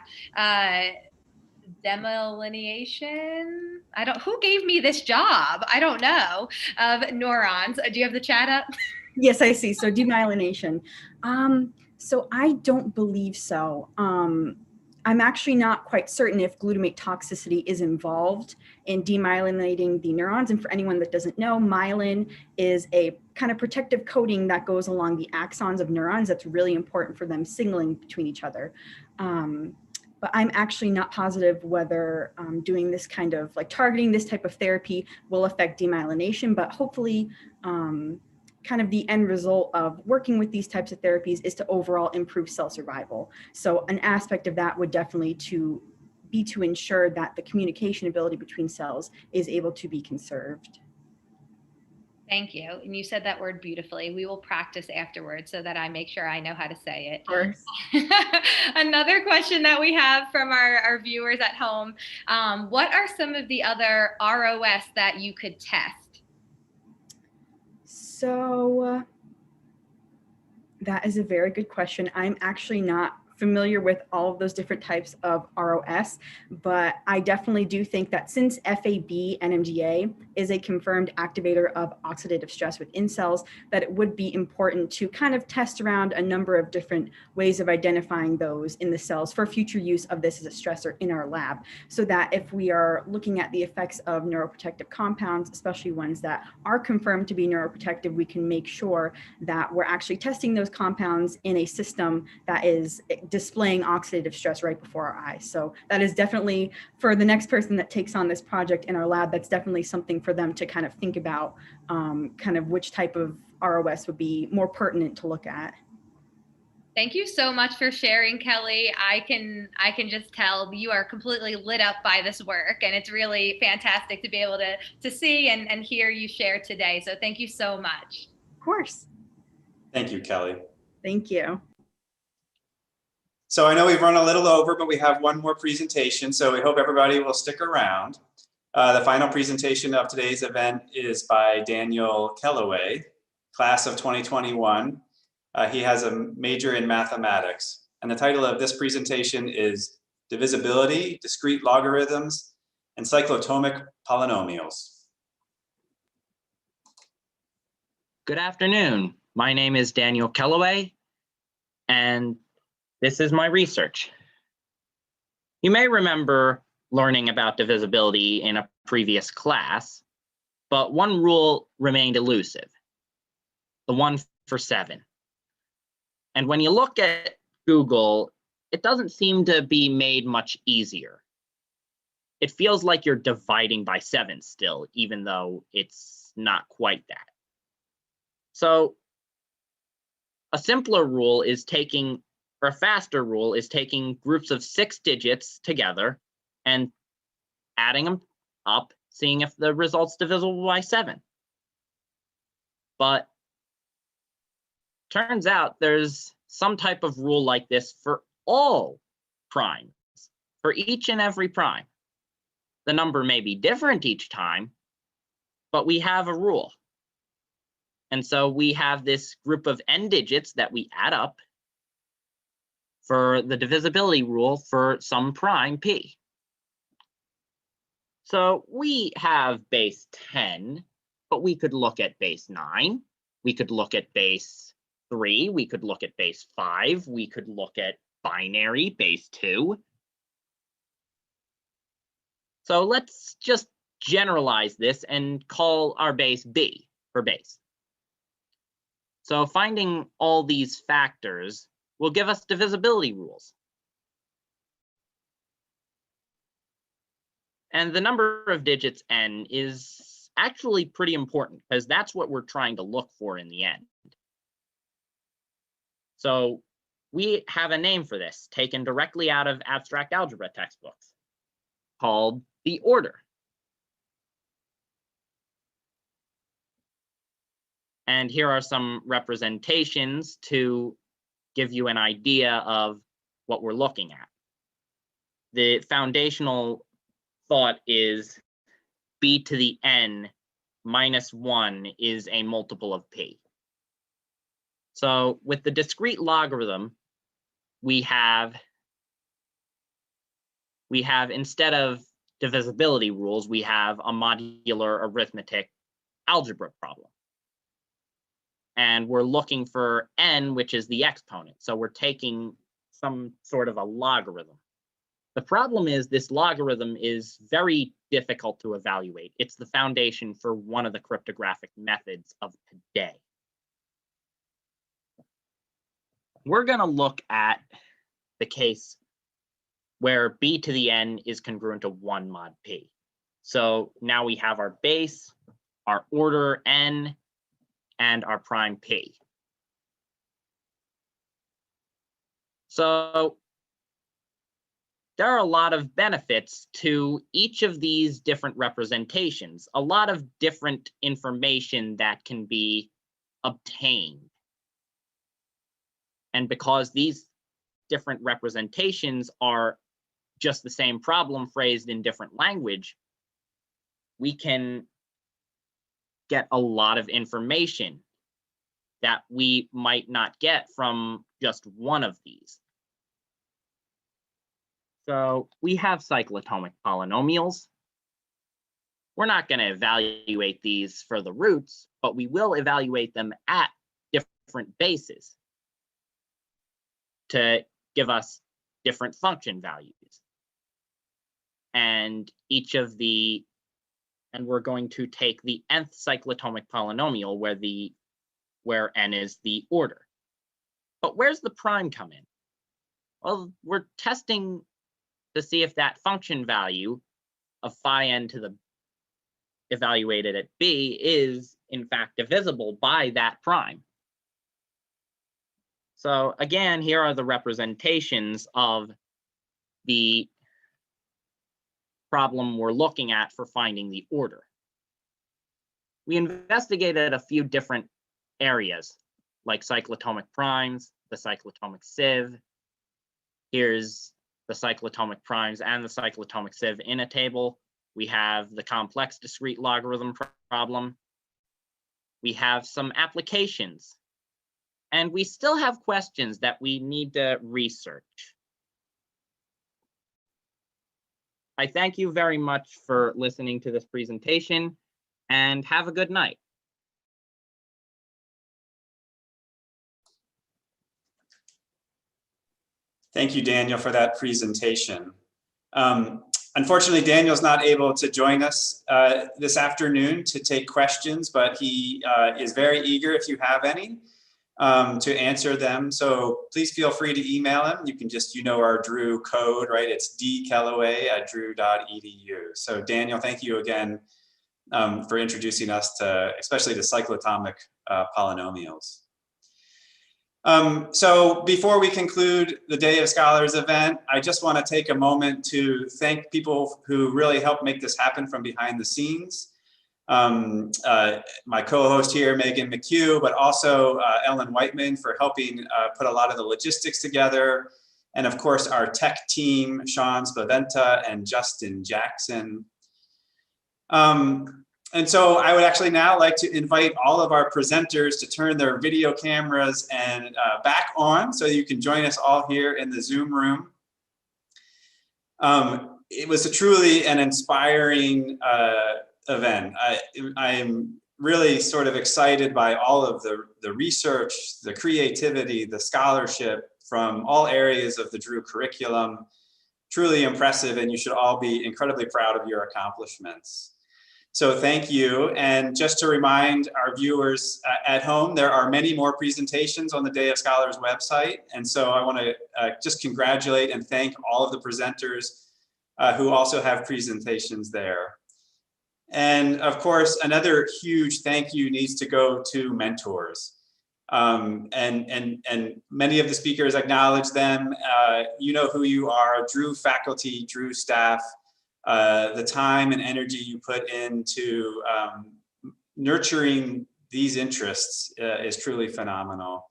demyelination. Who gave me this job? I don't know, of neurons. Do you have the chat up? Yes, I see. So demyelination. So I don't believe so. I'm actually not quite certain if glutamate toxicity is involved in demyelinating the neurons. And for anyone that doesn't know, myelin is a kind of protective coating that goes along the axons of neurons that's really important for them signaling between each other. But I'm actually not positive whether doing this kind of like targeting this type of therapy will affect demyelination, but hopefully kind of the end result of working with these types of therapies is to overall improve cell survival. So an aspect of that would definitely be to ensure that the communication ability between cells is able to be conserved. Thank you. And you said that word beautifully. We will practice afterwards so that I make sure I know how to say it. Of course. Another question that we have from our viewers at home, what are some of the other ROS that you could test? So that is a very good question. I'm actually not familiar with all of those different types of ROS, but I definitely do think that since FAB-NMDA is a confirmed activator of oxidative stress within cells, that it would be important to kind of test around a number of different ways of identifying those in the cells for future use of this as a stressor in our lab, so that if we are looking at the effects of neuroprotective compounds, especially ones that are confirmed to be neuroprotective, we can make sure that we're actually testing those compounds in a system that is displaying oxidative stress right before our eyes. So that is definitely, for the next person that takes on this project in our lab, that's definitely something for them to kind of think about, kind of which type of ROS would be more pertinent to look at. Thank you so much for sharing, Kelly. I can just tell you are completely lit up by this work, and it's really fantastic to be able to see and hear you share today. So thank you so much. Of course. Thank you, Kelly. Thank you. So I know we've run a little over, but we have one more presentation, so we hope everybody will stick around. The final presentation of today's event is by Daniel Kellaway, class of 2021. He has a major in mathematics, and the title of this presentation is Divisibility, Discrete Logarithms, and Cyclotomic Polynomials. Good afternoon. My name is Daniel Kellaway, and this is my research. You may remember learning about divisibility in a previous class, but one rule remained elusive, the one for 7. And when you look at Google, it doesn't seem to be made much easier. It feels like you're dividing by 7 still, even though it's not quite that. So a simpler rule is taking, or a faster rule is taking groups of 6 digits together and adding them up, seeing if the result's divisible by 7. But turns out there's some type of rule like this for all primes, for each and every prime. The number may be different each time, but we have a rule. And so we have this group of n digits that we add up for the divisibility rule for some prime p. So we have base 10, but we could look at base 9. We could look at base 3. We could look at base 5. We could look at binary, base 2. So let's just generalize this and call our base b for base. So finding all these factors will give us divisibility rules. And the number of digits n is actually pretty important because that's what we're trying to look for in the end. So we have a name for this taken directly out of abstract algebra textbooks called the order. And here are some representations to give you an idea of what we're looking at. The foundational thought is b to the n minus 1 is a multiple of p. So with the discrete logarithm, we have we have, instead of divisibility rules, we have a modular arithmetic algebra problem. And we're looking for n, which is the exponent. So we're taking some sort of a logarithm. The problem is this logarithm is very difficult to evaluate. It's the foundation for one of the cryptographic methods of today. We're going to look at the case where b to the n is congruent to 1 mod p. So now we have our base, our order n, and our prime p. So there are a lot of benefits to each of these different representations, a lot of different information that can be obtained. And because these different representations are just the same problem phrased in different language, we can get a lot of information that we might not get from just one of these. So we have cyclotomic polynomials. We're not going to evaluate these for the roots, but we will evaluate them at different bases to give us different function values. And we're going to take the nth cyclotomic polynomial where n is the order. But where's the prime come in? Well, we're testing to see if that function value of phi n to the evaluated at b is in fact divisible by that prime. So again, here are the representations of the problem we're looking at for finding the order. We investigated a few different areas like cyclotomic primes, the cyclotomic sieve. Here's the cyclotomic primes and the cyclotomic sieve in a table. We have the complex discrete logarithm problem. We have some applications. And we still have questions that we need to research. I thank you very much for listening to this presentation, and have a good night. Thank you, Daniel, for that presentation. Unfortunately, Daniel's not able to join us this afternoon to take questions, but he is very eager, if you have any, to answer them. So please feel free to email him. You can just, our Drew code, right? It's dkellaway@drew.edu. So Daniel, thank you again for introducing us to, especially the cyclotomic polynomials. So before we conclude the Day of Scholars event, I just want to take a moment to thank people who really helped make this happen from behind the scenes. My co-host here, Megan McHugh, but also Ellen Whiteman for helping put a lot of the logistics together. And of course, our tech team, Sean Spaventa and Justin Jackson. And so I would actually now like to invite all of our presenters to turn their video cameras and back on so you can join us all here in the Zoom room. It was truly an inspiring event. I am really sort of excited by all of the research, the creativity, the scholarship from all areas of the Drew curriculum. Truly impressive, and you should all be incredibly proud of your accomplishments. So thank you. And just to remind our viewers at home, there are many more presentations on the Day of Scholars website. And so I want to just congratulate and thank all of the presenters who also have presentations there. And of course, another huge thank you needs to go to mentors. And many of the speakers acknowledge them. You know who you are, Drew faculty, Drew staff. The time and energy you put into nurturing these interests is truly phenomenal.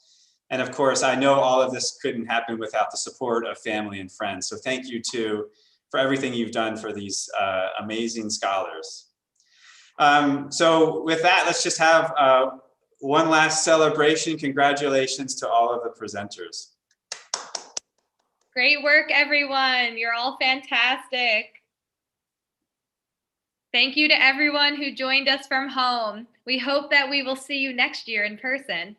And of course, I know all of this couldn't happen without the support of family and friends. So thank you too for everything you've done for these amazing scholars. So with that, let's just have one last celebration. Congratulations to all of the presenters. Great work, everyone. You're all fantastic. Thank you to everyone who joined us from home. We hope that we will see you next year in person.